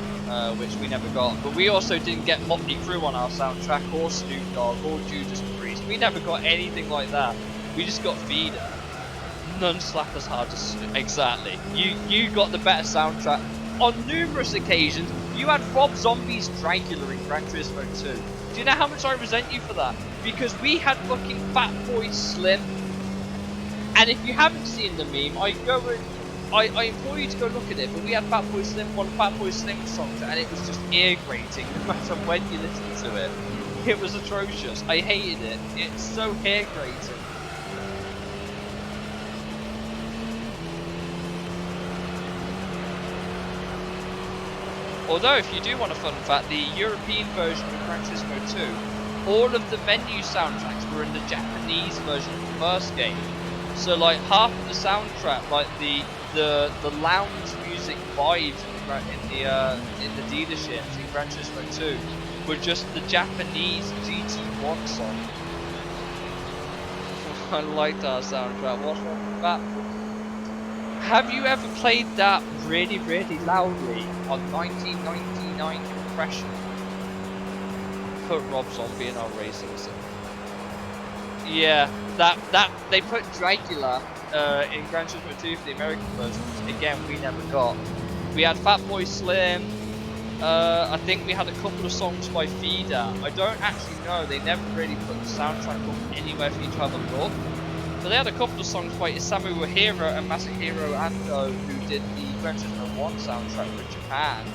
which we never got. But we also didn't get Motley Crue on our soundtrack, or Snoop Dogg, or Judas Priest. We never got anything like that. We just got Feeder. None slap as hard as exactly. You got the better soundtrack on numerous occasions. You had Rob Zombie's Dracula in Gran Turismo 2. Do you know how much I resent you for that? Because we had fucking Fatboy Slim. And if you haven't seen the meme, I implore you to go look at it. But we had Fatboy Slim, one Fatboy Slim song, and it was just ear grating no matter when you listen to it. It was atrocious. I hated it. It's so hair grating. Although, if you do want a fun fact, the European version of Gran Turismo 2, all of the menu soundtracks were in the Japanese version of the first game. So, like, half of the soundtrack, like the lounge music vibes in the dealerships in Gran Turismo 2, were just the Japanese GT1 song. I liked our soundtrack. What's wrong with that? Have you ever played that really, really loudly on 1999 compression? Put Rob Zombie in our racing sim. Yeah, that they put Dracula in Gran Turismo 2 for the American version, which again we never got. We had Fatboy Slim. I think we had a couple of songs by Feeder. I don't actually know. They never really put the soundtrack up anywhere for you to have a look. So they had a couple of songs by Isamu Ohira and Masahiro Ando, who did the Gran Turismo 1 soundtrack for Japan.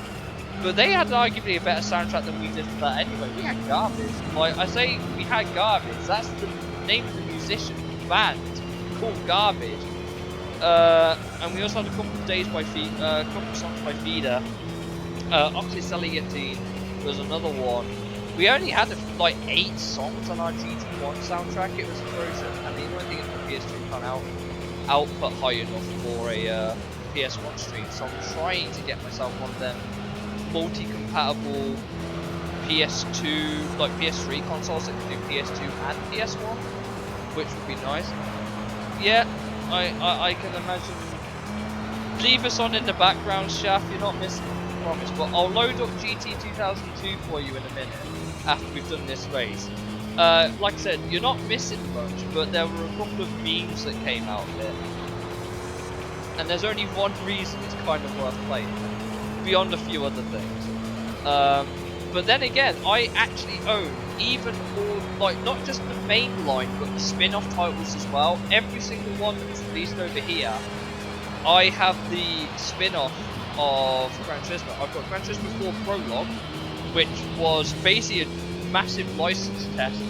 But they had arguably a better soundtrack than we did for that anyway. We had Garbage. Like, I say we had Garbage, that's the name of the musician, band, called Garbage. And we also had a couple of days by a couple of songs by Feeder. Oxyceliatine was another one. we only had like 8 songs on our GT1 soundtrack. It was frozen, and the only thing is the PS2 can't output high enough for a PS1 stream. So I'm trying to get myself one of them multi-compatible PS2, like PS3 consoles that can do PS2 and PS1, which would be nice. Yeah, I can imagine. Leave us on in the background, Shaft. You're not missing, I promise. But I'll load up GT 2002 for you in a minute after we've done this race. Like I said, you're not missing much, but there were a couple of memes that came out of it, and there's only one reason it's kind of worth playing, beyond a few other things. But then again, I actually own even all, like, not just the main line, but the spin-off titles as well. Every single one that's released over here, I have the spin-off of Gran Turismo. I've got Gran Turismo 4 Prologue, which was basically a massive license test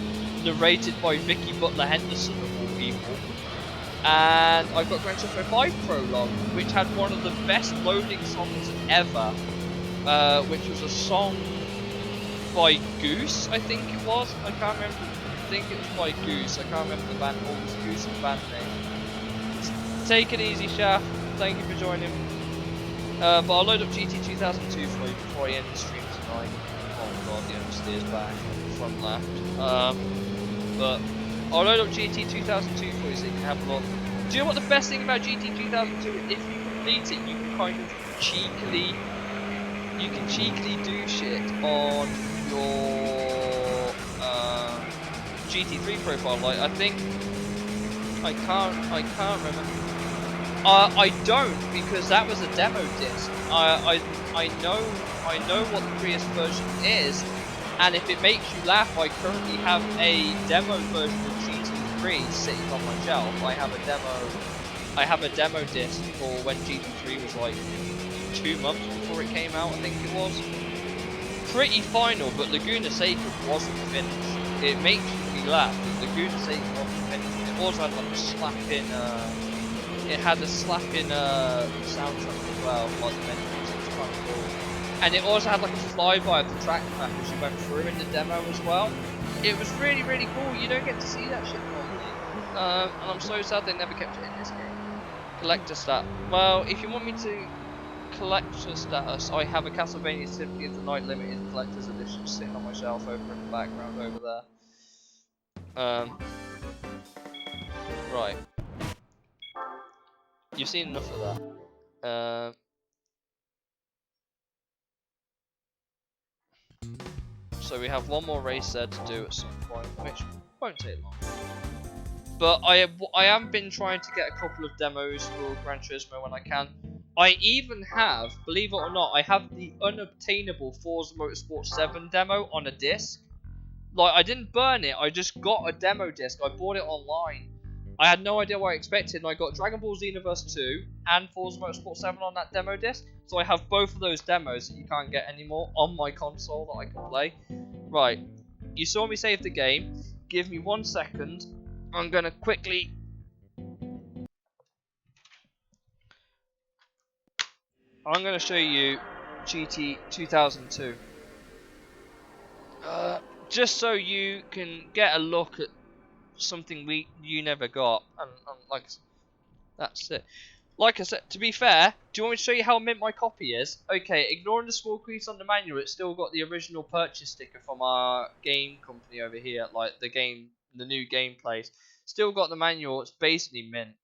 narrated by Vicky Butler Henderson of all people. And I've got Gran Turismo 5 Prologue, which had one of the best loading songs ever, which was a song by Goose, I think it was. I can't remember. I think it was by Goose. I can't remember the band. What was Goose's band name? Take it easy, Shaft. Thank you for joining. But I'll load up GT 2002 for you before I end the stream tonight. Oh god, the understeer's back front left. But I'll load up GT 2002 for you so you can have a look. Do you know what the best thing about GT 2002 is? If you complete it, you can kind of cheekily do shit on your GT3 profile. Like, I think I can't remember. I don't, because that was a demo disc. I know what the Prius version is, and if it makes you laugh, I currently have a demo version of GT3 sitting on my shelf. I have a demo disc for when GT3 was like 2 months before it came out, I think it was. Pretty final, but Laguna Seca wasn't finished. It makes me laugh, but Laguna Seca wasn't finished. It also had like a slapping, soundtrack as well, like the menu music, which was kind of cool. And it also had like a flyby of the track map as you went through in the demo as well. It was really, really cool. You don't get to see that shit normally. And I'm so sad they never kept it in this game. Collector stat. Well, if you want me to collector status, I have a Castlevania Symphony of the Night Limited Collector's Edition sitting on my shelf over in the background over there. Right. You've seen enough of that. So we have one more race there to do at some point, which won't take long. But I have been trying to get a couple of demos for Gran Turismo when I can. I even have, believe it or not, I have the unobtainable Forza Motorsport 7 demo on a disc. Like, I didn't burn it, I just got a demo disc. I bought it online. I had no idea what I expected, and I got Dragon Ball Xenoverse 2 and Forza Motorsport 7 on that demo disc. So I have both of those demos that you can't get anymore on my console that I can play. Right, you saw me save the game. Give me 1 second. I'm gonna quickly... I'm gonna show you GT 2002. Just so you can get a look at something you never got, and like, that's it. Like I said, to be fair, do you want me to show you how mint my copy is? Okay, ignoring the small crease on the manual, it's still got the original purchase sticker from our game company over here, like the new game place. Still got the manual. It's basically mint.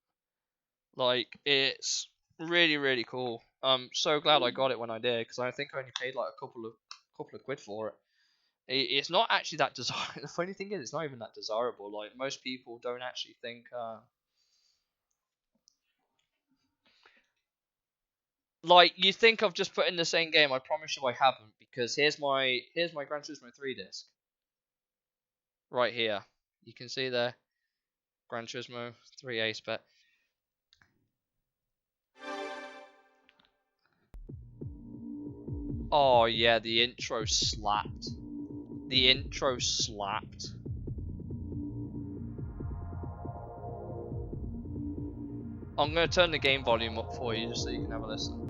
Like, it's really, really cool. I'm so glad I got it when I did, because I think I only paid like a couple of quid for it. It's not actually that desirable. The funny thing is, it's not even that desirable. Like, most people don't actually think. Like, you think I've just put in the same game. I promise you I haven't, because here's my Gran Turismo 3 disc. Right here. You can see there. Gran Turismo 3 Ace Bet. Oh yeah, the intro slapped. The intro slapped. I'm going to turn the game volume up for you just so you can have a listen.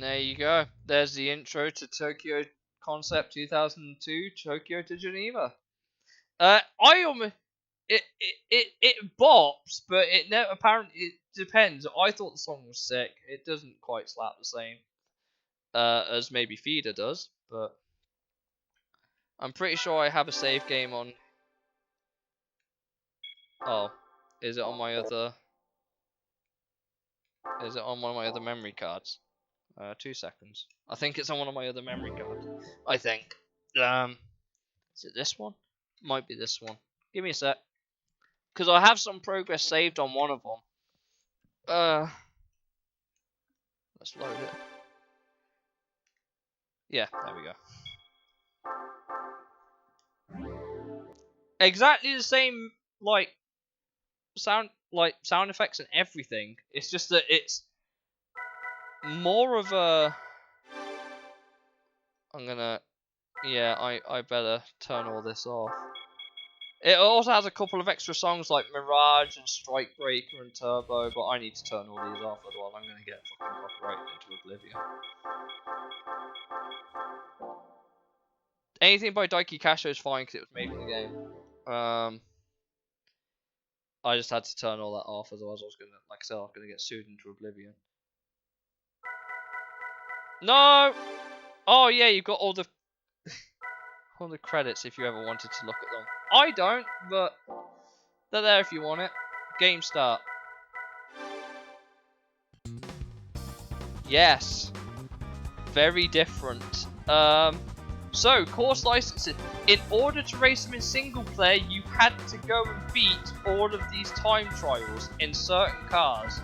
And there you go. There's the intro to Tokyo Concept 2002, Tokyo to Geneva. I almost it bops, but it never apparently it depends. I thought the song was sick. It doesn't quite slap the same as maybe Feeder does, but I'm pretty sure I have a save game on. Oh, is it on my other? Is it on one of my other memory cards? 2 seconds. I think it's on one of my other memory cards. I think. Is it this one? Might be this one. Give me a sec. Because I have some progress saved on one of them. Let's load it. Yeah, there we go. Exactly the same, sound effects and everything. It's just that it's more of a. Yeah, I better turn all this off. It also has a couple of extra songs like Mirage and Strike Breaker and Turbo, but I need to turn all these off, otherwise I'm gonna get fucking copyrighted into oblivion. Anything by Daiki Kasho is fine because it was made for the game. I just had to turn all that off, otherwise I was gonna, like I said, I was gonna get sued into oblivion. No! Oh yeah, you've got all the all the credits if you ever wanted to look at them. I don't, but they're there if you want it. Game start. Yes. Very different. So, course licenses. In order to race them in single player, you had to go and beat all of these time trials in certain cars.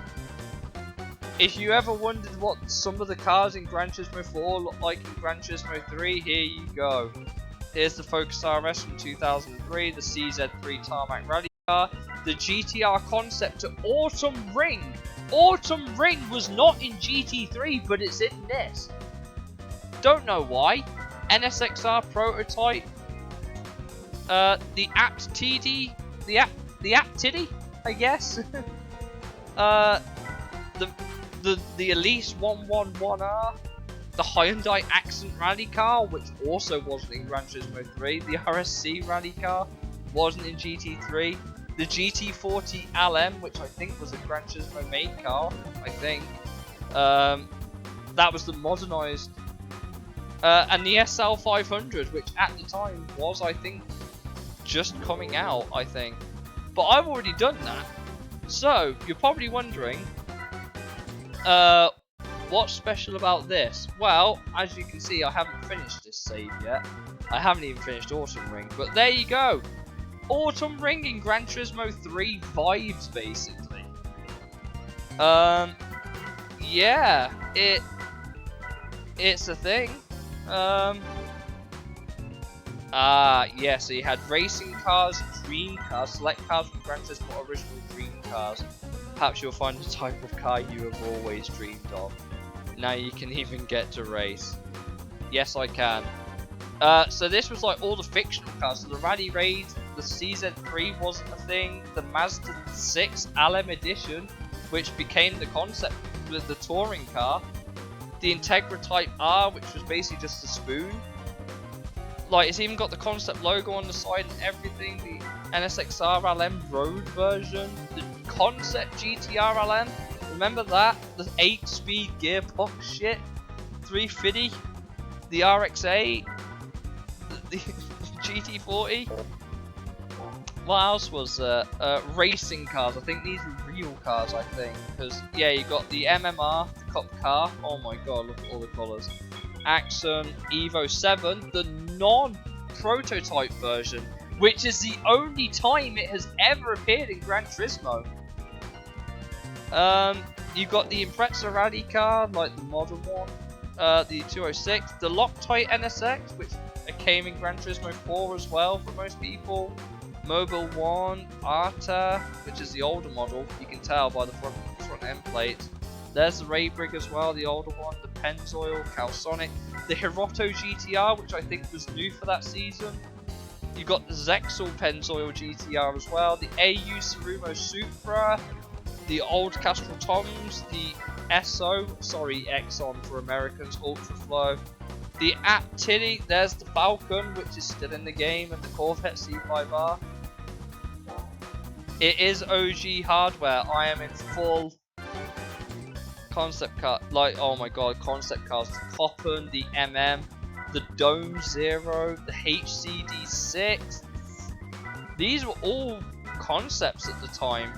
If you ever wondered what some of the cars in Gran Turismo 4 look like in Gran Turismo 3, here you go. Here's the Focus RS from 2003, the CZ3 Tarmac Rally car, the GTR concept to Autumn Ring. Autumn Ring was not in GT3, but it's in this. Don't know why. NSXR prototype. The Apt TD, the Apt Tiddy, I guess. The Elise 111R, the Hyundai Accent rally car, which also wasn't in Gran Turismo 3. The RSC rally car wasn't in GT3. The GT40 LM, which I think was a Gran Turismo made car, I think. That was the modernised. And the SL 500, which at the time was, I think, just coming out, I think. But I've already done that. So, you're probably wondering, what's special about this? Well, as you can see, I haven't finished this save yet. I haven't even finished Autumn Ring, but there you go. Autumn Ring in Gran Turismo 3 vibes, basically. Yeah, it's a thing. Yeah, so you had racing cars, dream cars, select cars from Gran Turismo original dream cars. Perhaps you'll find the type of car you have always dreamed of. Now you can even get to race. Yes, I can. So this was like all the fictional cars. So the Rally Raid, the CZ3 wasn't a thing. The Mazda 6 LM Edition, which became the concept with the touring car. The Integra Type R, which was basically just a spoon. Like, it's even got the concept logo on the side and everything. The NSXR LM road version. The concept GTR LM. Remember that? The 8-speed gearbox shit. 350. The RX-8. The GT40. What else was racing cars? I think these were real cars, I think. Because, yeah, you got the MMR, the Cup car. Oh my god, look at all the colours. Axon Evo 7, the non-prototype version, which is the only time it has ever appeared in Gran Turismo. You got the Impreza rally car, like the modern one. The 206, the Loctite NSX, which came in Gran Turismo 4 as well for most people. Mobile 1, Arta, which is the older model, you can tell by the front end plates. There's the Raybrig as well, the older one, the Pennzoil, Calsonic, the Hiroto GTR, which I think was new for that season. You got the Zexel Pennzoil GTR as well, the AU Tsurumo Supra, the old Castrol Toms, the SO, sorry, Exxon for Americans, Ultra Flow. The Tilly, there's the Falcon, which is still in the game, and the Corvette C5R. It is OG hardware. I am in full concept car, like, oh my god, concept cars. The Coppen, the MM, the Dome Zero, the HCD6. These were all concepts at the time.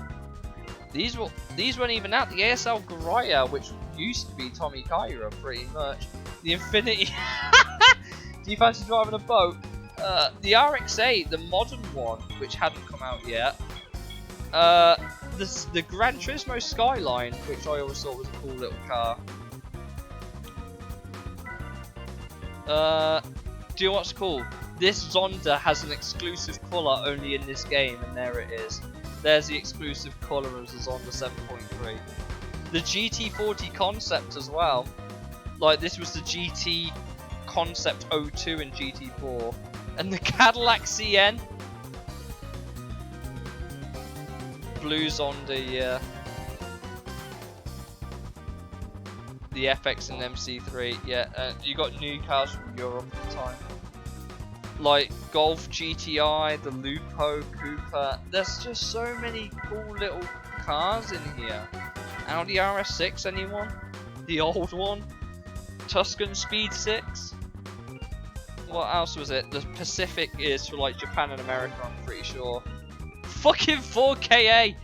These weren't even out. The ASL Garaya, which used to be Tommy Kyra, pretty much. The Infinity. Do you fancy driving a boat? The RX-8, the modern one, which hadn't come out yet. The Gran Turismo Skyline, which I always thought was a cool little car. Do you know what's cool? This Zonda has an exclusive colour only in this game, and there it is. There's the exclusive colour of the Zonda 7.3. The GT40 concept as well. Like, this was the GT concept 02 in GT4. And the Cadillac CN. Blue Zonda, yeah. The FX and MC3, yeah. You got new cars from Europe at the time. Like Golf GTI, the Lupo, Cooper. There's just so many cool little cars in here. Audi RS6, anyone? The old one? Tuscan Speed 6? What else was it? The Pacific is for like Japan and America, I'm pretty sure. Fucking 4KA!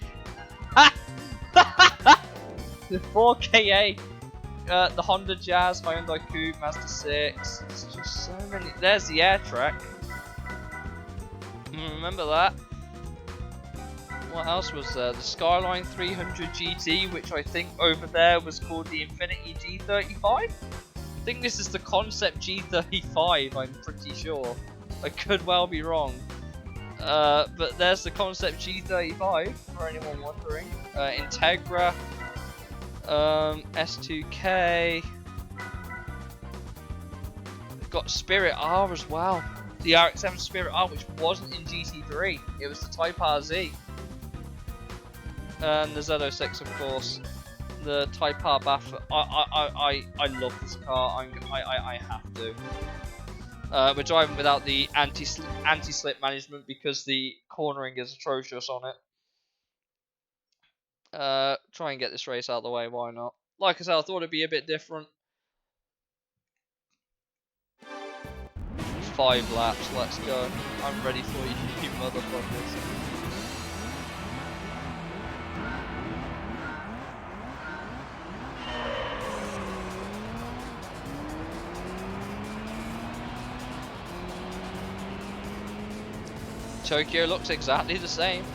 The 4KA! The Honda Jazz, Hyundai Coupe, Mazda 6. There's just so many. There's the Airtrack. Remember that? What else was there? The Skyline 300 GT, which I think over there was called the Infinity G35? I think this is the concept G35, I'm pretty sure. I could well be wrong. But there's the concept G35, for anyone wondering. Integra. S2K. We've got Spirit R as well. The RX-7 Spirit R, which wasn't in GT3. It was the Type RZ. And the Z06, of course. The Type R Baff. I love this car. I have to. We're driving without the anti-slip management because the cornering is atrocious on it. Try and get this race out of the way, why not? Like I said, I thought it'd be a bit different. 5 laps, let's go. I'm ready for you, you motherfuckers. Tokyo looks exactly the same.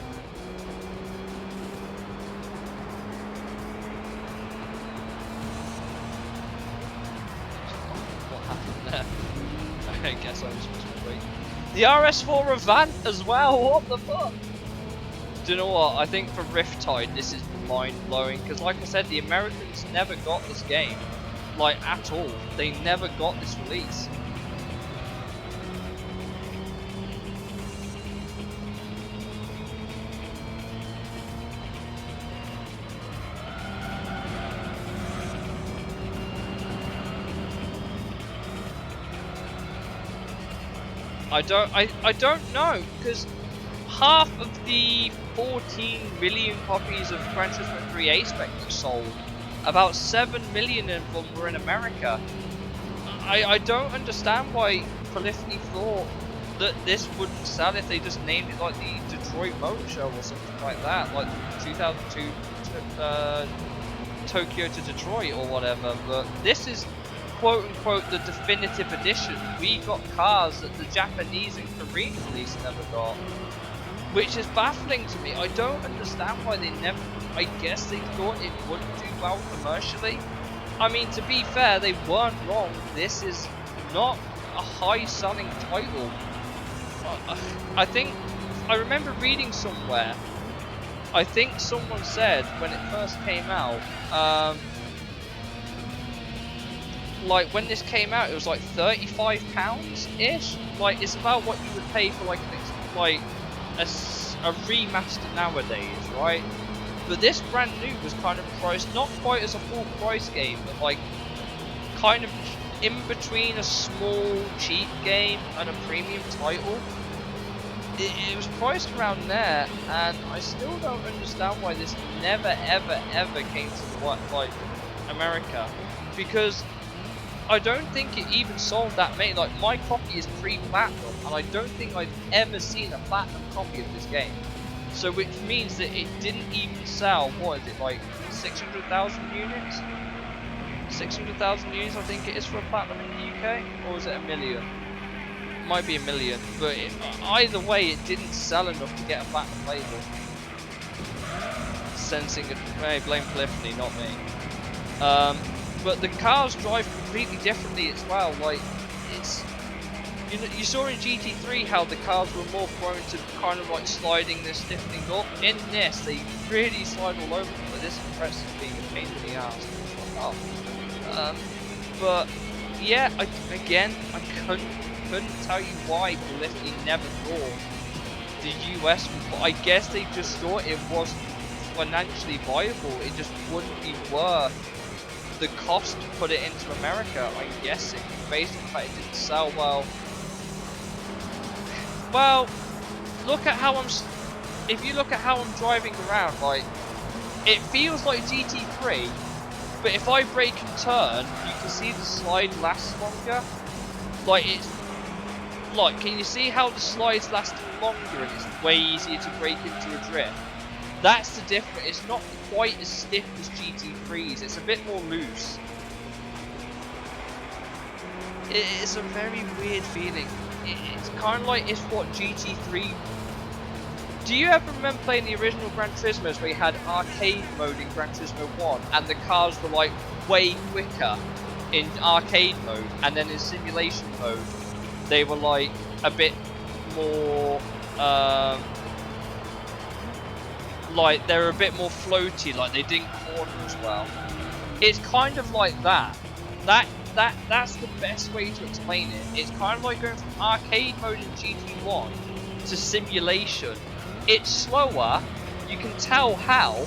I guess I'm supposed to wait. The RS4 Avant as well, what the fuck? Do you know what, I think for Riptide this is mind blowing, because like I said, the Americans never got this game, like at all. They never got this release. I don't know, because half of the 14 million copies of Gran Turismo 3 A-Spec that sold, about 7 million of them were in America. I don't understand why Polyphony thought that this wouldn't sell if they just named it like the Detroit Motor Show or something like that, like 2002 Tokyo to Detroit or whatever, but this is quote unquote the definitive edition. We got cars that the Japanese and Korean release never got, which is baffling to me. I don't understand why they never. I guess they thought it wouldn't do well commercially. I mean, to be fair, they weren't wrong. This is not a high selling title. I think I remember reading somewhere, I think someone said when it first came out, like when this came out, it was like £35-ish. Like it's about what you would pay for like a remaster nowadays, right? But this brand new was kind of priced not quite as a full price game, but like kind of in between a small cheap game and a premium title. It was priced around there, and I still don't understand why this never ever came to like America, because I don't think it even sold that many. Like, my copy is pre-platinum, and I don't think I've ever seen a platinum copy of this game. So which means that it didn't even sell, what is it, like 600,000 units? 600,000 units I think it is for a platinum in the UK, or is it a million? It might be a million, but either way it didn't sell enough to get a platinum label. Sensing it, hey, blame Cliffney, not me. But the cars drive completely differently as well. Like, it's, you saw in GT3 how the cars were more prone to kind of like sliding and stiffening up. In this, they really slide all over, but this compressor being a pain in the ass. Oh. But yeah, I couldn't tell you why Cliffney never thought the US. But I guess they just thought it wasn't financially viable. It just wouldn't be worth the cost to put it into America, I'm guessing, based on the fact it didn't sell well. Well, look at how if you look at how I'm driving around, like, it feels like GT3, but if I brake and turn, you can see the slide lasts longer. Like, it's, like, can you see how the slides last longer and it's way easier to brake into a drift? That's the difference. It's not quite as stiff as GT3's. It's a bit more loose. It's a very weird feeling. It's kind of like it's what GT3. Do you ever remember playing the original Gran Turismos where you had arcade mode in Gran Turismo 1 and the cars were like way quicker in arcade mode, and then in simulation mode they were like a bit more like they're a bit more floaty, like they didn't corner as well. It's kind of like that. That's the best way to explain it. It's kind of like going from arcade mode in GT1 to simulation. It's slower, you can tell how,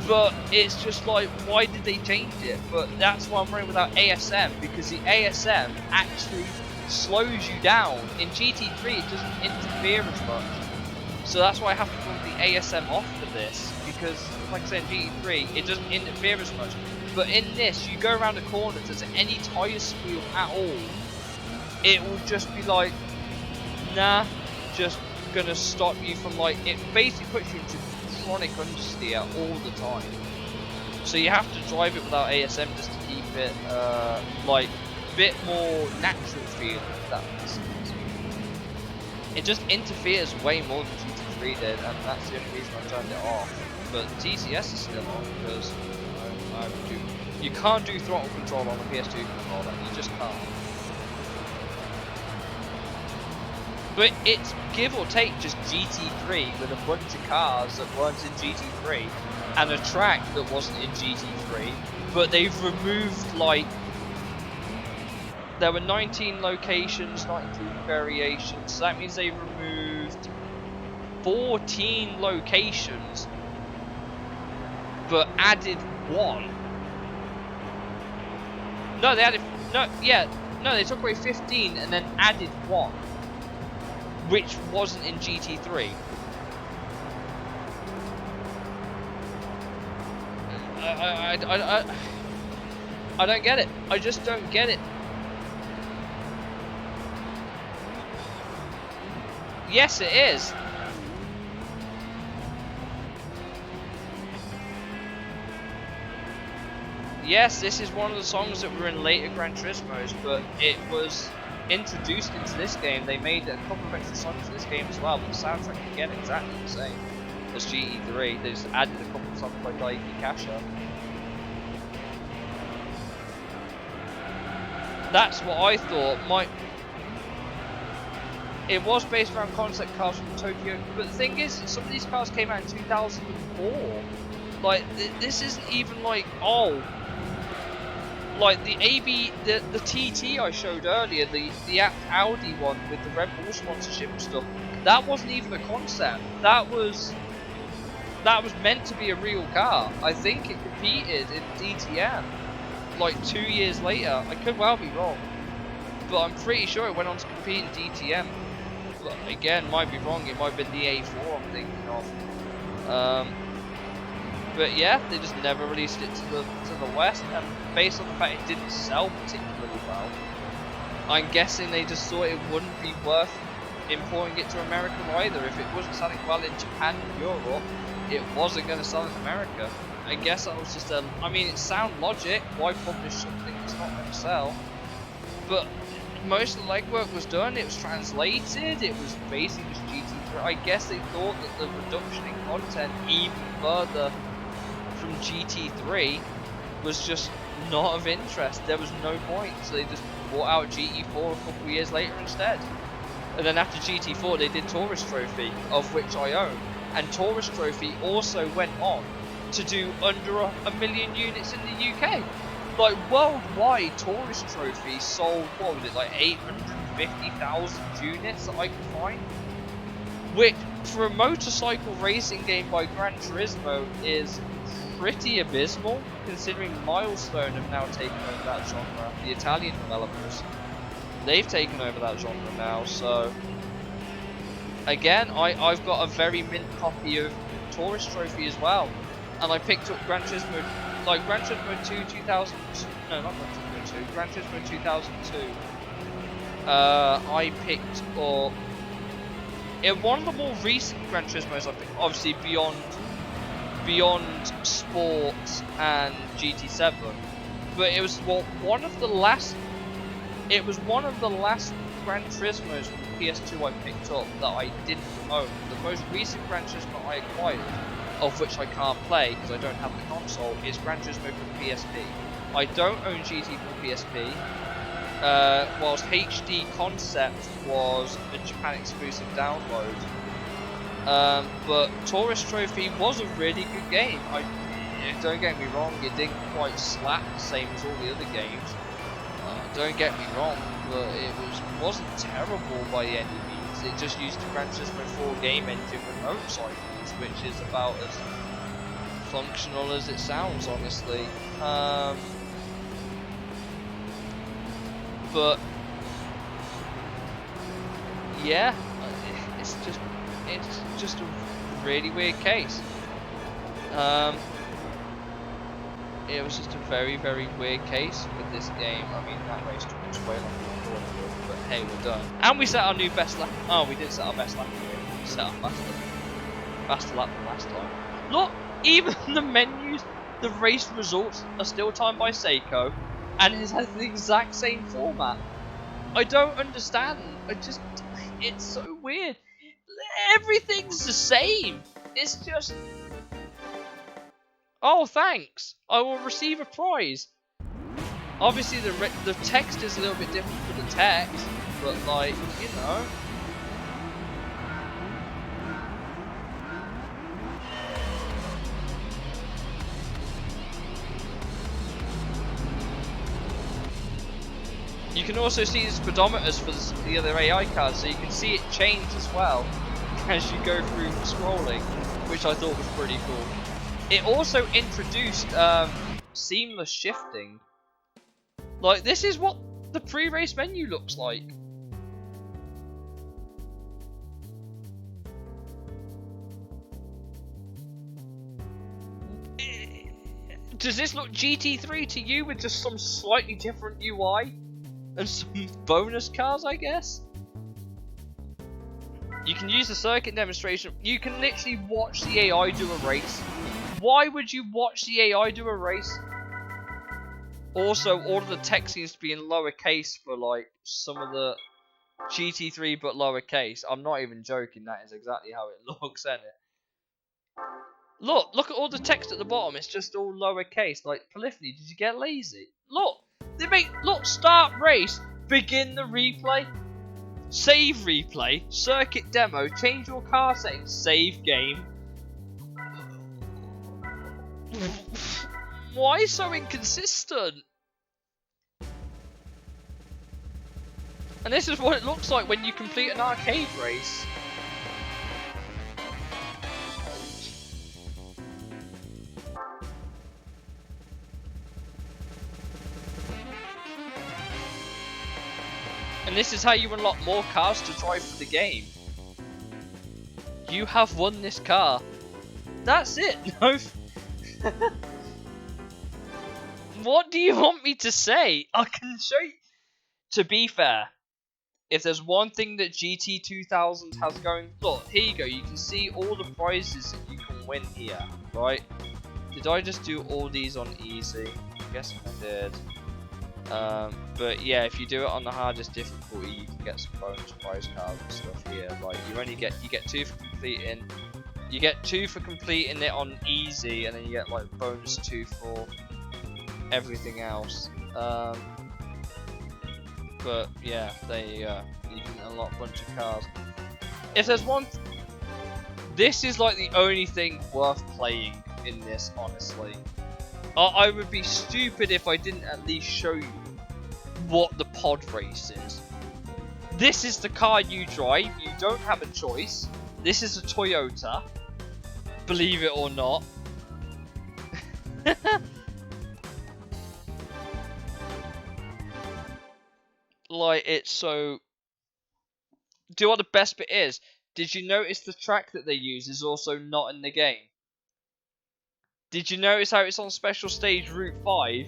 but it's just like, why did they change it? But that's why I'm running without ASM, because the ASM actually slows you down. In GT3 it doesn't interfere as much. So that's why I have to run the ASM off for this, because like I said in GT3 it doesn't interfere as much. But in this, you go around a corner, if there's any tyre squeal at all, it will just be like, nah, just gonna stop you from, like, it basically puts you into chronic understeer all the time. So you have to drive it without ASM just to keep it, like, a bit more natural feeling, if that makes sense. It just interferes way more than GT3 did, and that's the only reason I turned it off. But TCS is still on, because you can't do throttle control on a PS2 controller, you just can't. But it's give or take just GT3 with a bunch of cars that weren't in GT3 and a track that wasn't in GT3, but they've removed, like, there were 19 locations, not including variations, so that means they removed 14 locations but added one. No, they added, no, yeah, no, they took away 15 and then added one, which wasn't in GT3. I don't get it. I just don't get it. Yes, it is. Yes, this is one of the songs that were in later Gran Turismos, but it was introduced into this game. They made a couple of extra songs for this game as well, but the soundtrack again exactly the same as GT3. They just added a couple of songs by Daiki Kasha. That's what I thought. It was based around concept cars from Tokyo, but the thing is, some of these cars came out in 2004. Like, this isn't even like, oh, like the the TT I showed earlier, the Audi one with the Red Bull sponsorship and stuff, that wasn't even a concept. That was that was meant to be a real car. I think it competed in DTM like 2 years later. I could well be wrong, but I'm pretty sure it went on to compete in DTM. But again, might be wrong. It might have been the A4 I'm thinking of. But yeah, they just never released it to the West, and based on the fact it didn't sell particularly well, I'm guessing they just thought it wouldn't be worth importing it to America either. If it wasn't selling well in Japan and Europe, it wasn't going to sell in America. I guess that was just a... I mean, it's sound logic. Why publish something that's not going to sell? But most of the legwork was done. It was translated. It was basically just GT3. I guess they thought that the reduction in content even further from GT3 was just not of interest. There was no point. So they just brought out GT4 a couple of years later instead. And then after GT4 they did Tourist Trophy, of which I own. And Tourist Trophy also went on to do under a million units in the UK. Like worldwide, Tourist Trophy sold, what was it, like 850,000 units that I could find? Which, for a motorcycle racing game by Gran Turismo, is pretty abysmal, considering Milestone have now taken over that genre, the Italian developers. They've taken over that genre now, so... Again, I've got a very mint copy of Tourist Trophy as well. And I picked up Gran Turismo, like Gran Turismo 2 2000, no not Gran Turismo 2, Gran Turismo 2002. I picked up, in one of the more recent Gran Turismos I picked, obviously beyond Sports and GT7, but it was one of the last Gran Turismos from PS2 I picked up that I didn't own. The most recent Gran Turismo I acquired, of which I can't play because I don't have the console, is Gran Turismo for PSP. I don't own GT for PSP, whilst HD Concept was a Japan exclusive download. But Tourist Trophy was a really good game. Don't get me wrong, it didn't quite slap the same as all the other games. Don't get me wrong, but it wasn't terrible by any means. It just used the Gran Turismo 4 game engine with motorcycles, which is about as functional as it sounds, honestly. But yeah, it's just a really weird case. It was just a very, very weird case with this game. I mean, that race took us way longer than we thought it would, but hey, we're done. And we set our new best lap. Oh, we did set our best lap again. We set our faster lap than last time. Look, even the menus, the race results are still timed by Seiko, and it has the exact same format. I don't understand. It's so weird. Everything's the same. It's just... Oh, thanks! I will receive a prize! Obviously the text is a little bit different for the text, but like, you know... You can also see the speedometers for the other AI cards, so you can see it change as well as you go through scrolling, which I thought was pretty cool. It also introduced seamless shifting. Like, this is what the pre-race menu looks like. Does this look GT3 to you with just some slightly different UI? And some bonus cars, I guess? You can use the circuit demonstration. You can literally watch the AI do a race. Why would you watch the AI do a race? Also, all of the text seems to be in lowercase for like some of the GT3, but lowercase. I'm not even joking. That is exactly how it looks, isn't it? Look at all the text at the bottom. It's just all lowercase. Like, Polyphony, did you get lazy? Look, start race, begin the replay, save replay, circuit demo, change your car settings, save game. Why so inconsistent? And this is what it looks like when you complete an arcade race. And this is how you unlock more cars to drive for the game. You have won this car. That's it. No. What do you want me to say? I can show you. To be fair, if there's one thing that GT 2000 has going, look, here you go. You can see all the prizes that you can win here, right? Did I just do all these on easy? I guess I did. But yeah, if you do it on the hardest difficulty, you can get some bonus prize cards and stuff here. Like you get 2 for completing. You get 2 for completing it on easy, and then you get like bonus 2 for everything else. But yeah, there you go. You can unlock a bunch of cars. If there's one, this is like the only thing worth playing in this, honestly. I would be stupid if I didn't at least show you what the pod race is. This is the car you drive. You don't have a choice. This is a Toyota. Believe it or not. Like, it's so... Do you know what the best bit is? Did you notice the track that they use is also not in the game? Did you notice how it's on Special Stage Route 5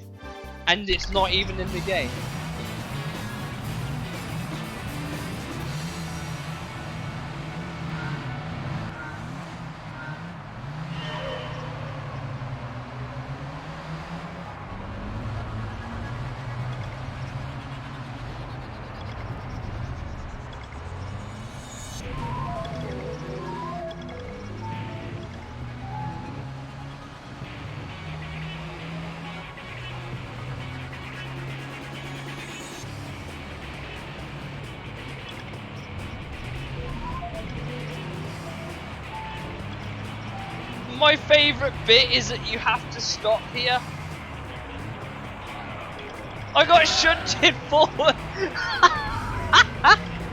and it's not even in the game? My favourite bit is that you have to stop here. I got shunted forward.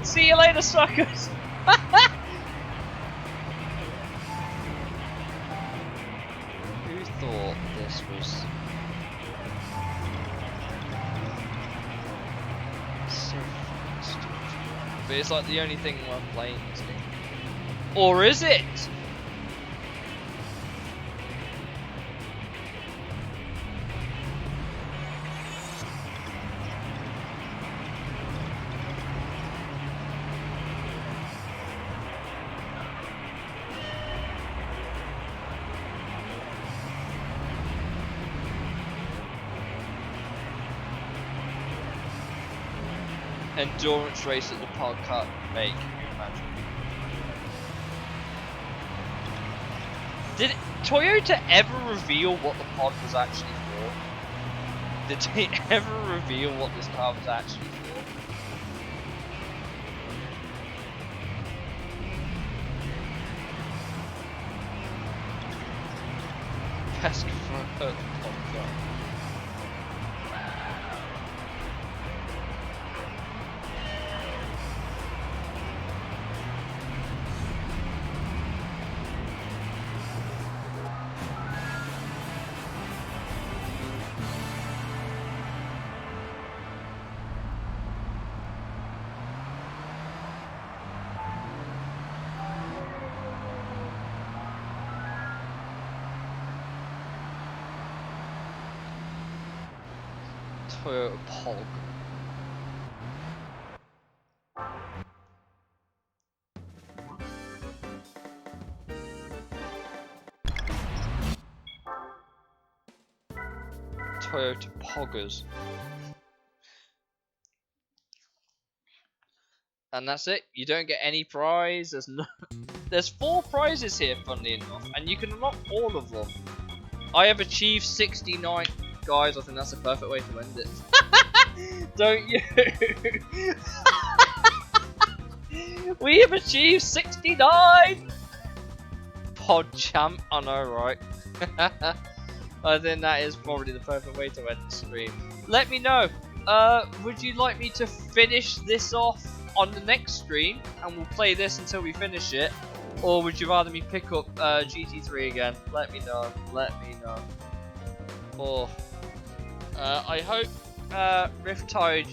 See you later, suckers. Who thought this was so fucking stupid? But it's like the only thing worth playing, isn't it? Or is it? Endurance race at the pod can't make, can you imagine? Did Toyota ever reveal what the pod was actually for? Did they ever reveal what this car was actually for? Best for the pod. Toyota Pog. Toyota Poggers. And that's it. You don't get any prize. There's no. There's 4 prizes here, funnily enough, and you can unlock all of them. I have achieved 69. Guys, I think that's the perfect way to end it. Don't you? We have achieved 69! Pod champ, I know, right? I think that is probably the perfect way to end the stream. Let me know. Would you like me to finish this off on the next stream, and we'll play this until we finish it? Or would you rather me pick up GT3 again? Let me know. Let me know. Or I hope Riptide,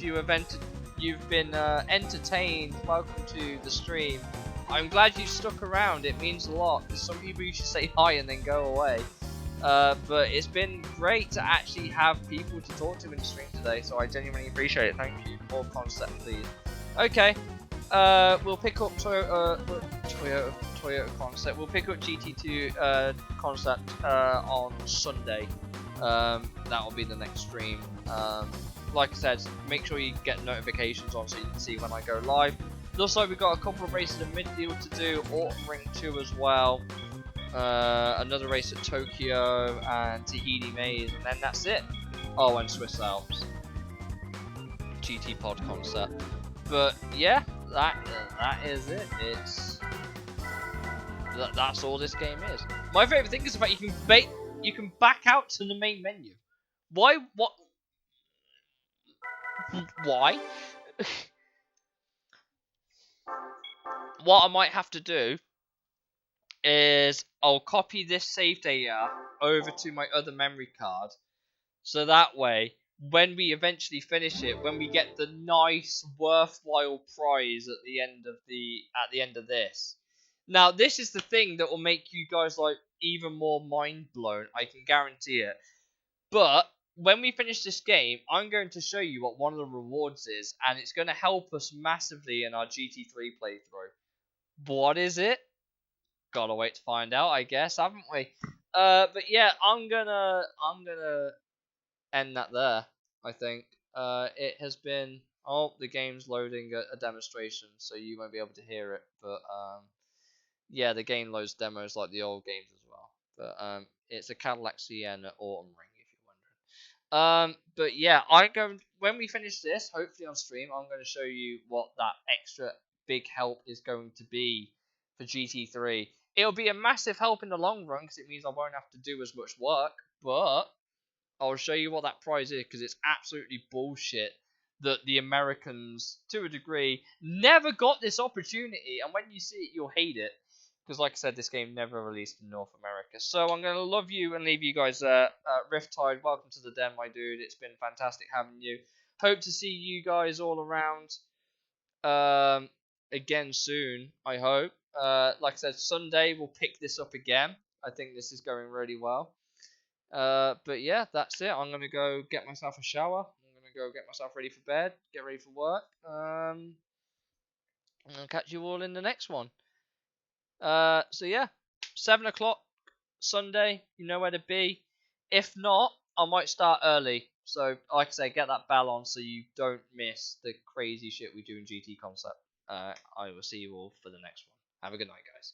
you've been entertained. Welcome to the stream. I'm glad you stuck around. It means a lot. Because some people usually say hi and then go away. But it's been great to actually have people to talk to in the stream today. So I genuinely appreciate it. Thank you. More concept, please. Okay. We'll pick up Toyota concept. We'll pick up GT2 concept on Sunday. That'll be the next stream. Like I said, make sure you get notifications on so you can see when I go live. Looks like we've got a couple of races in midfield to do. Autumn Ring 2 as well. Another race at Tokyo and Tahiti Maze, and then that's it. Oh, and Swiss Alps. GT Pod concept. But yeah, that is it. That's all this game is. My favorite thing is the fact you can back out to the main menu. Why? What? Why? What I might have to do is I'll copy this save data over to my other memory card, so that way when we eventually finish it, when we get the nice worthwhile prize at the end of this. Now this is the thing that will make you guys like even more mind blown, I can guarantee it. But when we finish this game, I'm going to show you what one of the rewards is, and it's going to help us massively in our GT3 playthrough. What is it? Gotta wait to find out, I guess, haven't we? But yeah, I'm gonna end that there. I think it has been. Oh, the game's loading a demonstration, so you won't be able to hear it. But yeah, the game loads demos like the old games as well. But it's a Cadillac Sienna Autumn Ring, if you're wondering. But yeah, when we finish this, hopefully on stream, I'm going to show you what that extra big help is going to be for GT3. It'll be a massive help in the long run because it means I won't have to do as much work, but I'll show you what that prize is because it's absolutely bullshit that the Americans, to a degree, never got this opportunity, and when you see it, you'll hate it. Because, like I said, this game never released in North America. So I'm going to love you and leave you guys there. Riptide, welcome to the den, my dude. It's been fantastic having you. Hope to see you guys all around again soon, I hope. Like I said, Sunday we'll pick this up again. I think this is going really well. But yeah, that's it. I'm going to go get myself a shower. I'm going to go get myself ready for bed, get ready for work. And I'll catch you all in the next one. So yeah, 7 o'clock Sunday, you know where to be. If not, I might start early. So, like I say, get that bell on so you don't miss the crazy shit we do in GT Concept. I will see you all for the next one. Have a good night, guys.